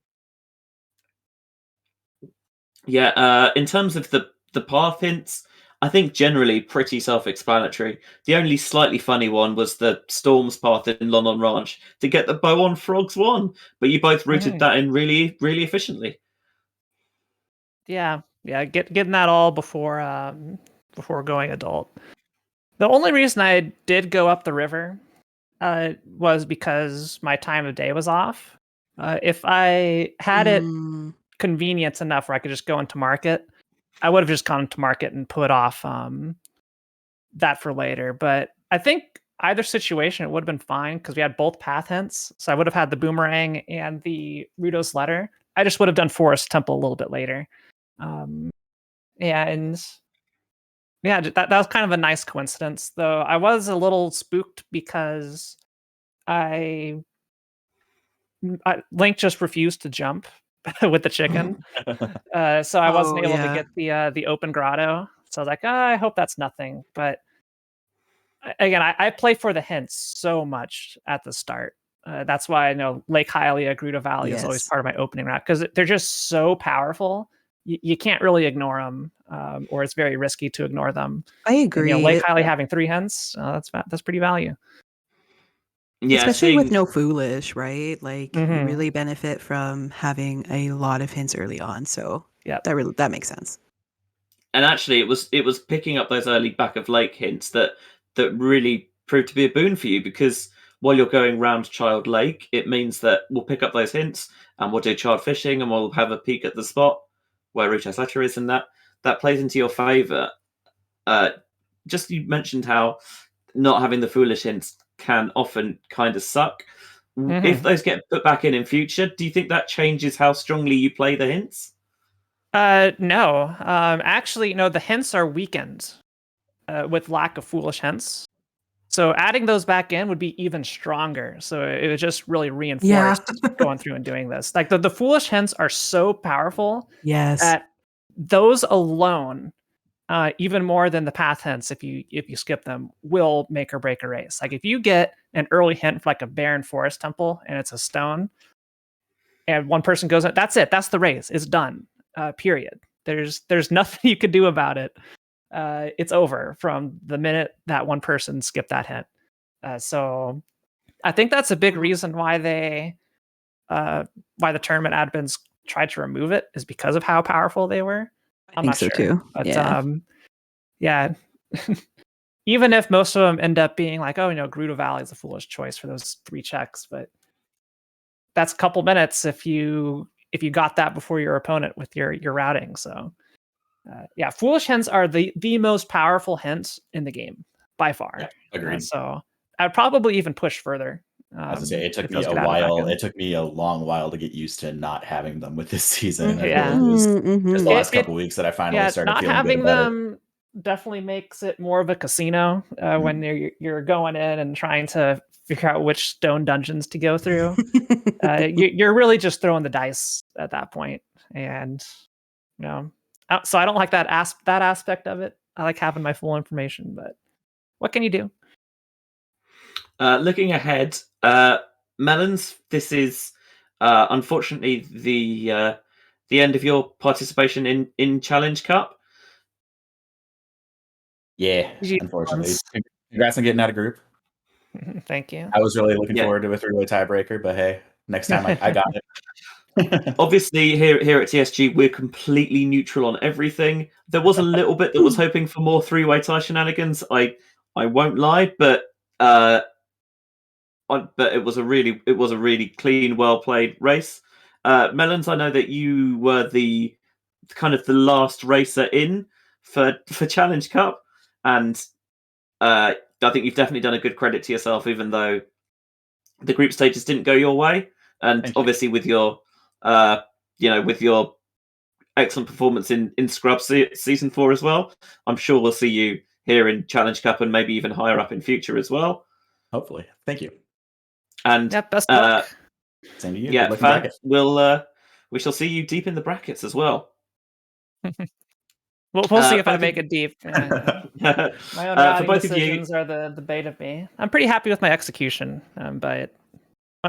Yeah, in terms of the path hints, I think generally pretty self-explanatory. The only slightly funny one was the Storm's path in London Ranch to get the bow on Frogs 1, but you both routed that in really, really efficiently. Yeah, getting that all before going adult. The only reason I did go up the river was because my time of day was off. If I had it convenience enough where I could just go into market, I would have just gone to market and put off that for later. But I think either situation it would have been fine because we had both path hints. So I would have had the boomerang and the Rudo's letter. I just would have done Forest Temple a little bit later. And yeah, that was kind of a nice coincidence, though. I was a little spooked because Link just refused to jump with the chicken, so I wasn't able to get the open grotto. So I was like, I hope that's nothing. But again, I play for the hints so much at the start. That's why I know Lake Hylia, Gruta Valley is always part of my opening route because they're just so powerful. You can't really ignore them, or it's very risky to ignore them. I agree. And, Lake Hylia having 3 hints, that's pretty value. Yeah, especially with no foolish, right? Like you Mhm. really benefit from having a lot of hints early on. So yeah, that makes sense. And actually, it was picking up those early back of lake hints that really proved to be a boon for you, because while you're going round Child Lake, it means that we'll pick up those hints and we'll do child fishing and we'll have a peek at the spot where Ruto's letter is, and that plays into your favour. Just you mentioned how not having the foolish hints can often kind of suck. If those get put back in future, do you think that changes how strongly you play the hints? No. Actually, no, the hints are weakened with lack of foolish hints. So adding those back in would be even stronger. So it would just really reinforce going through and doing this. Like the foolish hints are so powerful that those alone, even more than the path hints, if you skip them, will make or break a race. Like if you get an early hint for like a barren forest temple and it's a stone, and one person goes, that's it. That's the race. It's done. Period. There's nothing you could do about it. It's over from the minute that one person skipped that hint. So I think that's a big reason why the tournament admins tried to remove it, is because of how powerful they were. I'm not sure too. But yeah. Even if most of them end up being like, Gruta Valley is a foolish choice for those 3 checks, but that's a couple minutes if you got that before your opponent with your routing. So yeah, foolish hints are the most powerful hints in the game by far. Yeah, agreed. So I'd probably even push further. As I say, it took me a while. It took me a long while to get used to not having them with this season. Yeah. It was just the last couple weeks that I finally started not feeling having good about them definitely makes it more of a casino when you're going in and trying to figure out which stone dungeons to go through. You're really just throwing the dice at that point, and so I don't like that aspect of it. I like having my full information, but what can you do? Looking ahead, Melons, this is unfortunately the end of your participation in Challenge Cup. Yeah, unfortunately. Congrats on getting out of group. Thank you. I was really looking forward to a 3-way tiebreaker, but hey, next time I got it. Obviously, here at TSG, we're completely neutral on everything. There was a little bit that was hoping for more 3-way tie shenanigans. I won't lie, but it was a really clean, well played race. Melons, I know that you were the kind of the last racer in for Challenge Cup, and I think you've definitely done a good credit to yourself, even though the group stages didn't go your way. And obviously, with your with your excellent performance in Scrub season 4 as well, I'm sure we'll see you here in Challenge Cup and maybe even higher up in future as well. Hopefully, thank you. And best luck. Same to you. Yeah, Phant, we shall see you deep in the brackets as well. We'll see if I make it deep. My own routing decisions are the bait of me. I'm pretty happy with my execution, but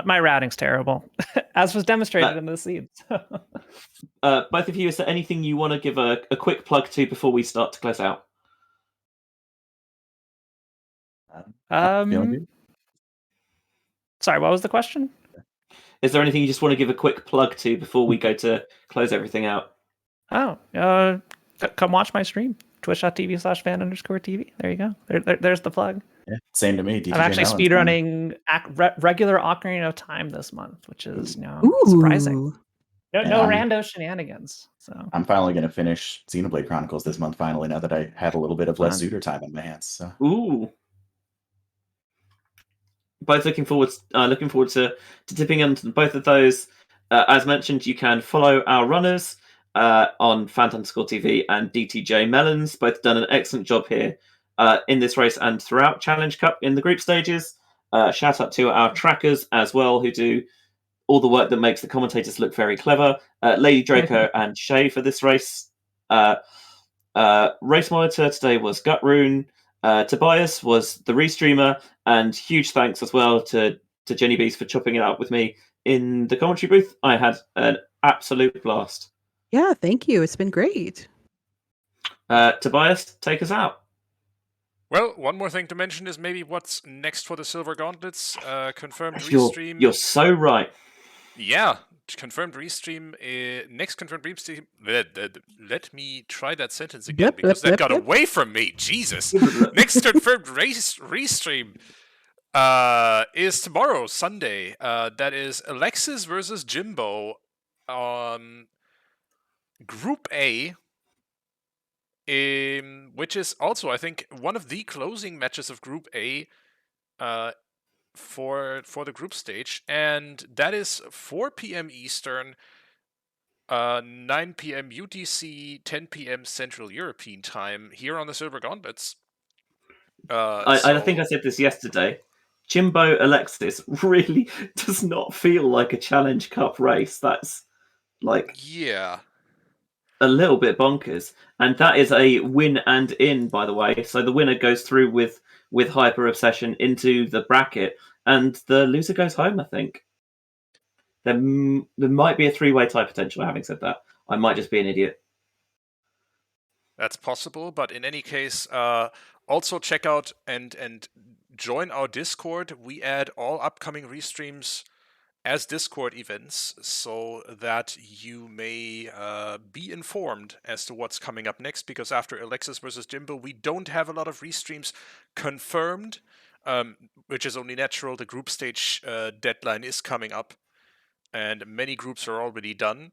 my routing's terrible, as was demonstrated in the seeds. Both of you, is there anything you want to give a quick plug to before we start to close out? Feeling good? Sorry, what was the question? Is there anything you just want to give a quick plug to before we go to close everything out? Oh, come watch my stream. Twitch.tv/fan_TV. There you go. There's the plug. Yeah, same to me. I'm actually dtjmelons, speedrunning regular Ocarina of Time this month, which is Ooh. surprising. No Yeah, rando shenanigans. So I'm finally going to finish Xenoblade Chronicles this month. Finally, now that I have a little bit of less Fun. suitor time in my hands. So. Ooh. Both looking forward to dipping into both of those. As mentioned, you can follow our runners on Phant_TV and dtjmelons. Both done an excellent job here in this race and throughout Challenge Cup in the group stages. Shout out to our trackers as well, who do all the work that makes the commentators look very clever. Lady Draco and Shay for this race. Race monitor today was Gutrune. Tobias was the restreamer, and huge thanks as well to jenniebeez for chopping it up with me in the commentary booth. I had an absolute blast. Yeah, thank you. It's been great. Tobias, take us out. Well, one more thing to mention is maybe what's next for the Silver Gauntlets. Confirmed restream. You're so right. Yeah, confirmed restream. Next confirmed restream. Let me try that sentence again Yep, because yep, that got yep. away from me. Jesus. Next confirmed restream is tomorrow, Sunday. That is Alexis versus Jimbo on Group A. Which is also, I think, one of the closing matches of Group A for the group stage, and that is 4 p.m. Eastern, 9 p.m. UTC, 10 p.m. Central European time here on the Silver Gauntlets. I think I said this yesterday. Jimbo Alexis really does not feel like a Challenge Cup race. That's like a little bit bonkers, and that is a win and in, by the way. So the winner goes through with Hyper Obsession into the bracket, and the loser goes home. I think there might be a 3-way tie potential. Having said that, I might just be an idiot. That's possible, but in any case, also check out and join our Discord. We add all upcoming restreams as Discord events so that you may be informed as to what's coming up next, because after Alexis versus Jimbo, we don't have a lot of restreams confirmed, which is only natural. The group stage deadline is coming up, and many groups are already done.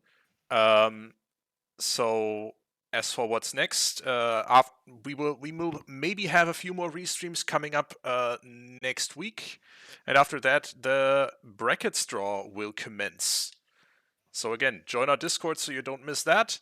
So as for what's next, we will maybe have a few more restreams coming up next week, and after that the brackets draw will commence. So again, join our Discord so you don't miss that.